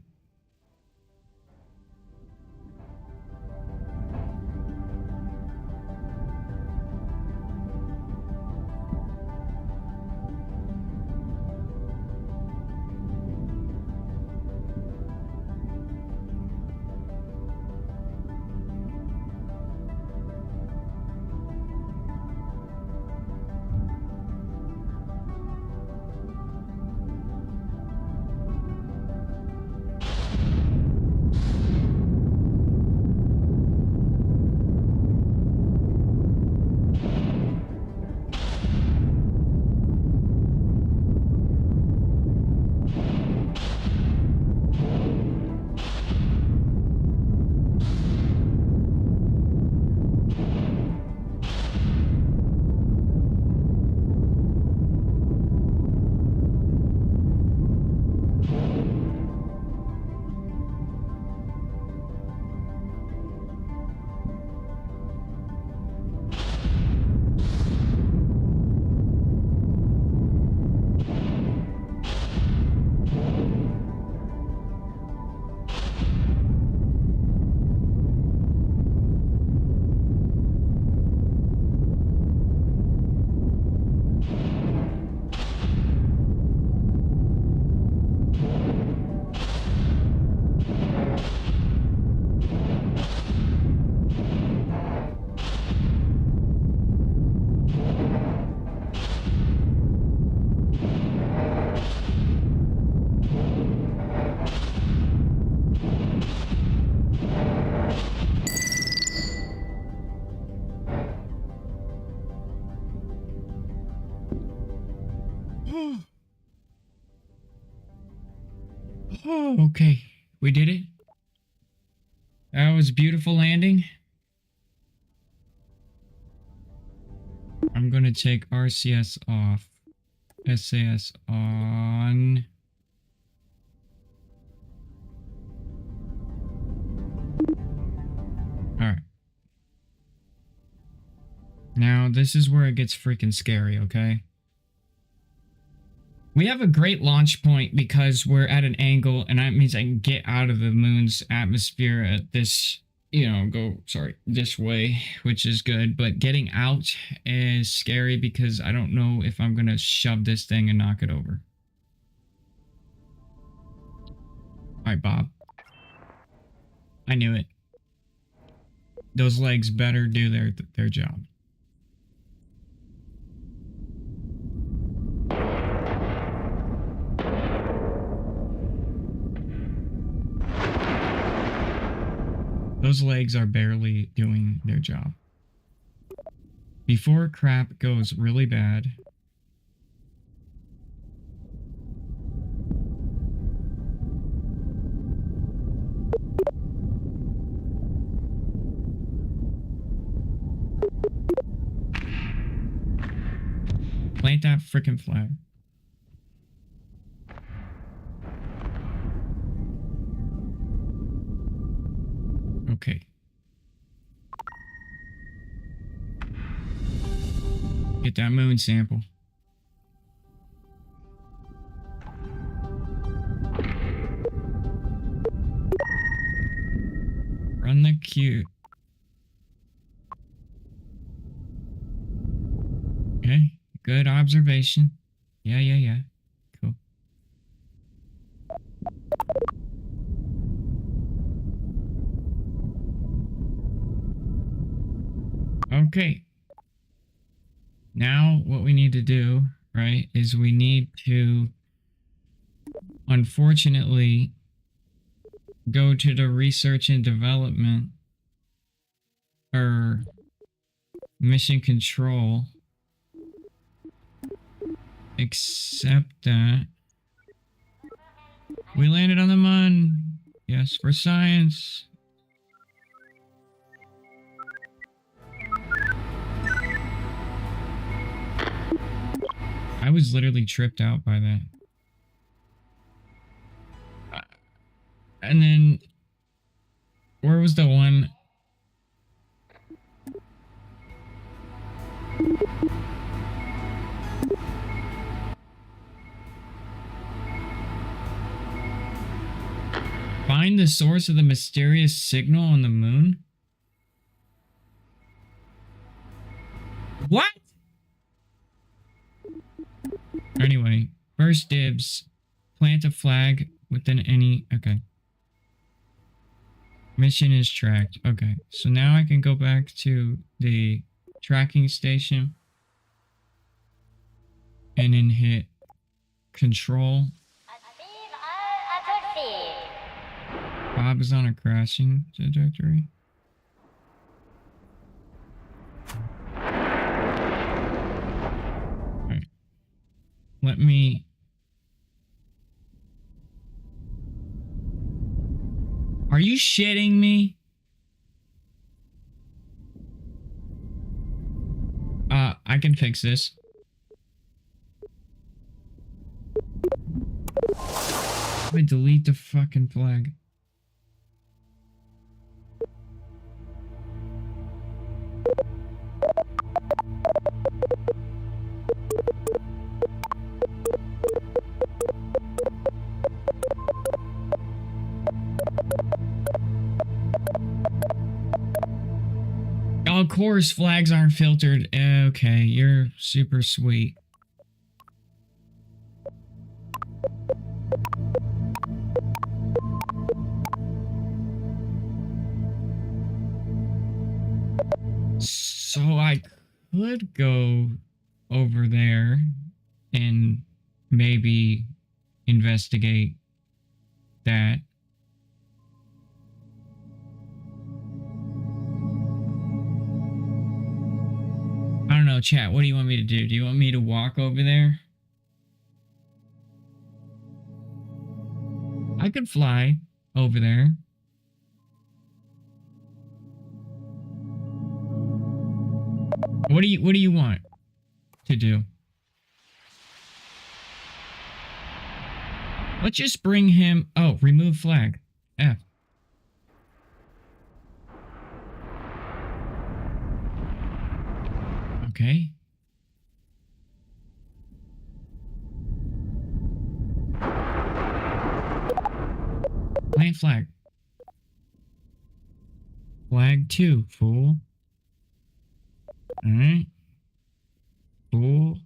Okay, we did it. That was a beautiful landing. I'm gonna take RCS off. SAS on. Alright. Now, this is where it gets freaking scary, okay? We have a great launch point because we're at an angle, and that means I can get out of the moon's atmosphere at this, this way, which is good. But getting out is scary because I don't know if I'm going to shove this thing and knock it over. Alright, Bob. I knew it. Those legs better do their job. Those legs are barely doing their job. Before crap goes really bad. Plant that frickin' flag. Okay. Get that moon sample. Run the queue. Okay, good observation. Yeah. Cool. Okay. Now what we need to do, right, is we need to, unfortunately, go to the research and development or mission control. Except that we landed on the moon. Yes, for science. I was literally tripped out by that. And then, where was the one? Find the source of the mysterious signal on the moon? What? Anyway, first dibs. Plant a flag within any... Okay. Mission is tracked. Okay, so now I can go back to the tracking station. And then hit Control. Bob is on a crashing trajectory. Alright. Let me... Are you shitting me? I can fix this. I delete the fucking flag. Oh, of course, flags aren't filtered. Okay, you're super sweet. So I could go over there and maybe investigate that. I don't know, chat. What do you want me to do? Do you want me to walk over there? I could fly over there. What do you want to do? Let's just bring him. Oh, remove flag. F. Okay. Plant flag. Flag 2, fool. Alright. Fool.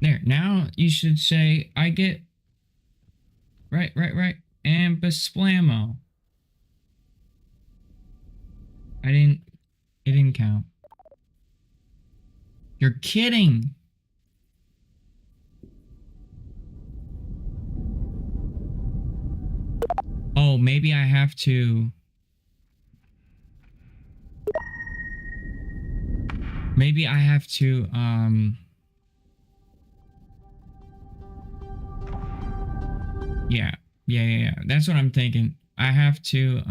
There. Now you should say, I get... Right. And Besplamo. It didn't count. You're kidding. Oh, maybe I have to... Maybe I have to, Yeah. That's what I'm thinking. I have to,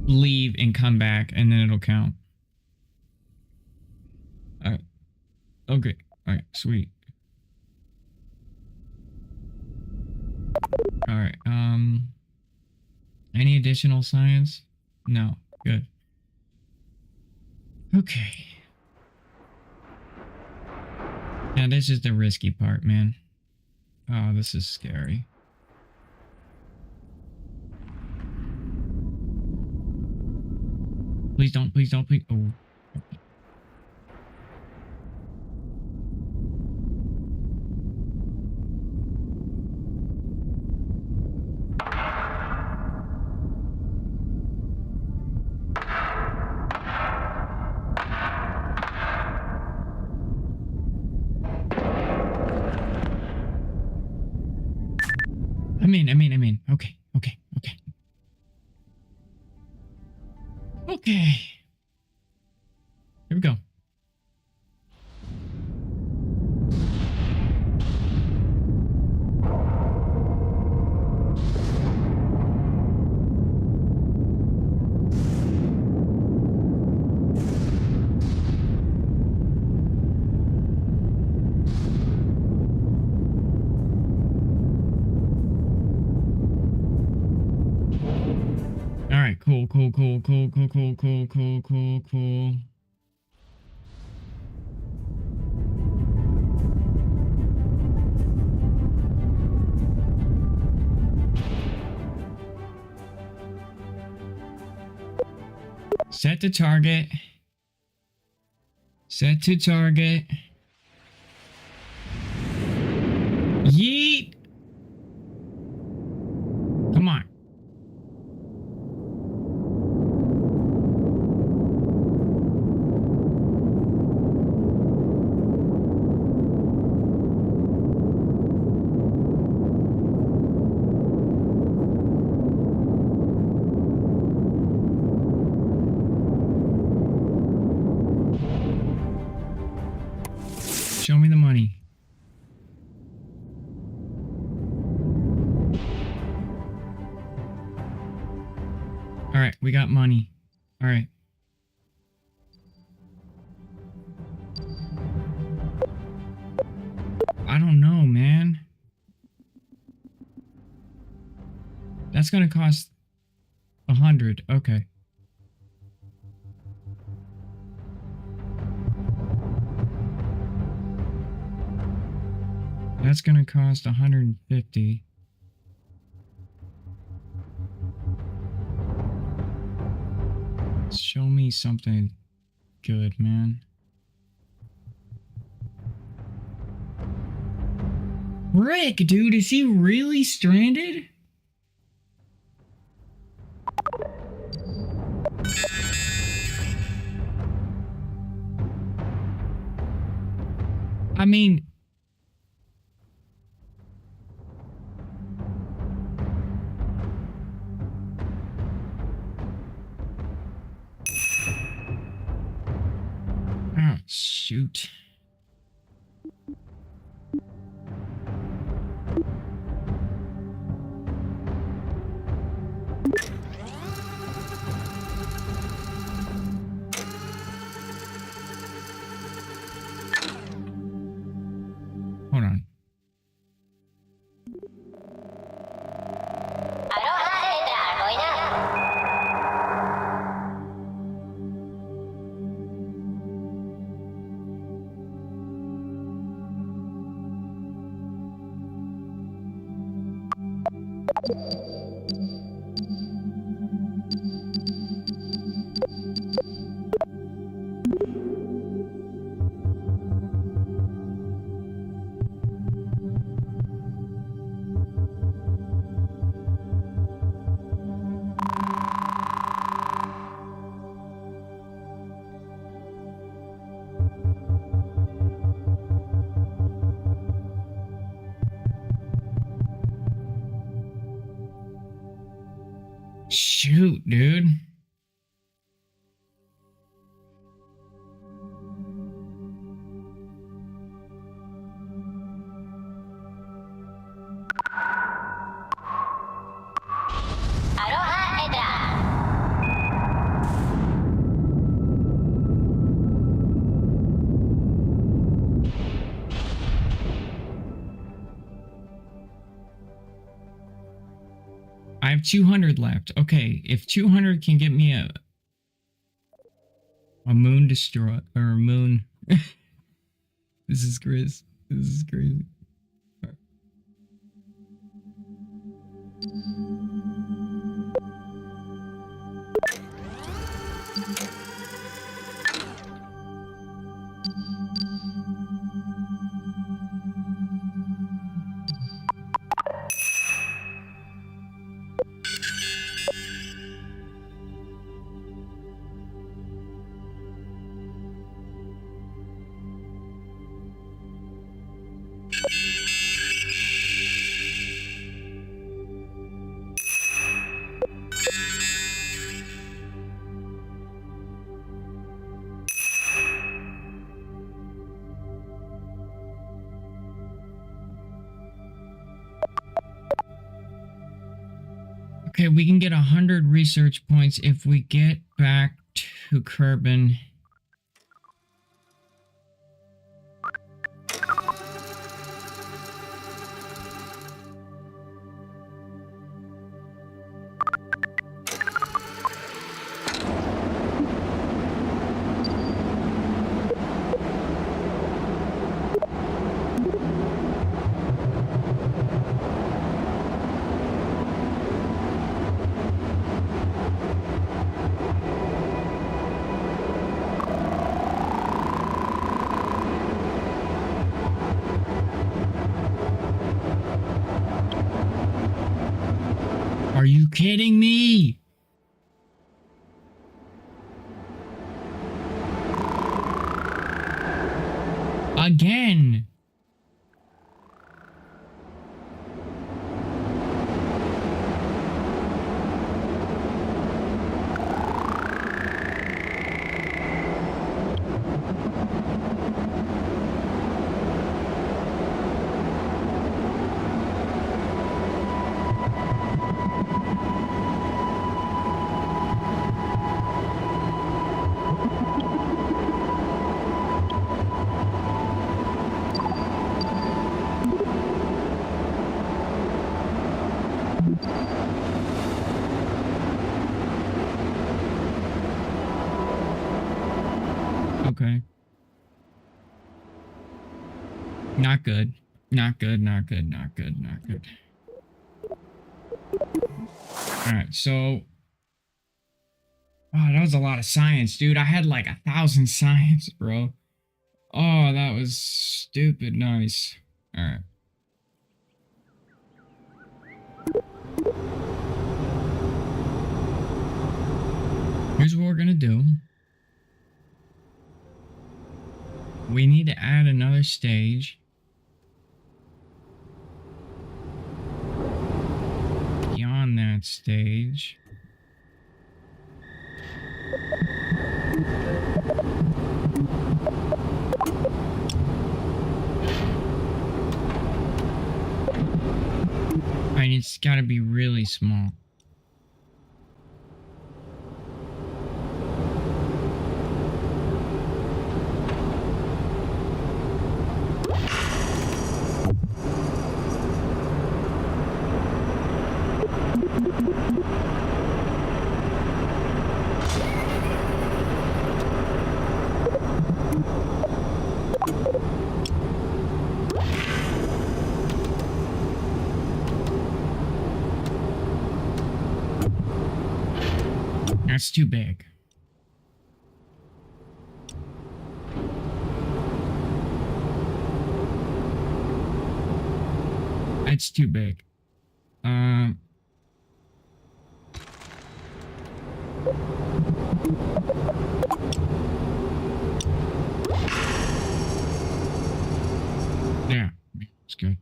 leave and come back, and then it'll count. Alright. Okay. Alright, sweet. Alright, any additional science? No. Good. Okay. Now this is the risky part, man. Oh, this is scary. Please don't, please. Oh. I'm in. Okay. Okay. Here we go. Alright, cool. Set to target. Set to target. Yeet. Come on. Show me the money. All right, we got money. All right. I don't know, man. That's gonna cost 100. Okay. That's gonna cost 150. Show me something good, man. Rick, dude, is he really stranded? I mean... Oh, shoot. Hold on. Shoot, dude. I have 200 left. Okay, if 200 can get me a moon destroy or a moon. This is Chris. This is crazy. Okay, we can get 100 research points if we get back to Kerbin. kidding me? Again. Okay. Not good. Not good, not good, not good, not good. Alright, so... Oh, that was a lot of science, dude. I had like 1,000 science, bro. Oh, that was stupid nice. Alright. Here's what we're gonna do. We need to add another stage. Beyond that stage. And it's gotta be really small. That's too big. That's too big. Yeah, it's good.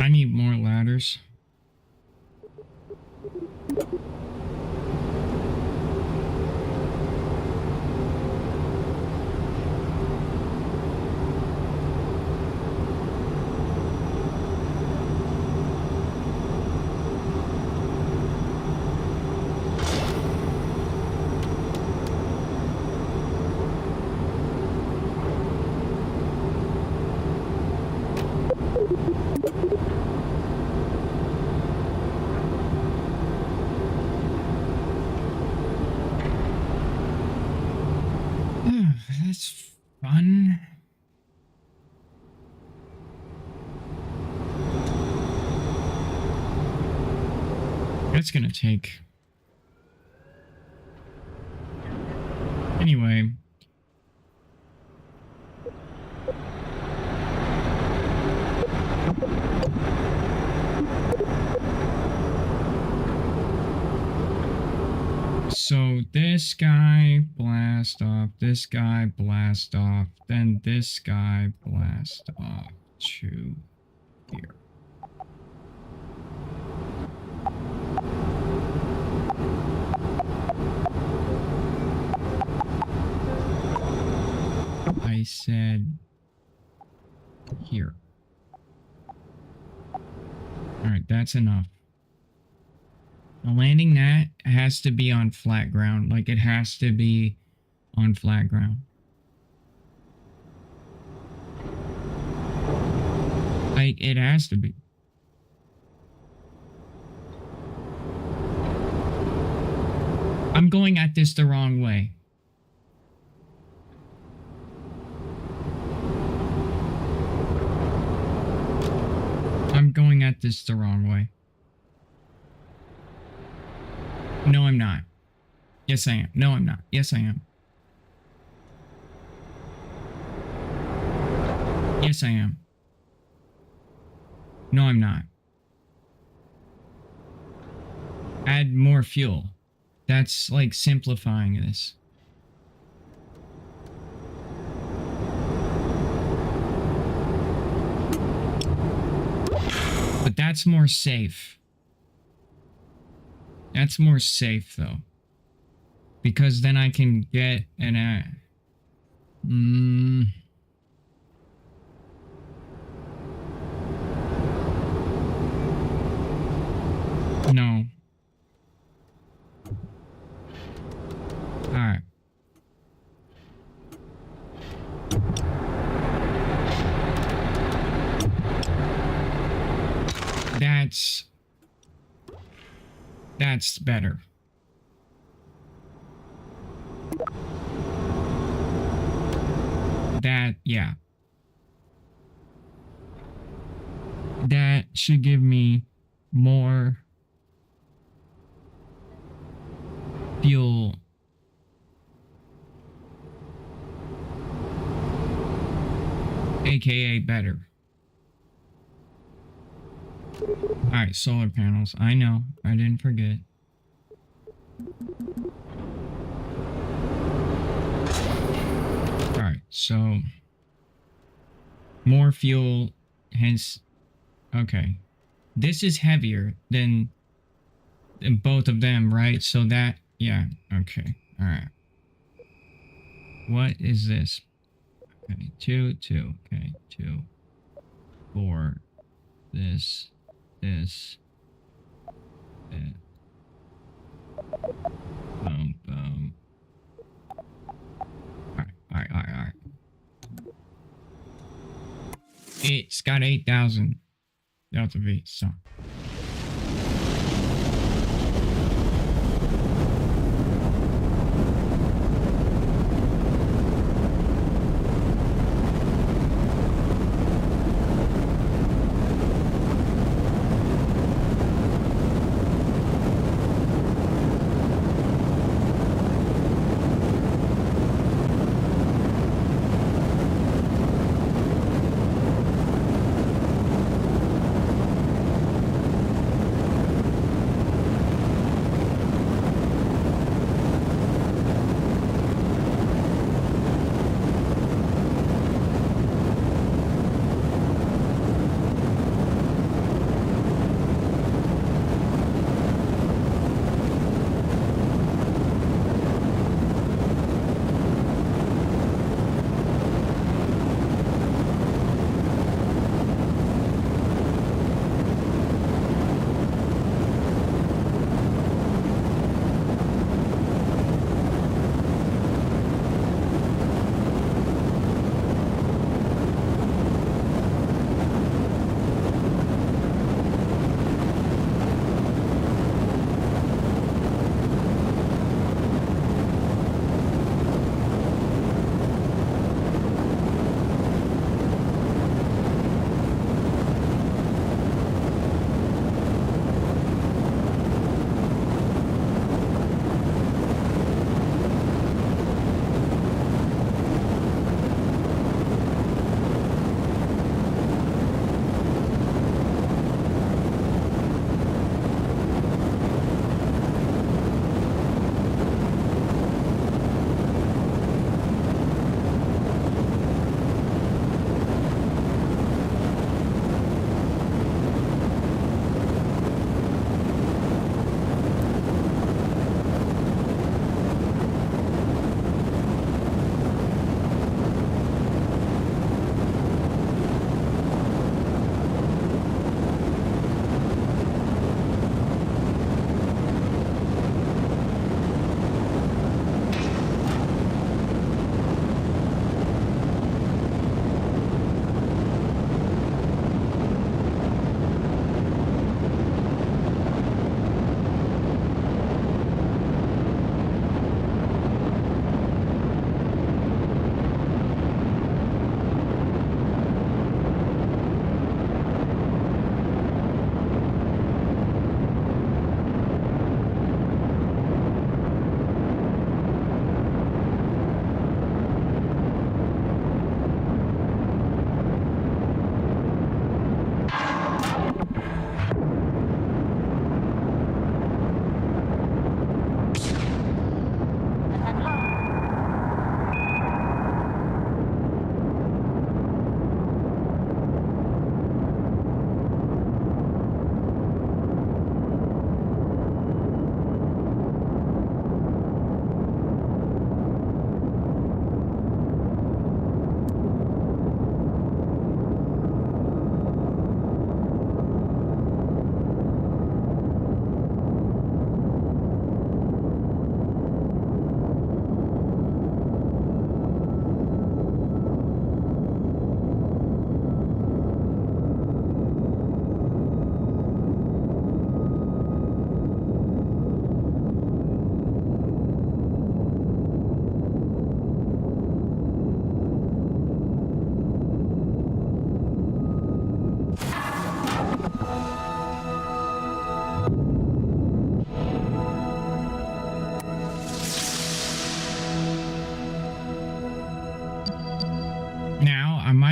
I need more ladders. That's fun. That's gonna take... Anyway. So this guy blast off, this guy blast off, then this guy blast off to here. I said here. All right, that's enough. The landing net has to be on flat ground. Like, it has to be on flat ground. Like, it has to be. I'm going at this the wrong way. I'm going at this the wrong way. No, I'm not. Yes, I am. No, I'm not. Yes, I am. Yes, I am. No, I'm not. Add more fuel. That's like simplifying this. But that's more safe. That's more safe though. Because then I can get an no. Alright. That's better. Yeah. That should give me more fuel. AKA better. Alright, solar panels. I know. I didn't forget. Alright, so more fuel, hence okay. This is heavier than both of them, right? So that, yeah, okay. Alright. What is this? Okay, 2, okay, 2, 4, this, that. Boom. Alright. It's got 8,000 Delta V, so.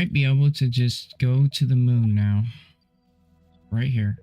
might be able to just go to the moon now. Right here.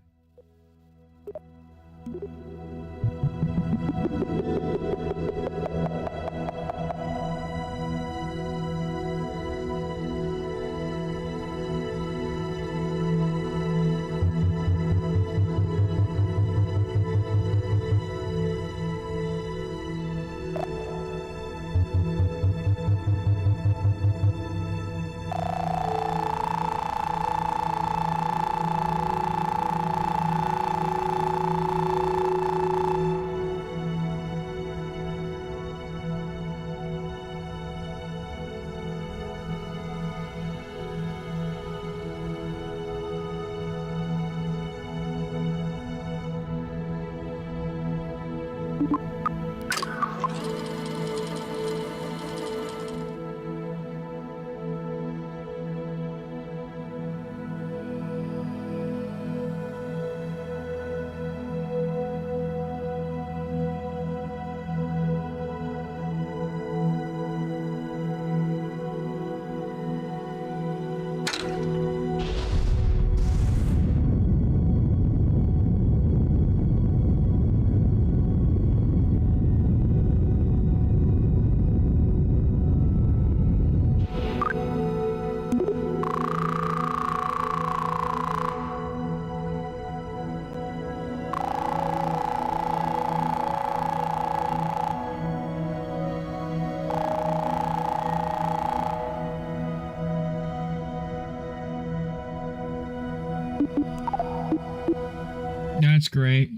That's great.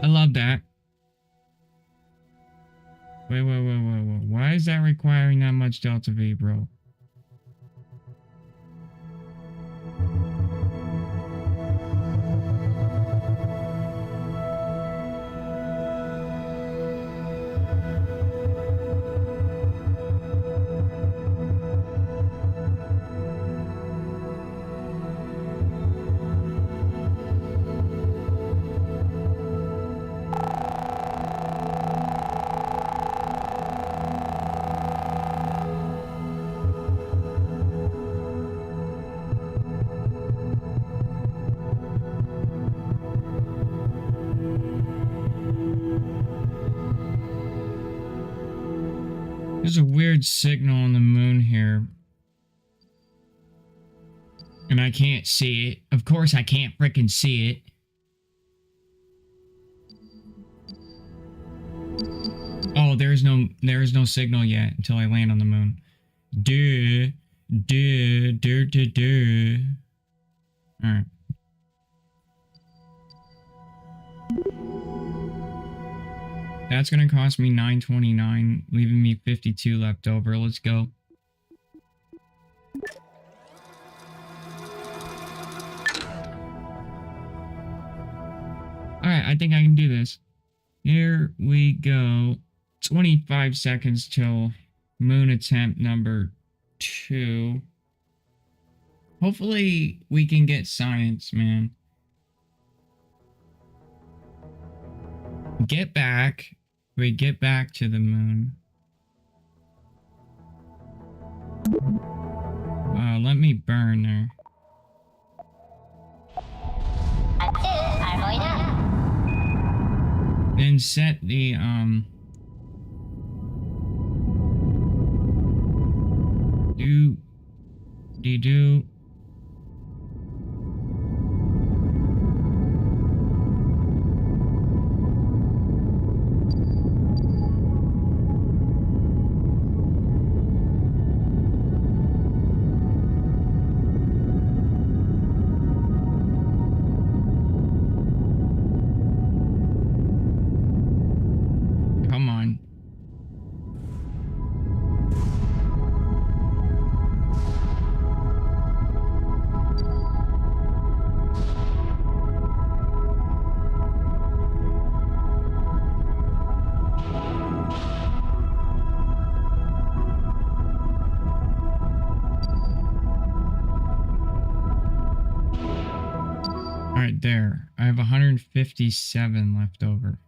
I love that. Wait. Why is that requiring that much Delta V, bro? There's a weird signal on the moon here. And I can't see it. Of course I can't frickin' see it. Oh, there is no signal yet until I land on the moon. Duh. Alright. That's gonna cost me $9.29, leaving me 52 left over. Let's go. Alright, I think I can do this. Here we go. 25 seconds till moon attempt number 2. Hopefully we can get science, man. Get back. We get back to the moon. Let me burn there. Then set the do come on. Alright, there. I have 157 left over.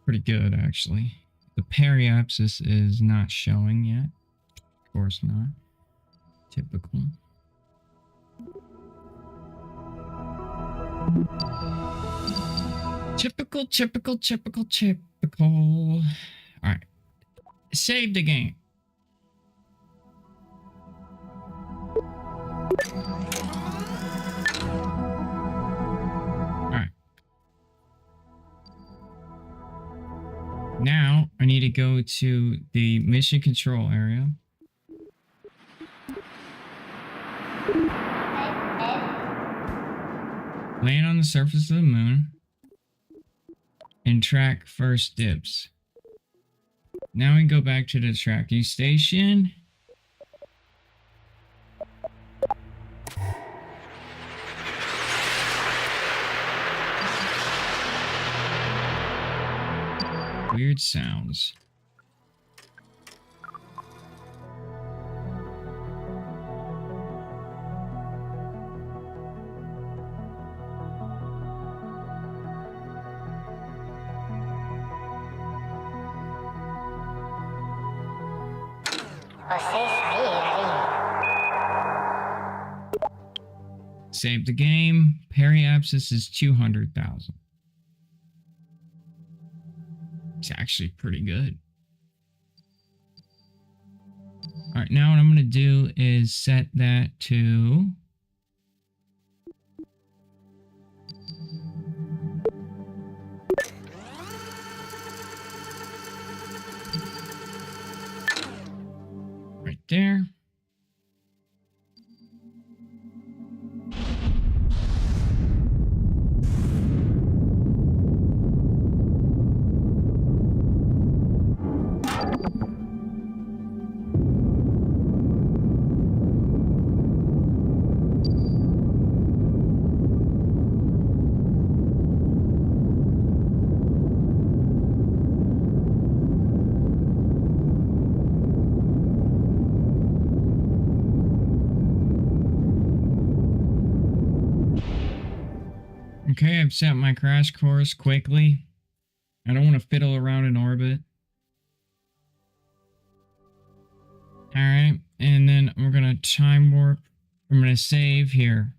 Pretty good, actually. The periapsis is not showing yet. course not. Typical. Typical. Alright. Save the game. Alright. Now, I need to go to the mission control area. Land on the surface of the moon. And track first dibs. Now we go back to the tracking station. Weird sounds. Save the game. Periapsis is 200,000. It's actually pretty good. All right, now what I'm going to do is set that to... right there. Okay, I've set my crash course quickly. I don't want to fiddle around in orbit. Alright, and then we're going to time warp. I'm going to save here.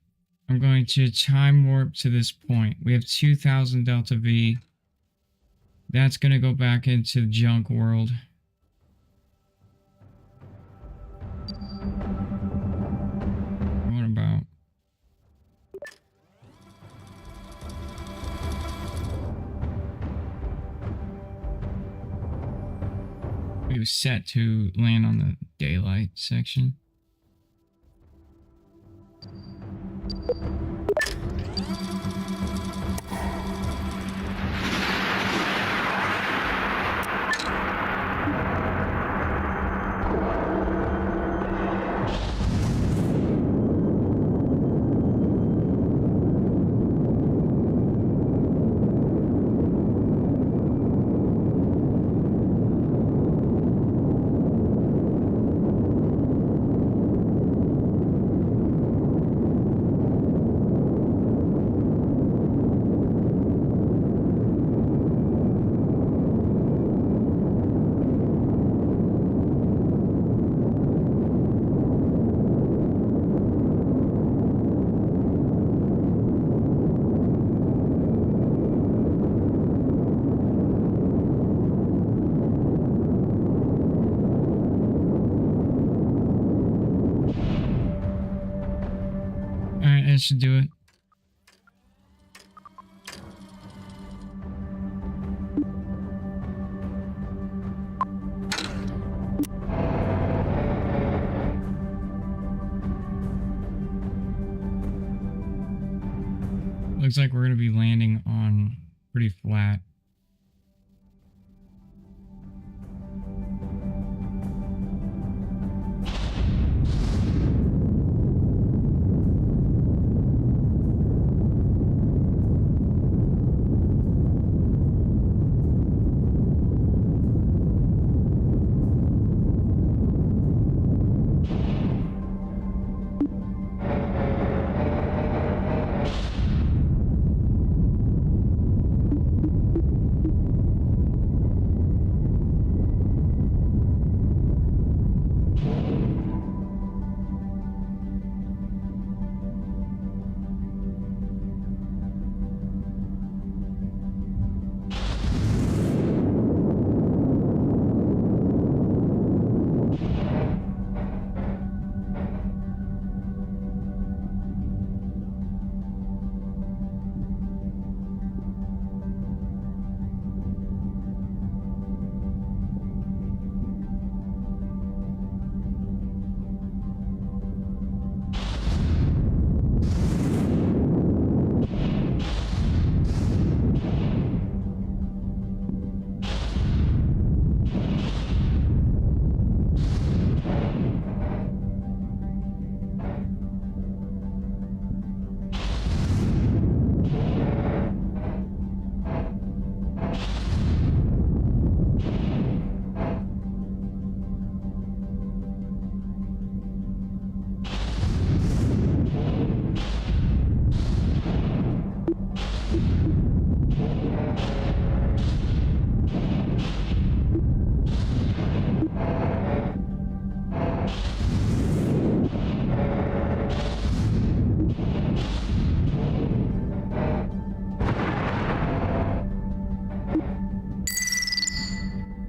I'm going to time warp to this point. We have 2000 Delta V. That's going to go back into the junk world. What about... it was set to land on the daylight section. That should do it. Looks like we're going to be landing on pretty flat.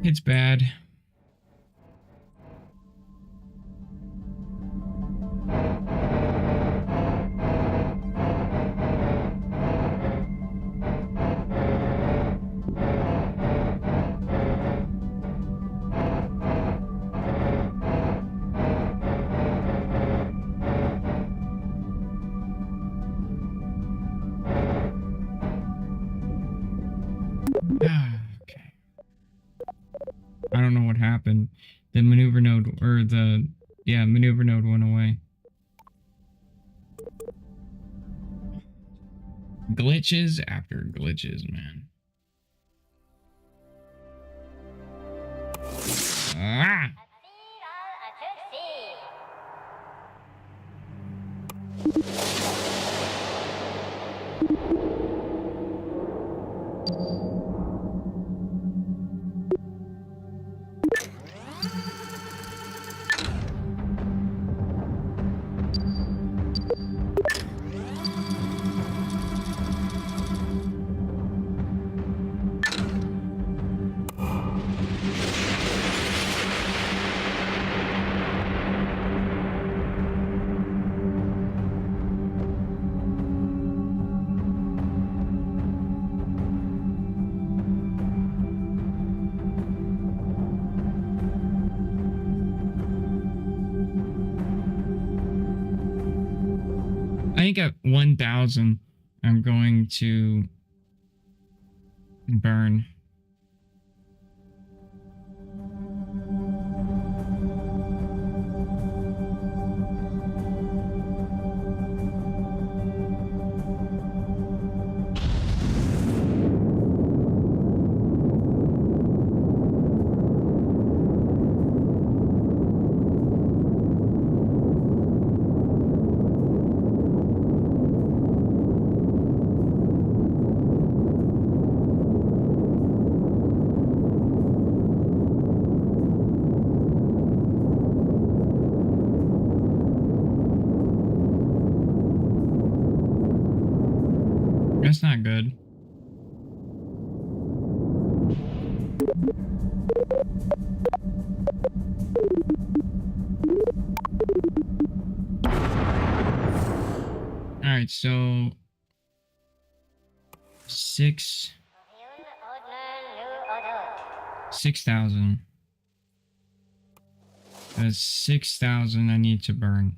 It's bad. Okay. I don't know what happened. The maneuver node, or maneuver node went away. Glitches after glitches, man. Ah! I think at 1,000, I'm going to burn. That's not good. All right, so 6,000. That's 6,000 I need to burn.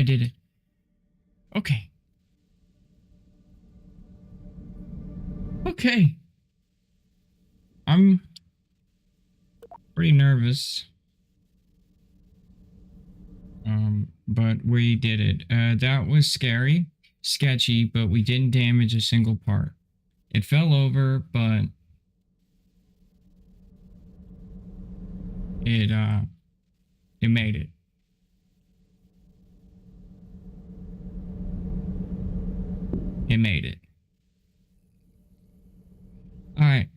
did it. Okay. Okay. I'm pretty nervous. But we did it. That was scary, sketchy, but we didn't damage a single part. It fell over, but it made it. It made it. All right.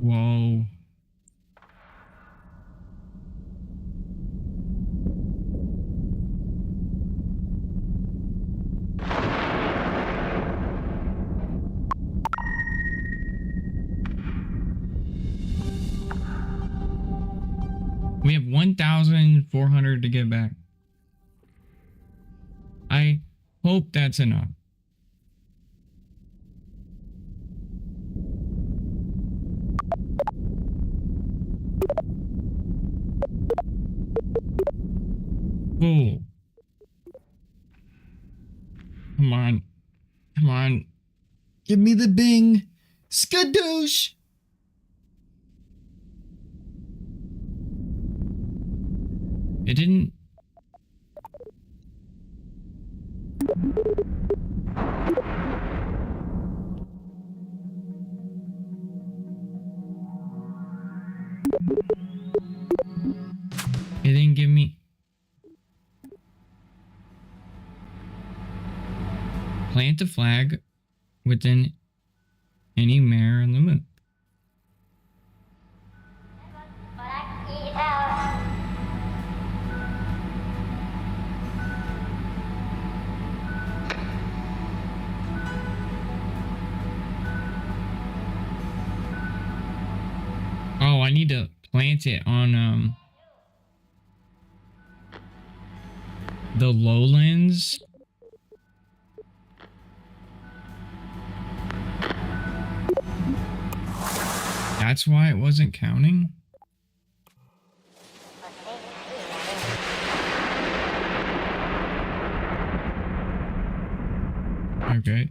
Whoa. We have 1,400 to get back. I hope that's enough. Oh. Come on. Come on. Give me the bing. Skadoosh. It didn't. It didn't give me. Plant a flag within any mare on the moon. Oh, I need to plant it on the lowlands. That's why it wasn't counting. Okay.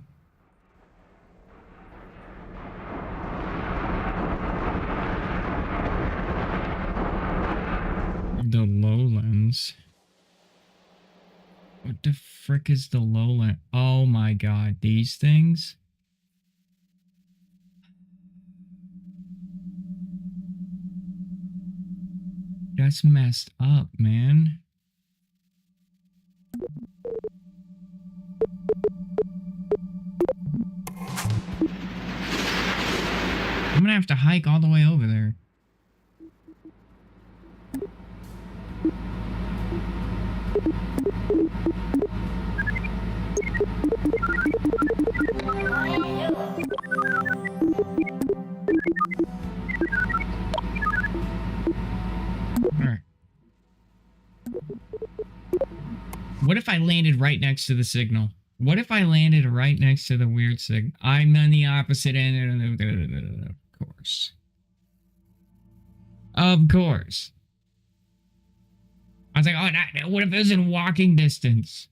The lowlands. What the frick is the lowland? Oh my god, these things? That's messed up, man. I'm gonna have to hike all the way over there. Alright. What if I landed right next to the signal? What if I landed right next to the weird signal? I'm on the opposite end. Of course. Of course. I was like, oh, what if it was in walking distance?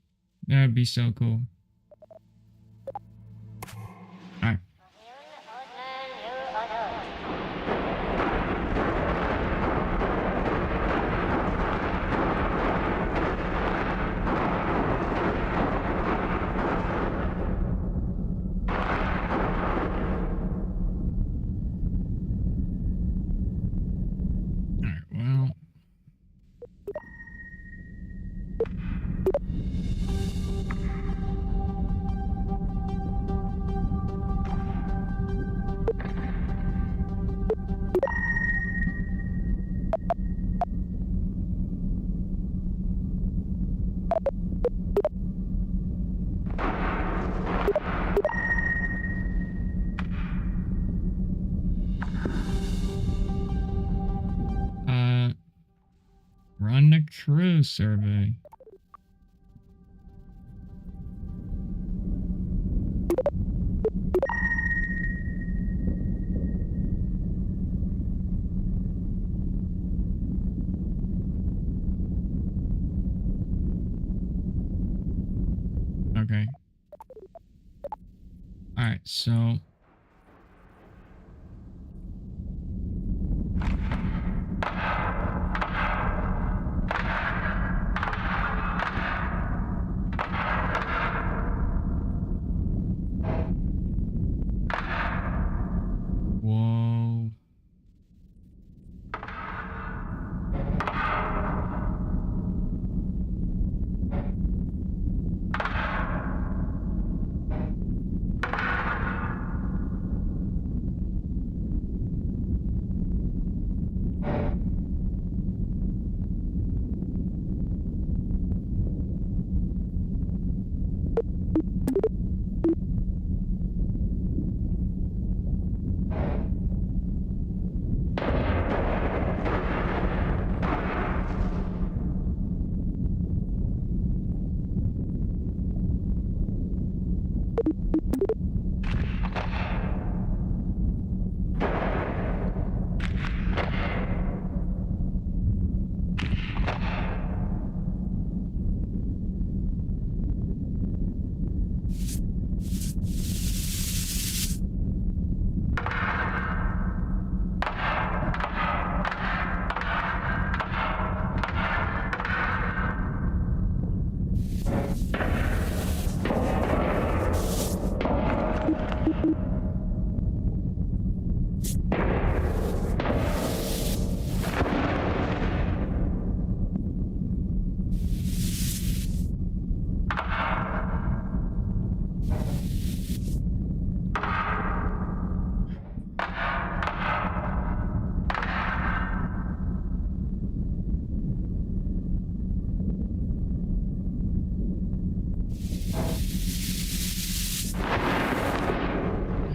That'd be so cool. Alright. Alright, well. Run the crew survey. so whoa.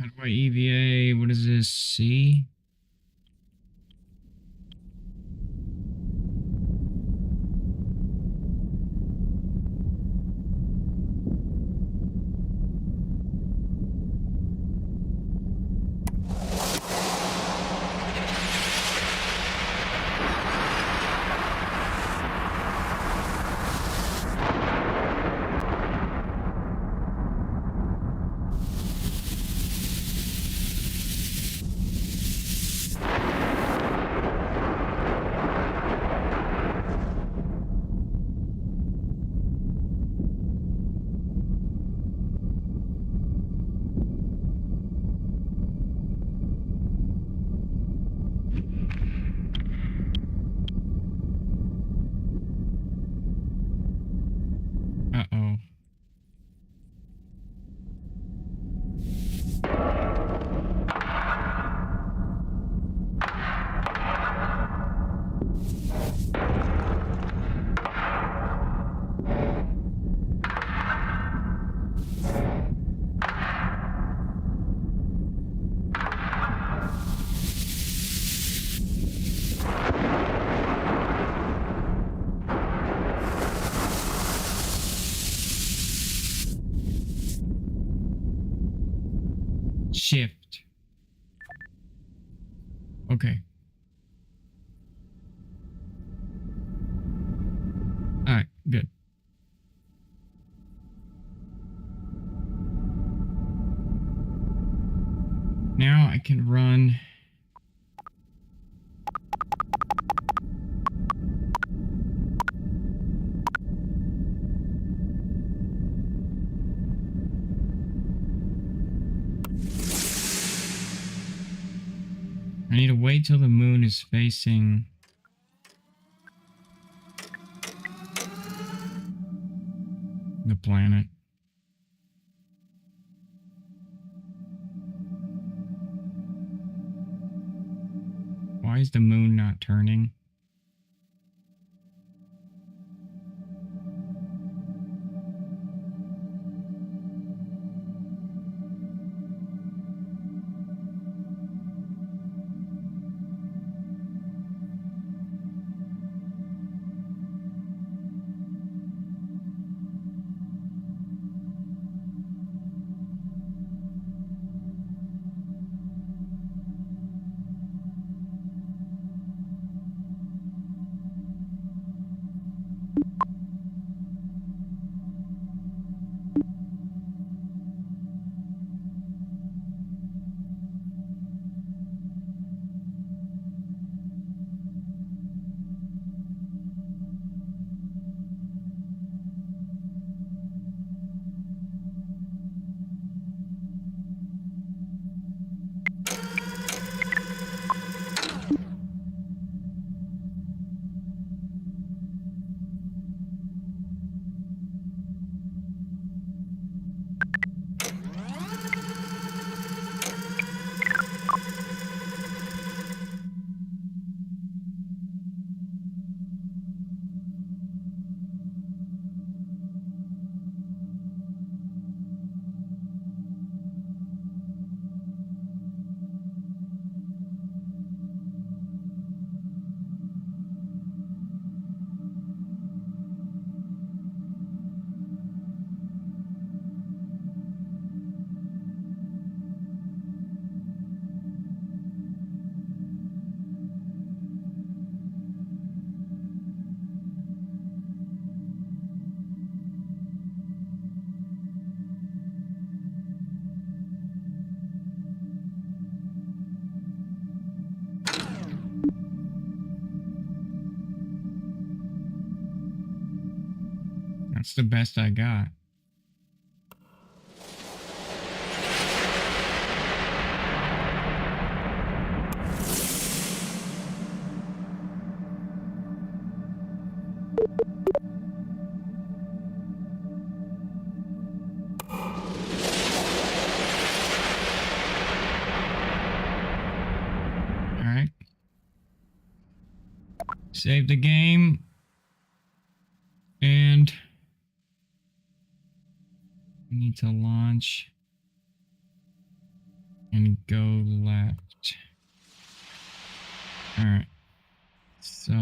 How do I EVA? What is this? C? Uh-oh. Shift. Okay. Alright, good. Now I can run. I need to wait till the moon is facing the planet. Why is the moon not turning? That's the best I got. Alright. Save the game. And we need to launch and go left. Alright. So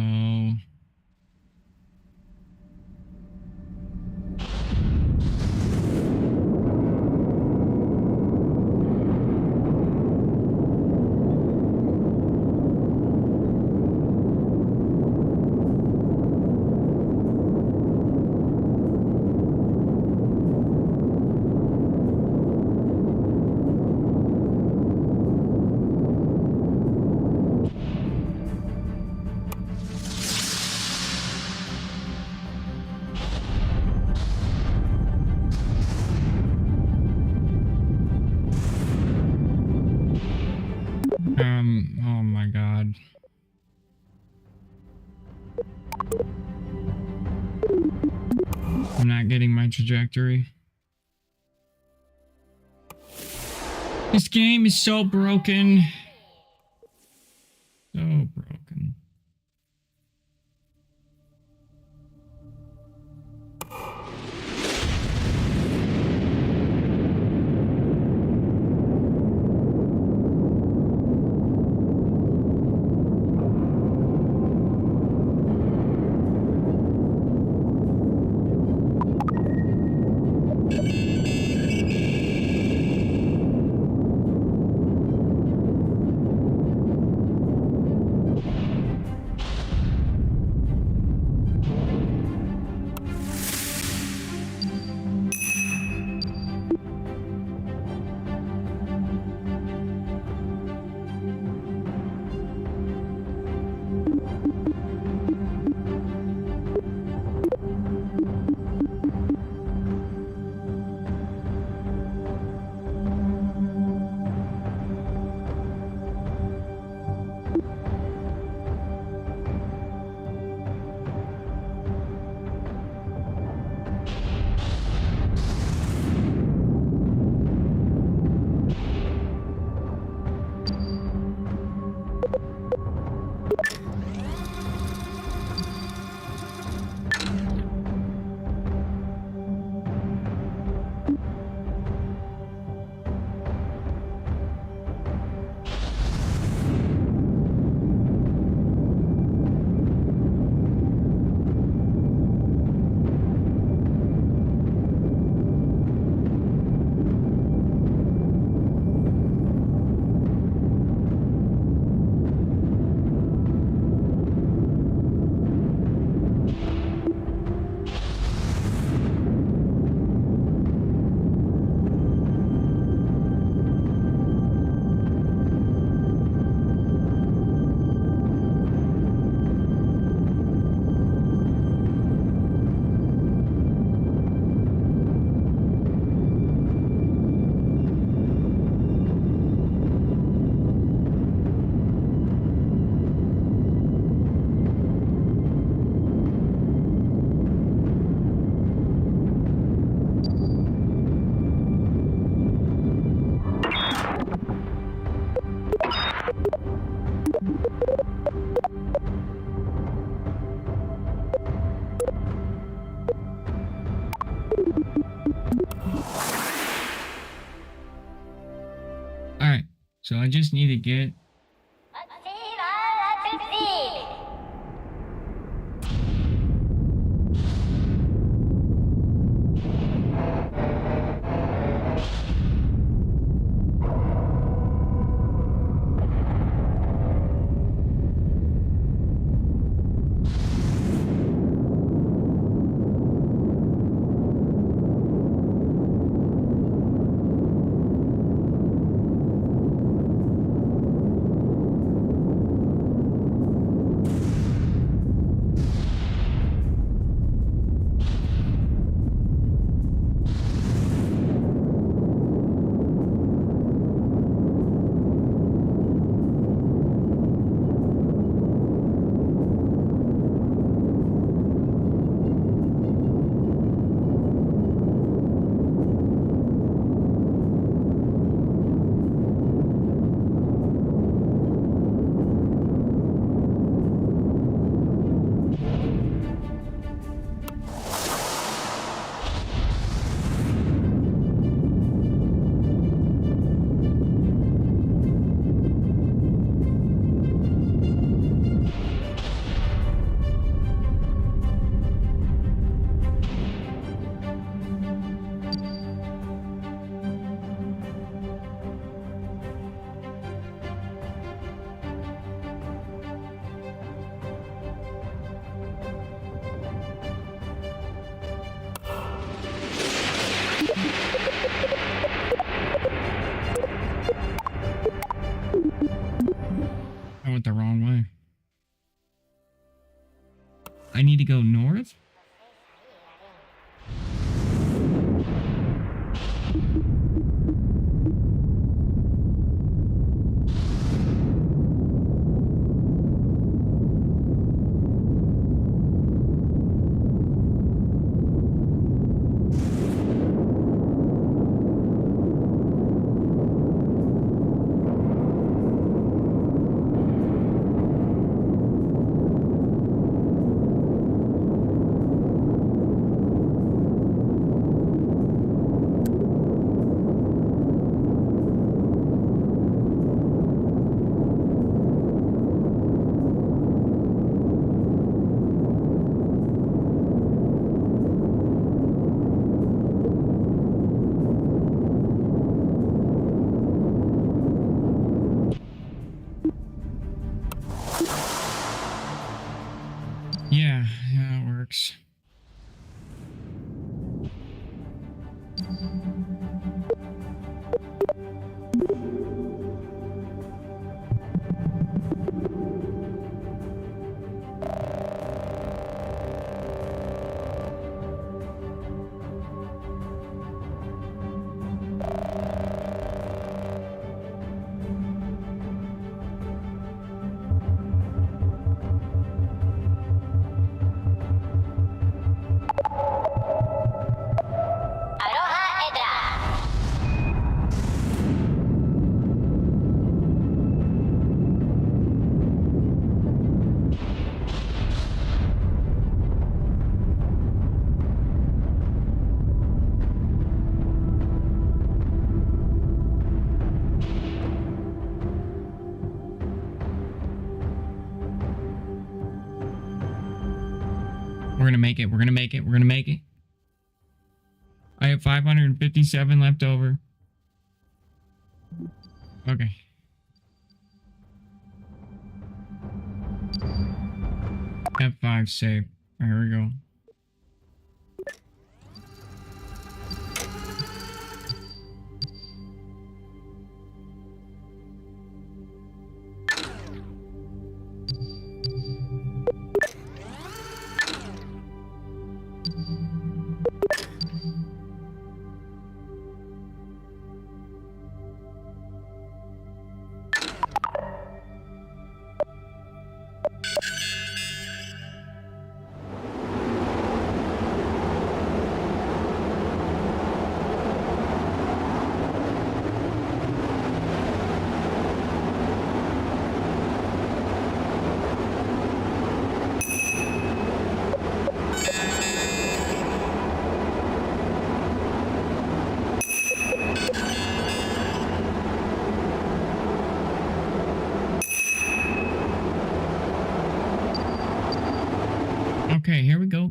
oh my god. I'm not getting my trajectory. This game is so broken. So broken. So I just need to get... I went the wrong way. I need to go north? Yeah, it works. We're gonna make it. We're gonna make it. We're gonna make it. I have 557 left over. Okay. F5 save. Here we go. Okay, here we go.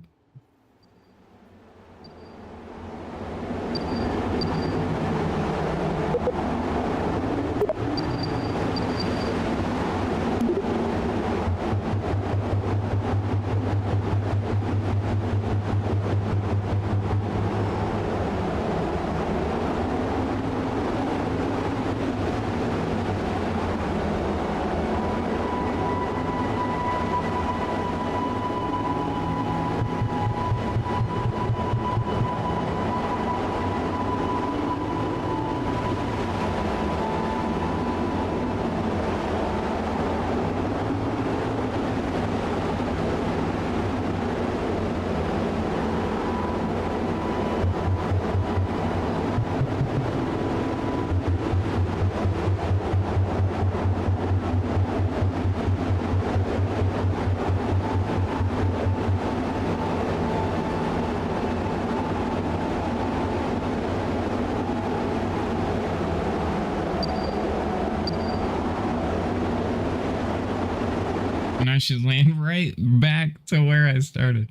And I should land right back to where I started.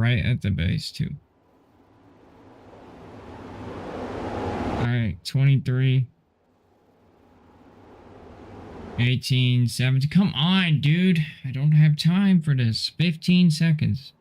right at the base too. All right, 23, 18, 17. Come on, dude. I don't have time for this. 15 seconds.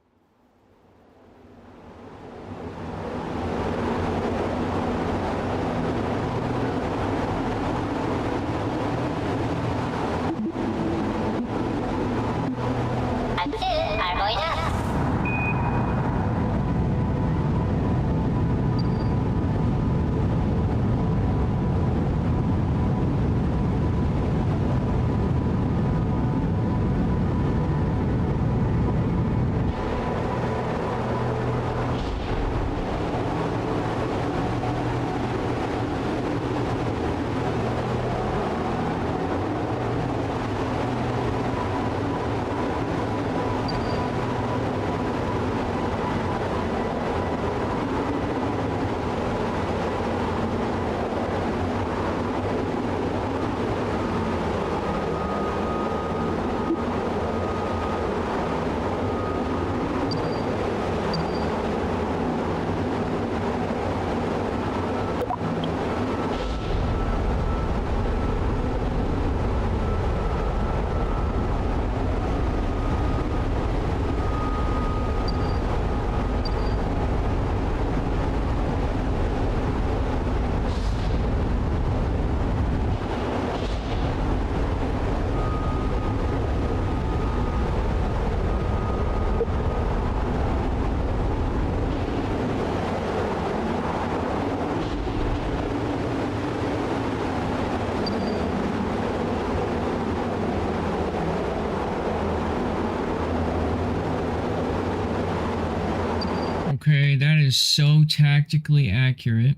Okay, that is so tactically accurate.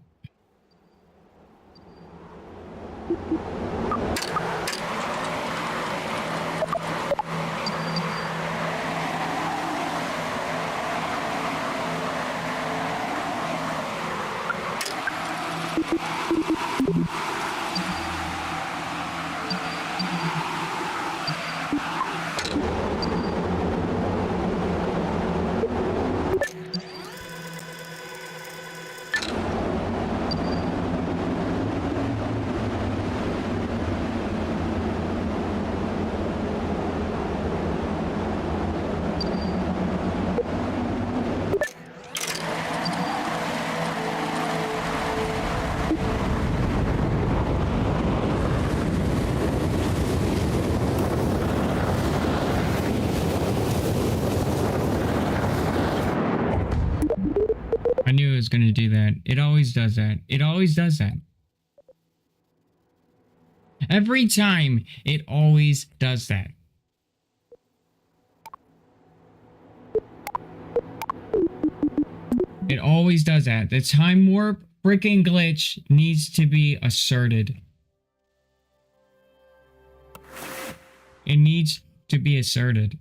I knew it was going to do that. It always does that. It always does that. Every time, it always does that. It always does that. The time warp freaking glitch needs to be asserted. It needs to be asserted.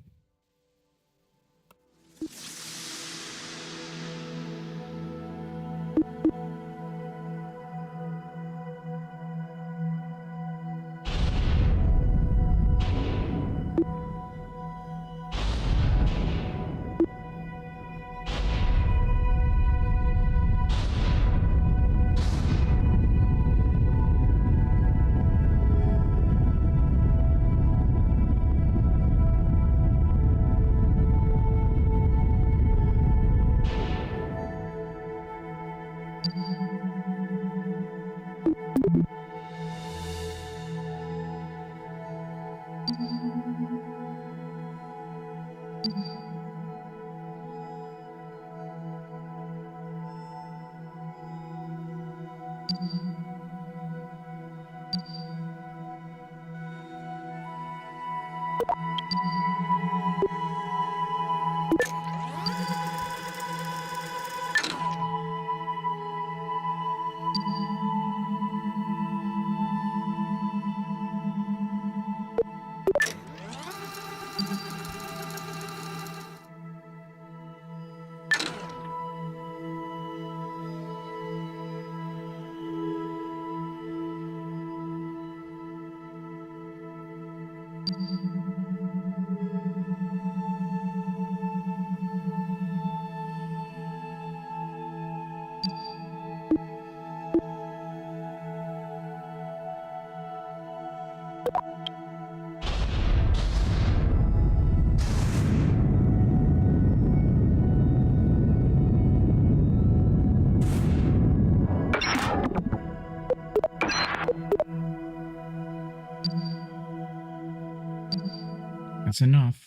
That's enough.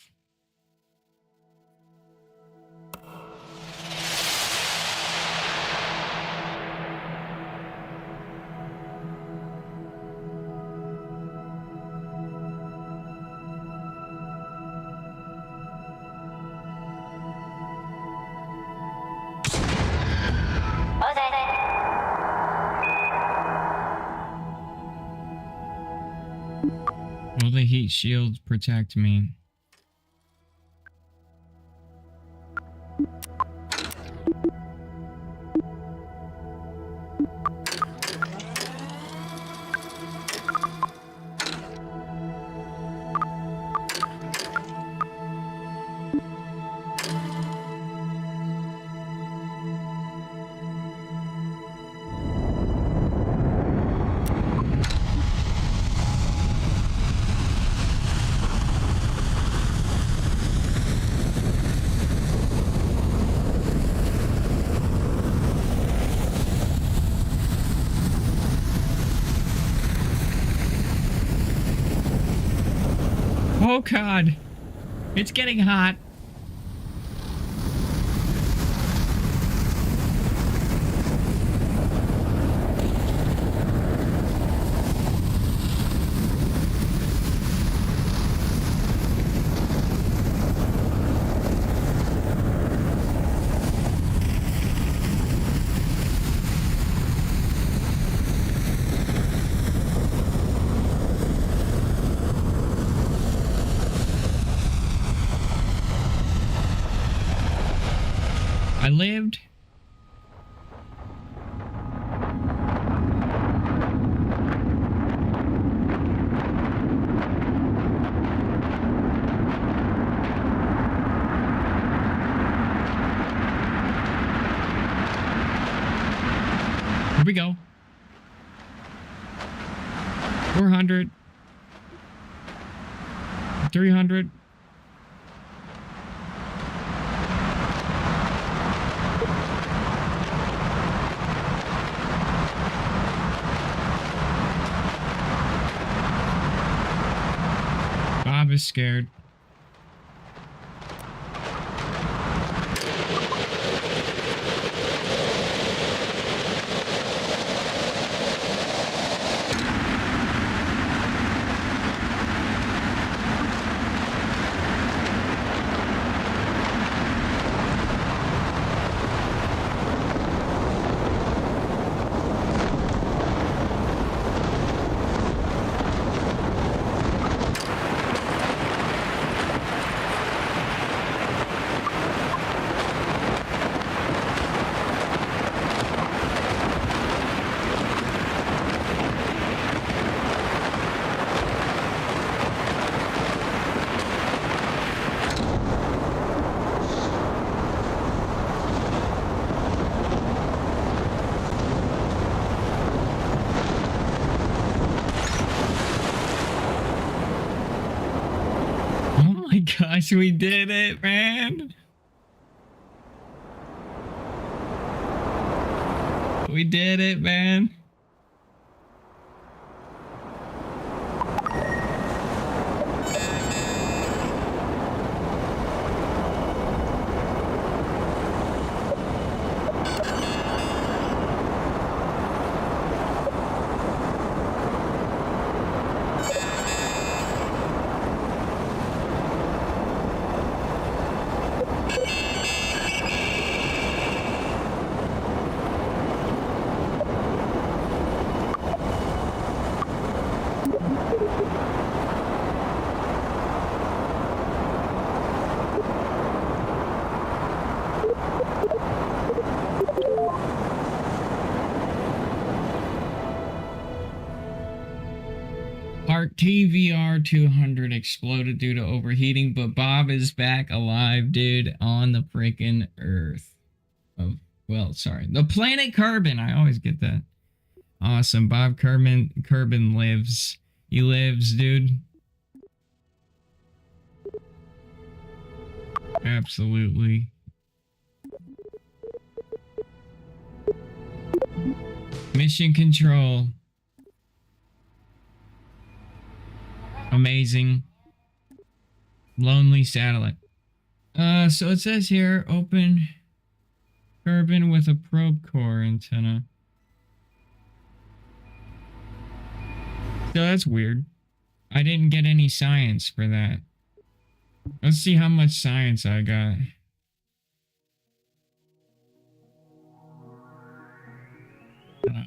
Will the heat shields protect me? Oh God, it's getting hot. I lived. Here we go. 400. 300. Bob is scared. Oh my gosh, we did it, man. We did it, man. Part TVR 200 exploded due to overheating, but Bob is back alive, dude, on the freaking Earth. Oh, well, sorry. The planet Carbon. I always get that. Awesome. Bob Carbon lives. He lives, dude. Absolutely. Mission control. Amazing. Lonely satellite. So it says here, open carbon with a probe core antenna. So that's weird. I didn't get any science for that. Let's see how much science I got. Uh,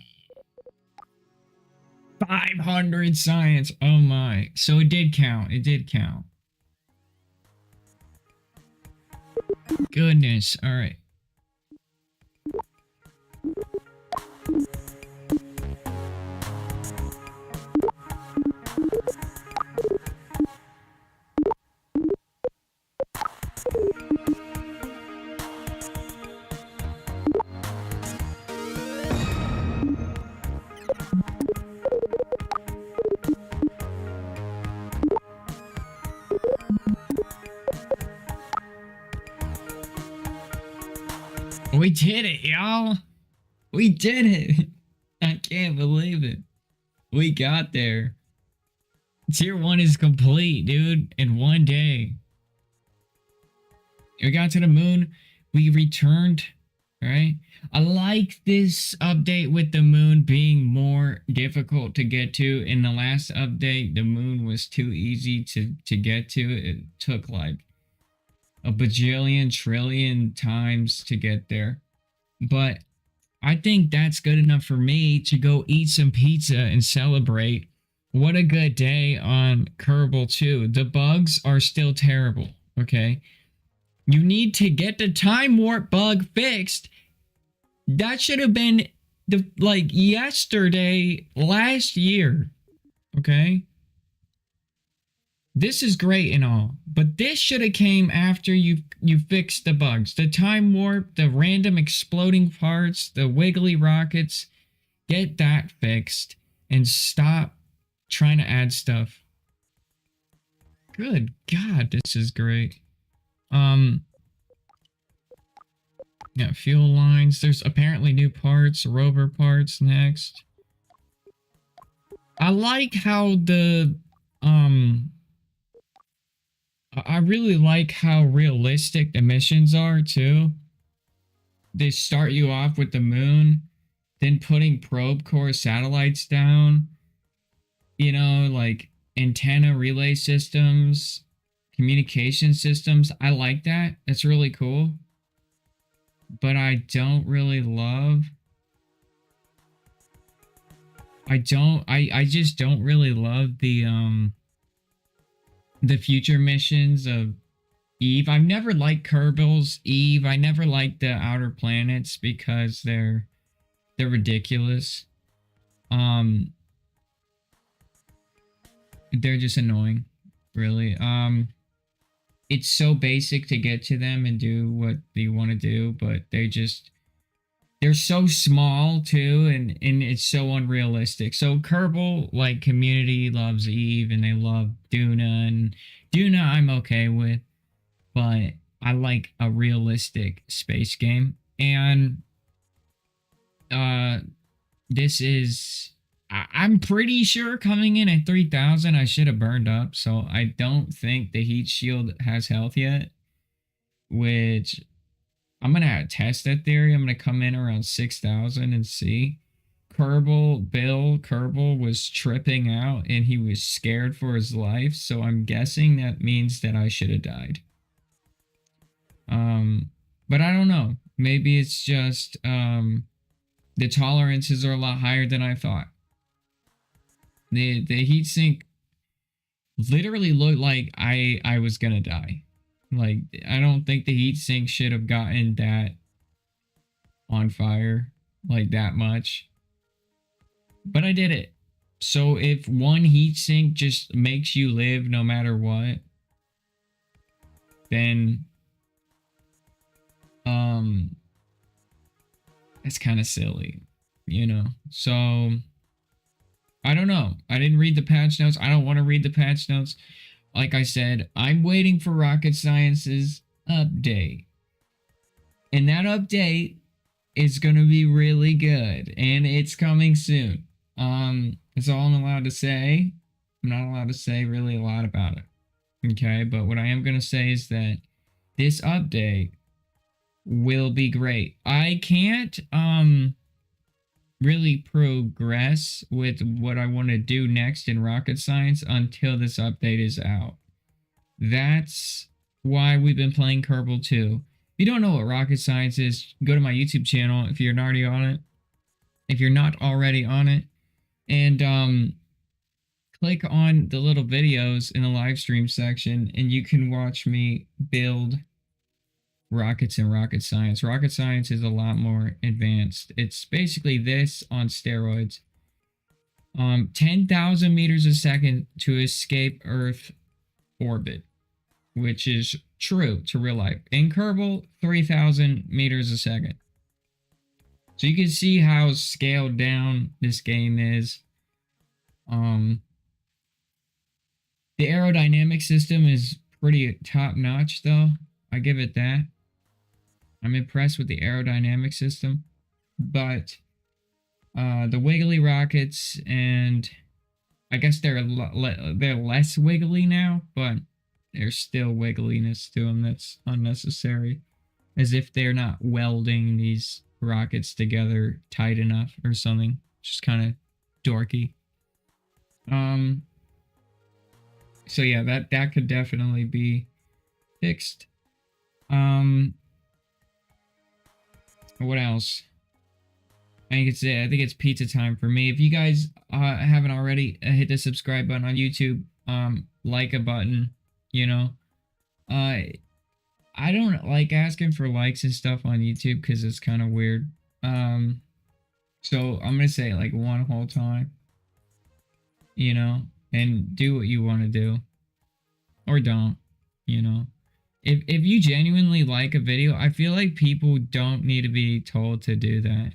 500 science. Oh my. So it did count. It did count. Goodness. All right. We did it, y'all. We did it. I can't believe it. We got there. Tier 1 is complete, dude, in one day. We got to the moon. We returned, right? I like this update with the moon being more difficult to get to. In the last update, the moon was too easy to get to. It took like a bajillion trillion times to get there. But I think that's good enough for me to go eat some pizza and celebrate. What a good day on Kerbal 2. The bugs are still terrible, okay? You need to get the time warp bug fixed. That should have been like yesterday, last year, okay? This is great and all, but this should have came after you fixed the bugs. The time warp, the random exploding parts, the wiggly rockets. Get that fixed and stop trying to add stuff. Good God, this is great. Yeah, fuel lines. There's apparently new parts, rover parts next. I like how I really like how realistic the missions are too. They start you off with the moon, then putting probe core satellites down, you know, like antenna relay systems, communication systems. I like that. That's really cool. But I don't really love... I just don't really love the future missions of Eve. I've never liked Kerbel's Eve. I never liked the outer planets because they're ridiculous. They're just annoying, really. It's so basic to get to them and do what you want to do, but they're so small too, and it's so unrealistic. So Kerbal, like, community loves Eve and they love Duna, and Duna I'm okay with, but I like a realistic space game. And this is, I'm pretty sure coming in at 3,000 I should have burned up, so I don't think the heat shield has health yet, which I'm going to test that theory. I'm going to come in around 6,000 and see. Bill Kerbal was tripping out and he was scared for his life. So I'm guessing that means that I should have died. But I don't know. Maybe it's just the tolerances are a lot higher than I thought. The heatsink literally looked like I was going to die. Like, I don't think the heatsink should have gotten that on fire, like, that much. But I did it. So if one heatsink just makes you live no matter what, then that's kind of silly, you know? So I don't know. I didn't read the patch notes. I don't want to read the patch notes. Like I said, I'm waiting for Rocket Science's update. And that update is going to be really good. And it's coming soon. That's all I'm allowed to say. I'm not allowed to say really a lot about it. Okay, but what I am going to say is that this update will be great. I can't really progress with what I want to do next in rocket science until this update is out. That's why we've been playing Kerbal 2. If you don't know what rocket science is, go to my YouTube channel if you're not already on it. If you're not already on it, and click on the little videos in the live stream section, and you can watch me build rockets and rocket science. Rocket science is a lot more advanced. It's basically this on steroids. 10,000 meters a second to escape Earth orbit, which is true to real life. In Kerbal, 3,000 meters a second. So you can see how scaled down this game is. The aerodynamic system is pretty top notch, though. I give it that. I'm impressed with the aerodynamic system, but the wiggly rockets, and I guess they're less wiggly now, but there's still wiggliness to them that's unnecessary, as if they're not welding these rockets together tight enough or something. Just kind of dorky. So yeah, that could definitely be fixed. What else? I think it's it. I think it's pizza time for me. If you guys haven't already, hit the subscribe button on YouTube. Like a button. You know, I don't like asking for likes and stuff on YouTube because it's kind of weird. So I'm gonna say it like one whole time. You know, and do what you want to do, or don't. You know. If you genuinely like a video, I feel like people don't need to be told to do that.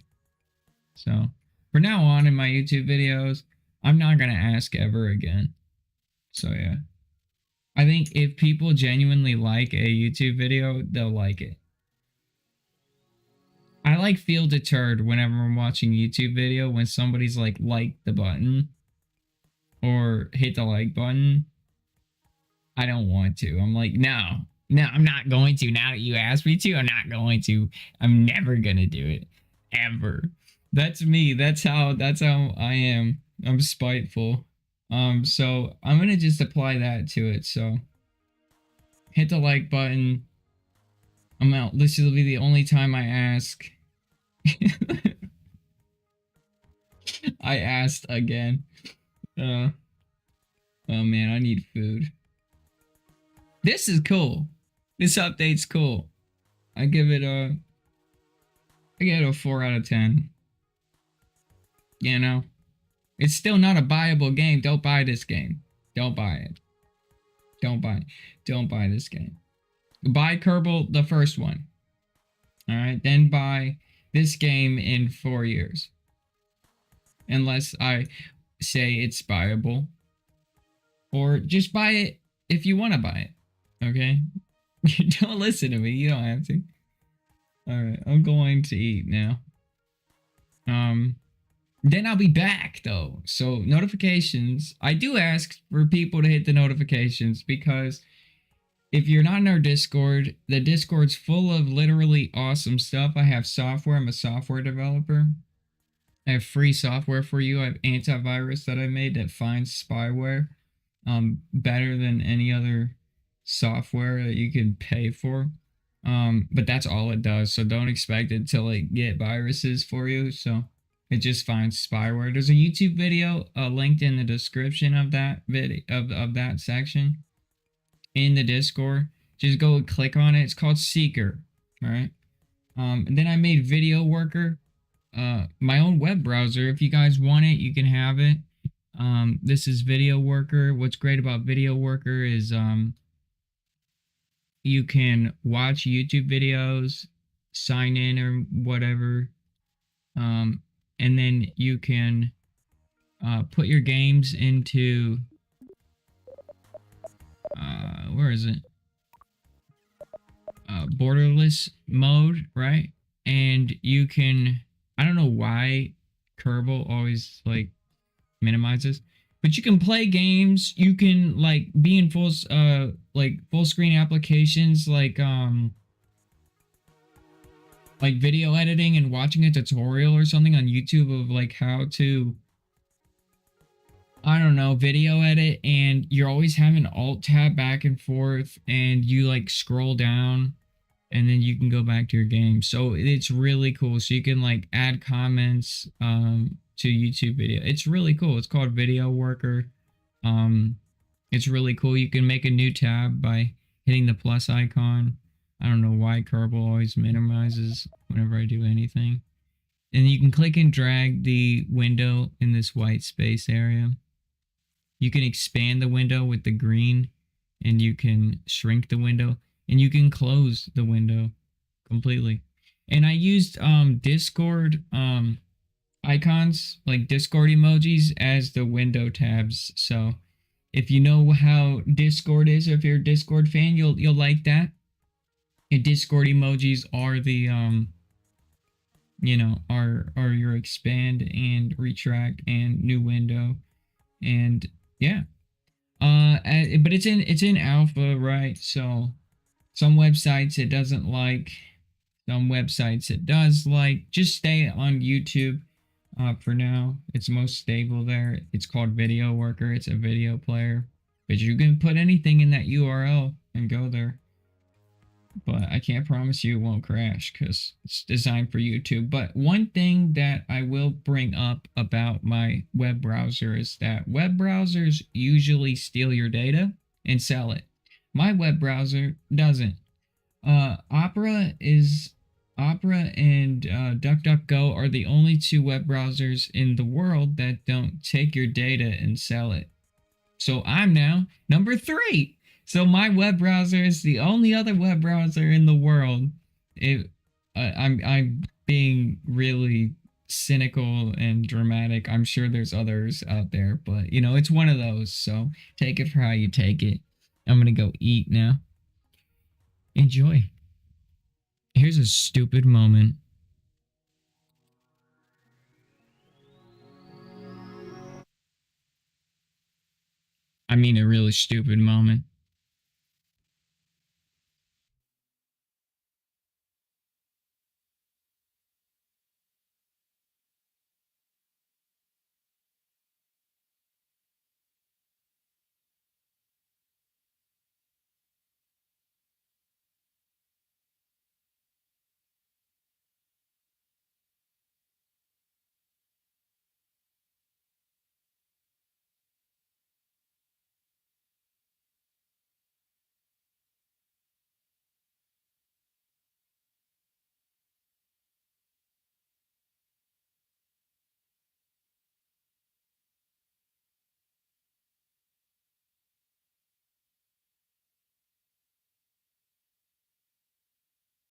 So, for now on in my YouTube videos, I'm not going to ask ever again. So, yeah. I think if people genuinely like a YouTube video, they'll like it. I like feel deterred whenever I'm watching a YouTube video when somebody's like the button or hit the like button. I don't want to. I'm like, no, I'm not going to. Now that you asked me to, I'm not going to. I'm never gonna do it. Ever. That's me. That's how I am. I'm spiteful. So I'm gonna just apply that to it. So hit the like button. I'm out. This will be the only time I ask. I asked again. Oh man, I need food. This is cool. This update's cool. I give it a 4 out of 10. You know? It's still not a buyable game. Don't buy this game. Don't buy it. Don't buy this game. Buy Kerbal, the first one. Alright? Then buy this game in 4 years. Unless I say it's buyable. Or just buy it if you want to buy it. Okay? Don't listen to me. You don't have to. Alright, I'm going to eat now. Then I'll be back, though. So, notifications. I do ask for people to hit the notifications because if you're not in our Discord, the Discord's full of literally awesome stuff. I have software. I'm a software developer. I have free software for you. I have antivirus that I made that finds spyware better than any other software that you can pay for. But that's all it does. So don't expect it to like get viruses for you. So it just finds spyware. There's a YouTube video linked in the description of that video of that section in the Discord. Just go click on it. It's called Seeker. All right. And then I made Video Worker, my own web browser. If you guys want it, you can have it. This is Video Worker. What's great about Video Worker is you can watch YouTube videos, sign in or whatever, and then you can put your games into where is it? Borderless mode, right? And you can, I don't know why Kerbal always like minimizes, But you can play games. You can like be in full screen applications like video editing and watching a tutorial or something on YouTube of like how to, I don't know, video edit, and you're always having alt tab back and forth, and you like scroll down and then you can go back to your game. So it's really cool. So you can like add comments to YouTube video. It's really cool. It's called Video Worker. It's really cool. You can make a new tab by hitting the plus icon. I don't know why Kerble always minimizes whenever I do anything. And you can click and drag the window in this white space area. You can expand the window with the green, and you can shrink the window, and you can close the window completely. And I used Discord icons, like Discord emojis, as the window tabs. So if you know how Discord is, or if you're a Discord fan, you'll like that. And Discord emojis are the are your expand and retract and new window, and yeah. But it's in alpha, right? So some websites it doesn't like, some websites it does like. Just stay on YouTube for now. It's most stable there. It's called Video Worker. It's a video player, but you can put anything in that URL and go there. But I can't promise you it won't crash because it's designed for YouTube. But one thing that I will bring up about my web browser is that web browsers usually steal your data and sell it. My web browser doesn't. Opera and DuckDuckGo are the only two web browsers in the world that don't take your data and sell it. So I'm now number 3. So my web browser is the only other web browser in the world. I'm being really cynical and dramatic. I'm sure there's others out there, but it's one of those. So take it for how you take it. I'm gonna go eat now. Enjoy. Here's a stupid moment. I mean, a really stupid moment.